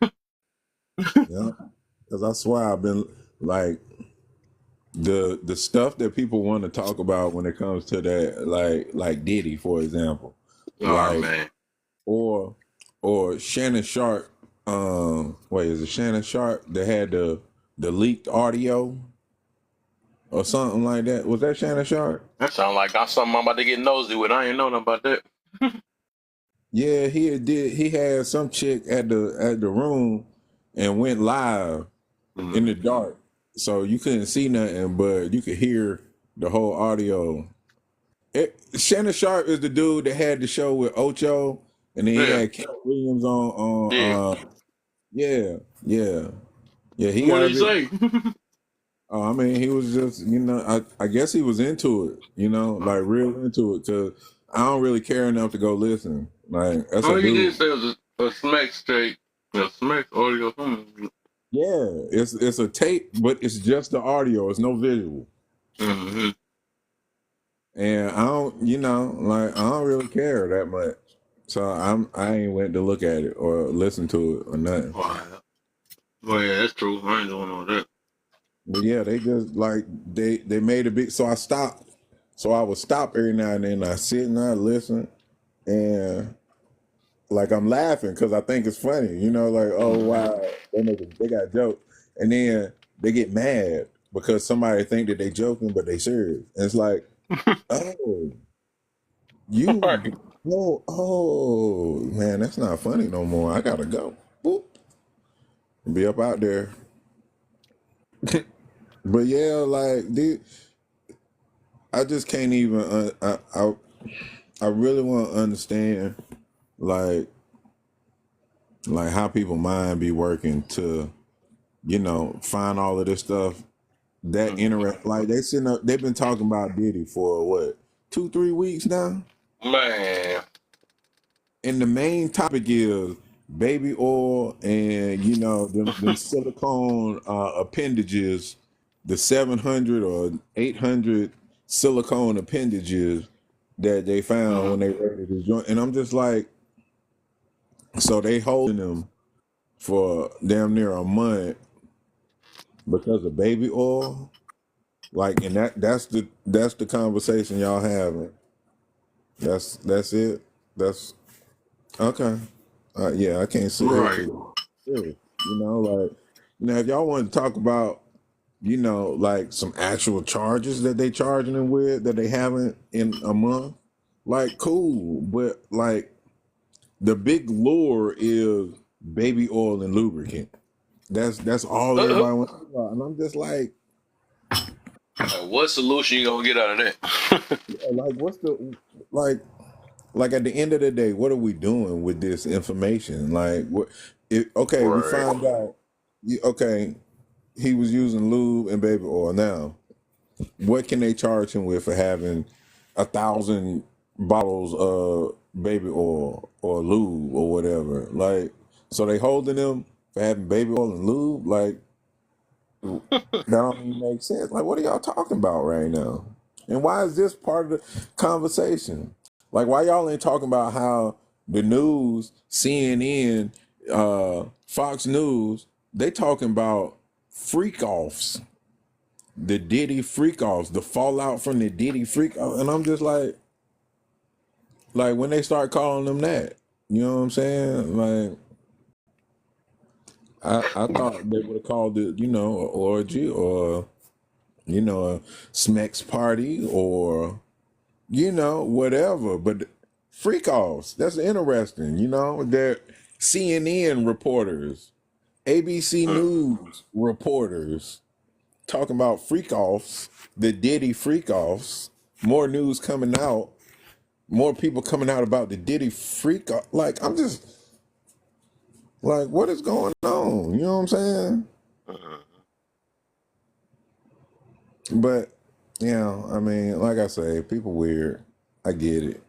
Yeah, because I swear I've been like the stuff that people want to talk about when it comes to that, like Diddy, for example. Oh man. Or Shannon Sharp. Wait, is it Shannon Sharp that had the leaked audio or something like that? Was that Shannon Sharp? That sounds like something I'm about to get nosy with. I ain't know nothing about that. Yeah, he had some chick at the room and went live in the dark, so you couldn't see nothing, but you could hear the whole audio. Shannon Sharp is the dude that had the show with Ocho, and then he had Cat Williams on. Yeah. He What did he say? I mean, he was just, I guess he was into it, like real into it, because I don't really care enough to go listen. Like, that's he did say it was a smack tape, a smack audio. Yeah, it's a tape, but it's just the audio. It's no visual. Mm-hmm. And I don't, I don't really care that much. So I ain't went to look at it or listen to it or nothing. Wow. Well, yeah, that's true. I ain't doing all that. But yeah, they just like they made a big. So I stopped. So I would stop every now and then. I sit and I listen, and like I'm laughing because I think it's funny. You know, like oh wow, they got jokes, and then they get mad because somebody think that they joking but they serious. And it's like, oh, you, Right. oh man, that's not funny no more. I gotta go. Boop. Be up out there. But yeah, like dude, I just can't even. I really want to understand, like how people mind be working to, find all of this stuff that interest. Like they sitting up, they've been talking about Diddy for what 2-3 weeks now, Man. and the main topic is baby oil and them silicone appendages, the 700 or 800 silicone appendages that they found when they raided his joint, and I'm just like, so they holding them for damn near a month because of baby oil, like, and that's the conversation y'all having. That's it. That's okay. Yeah, I can't sit here Right. like if y'all want to talk about like some actual charges that they charging them with that they haven't in a month, like cool, but like the big lure is baby oil and lubricant. That's all everybody wants to talk about, and I'm just like, what solution you gonna get out of that? like what's the like at the end of the day, what are we doing with this information? Like what? Okay, we Right. found out. Okay, he was using lube and baby oil. Now, what can they charge him with for having 1,000 bottles of baby oil or lube or whatever? Like, so they holding him for having baby oil and lube? Like, that don't even make sense. Like, what are y'all talking about right now? And why is this part of the conversation? Like, why y'all ain't talking about how the news, CNN, Fox News, they talking about freak offs, the Diddy freak offs, the fallout from the Diddy freak off, and I'm just like when they start calling them that, you know what I'm saying? Like, I thought they would have called it, an orgy or a Smex party or whatever, but freak offs, that's interesting. They're CNN reporters, ABC News reporters talking about freak offs, the Diddy freak offs, more news coming out, more people coming out about the Diddy freak off. Like, I'm just like, what is going on? You know what I'm saying? But I mean, like I say, people weird. I get it.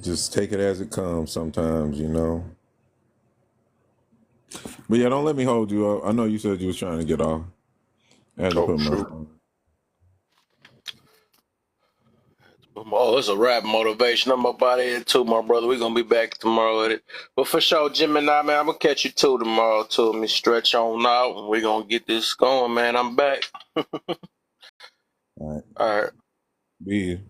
Just take it as it comes sometimes, But yeah, don't let me hold you up. I know you said you was trying to get off. I had to put my phone. Oh, it's a rap motivation. I'm up out of here too, my brother. We're gonna be back tomorrow with it. But for sure, Gemini, man, I'm gonna catch you too tomorrow too. Let me stretch on out and we're gonna get this going, man. I'm back. All right. All right. Be here.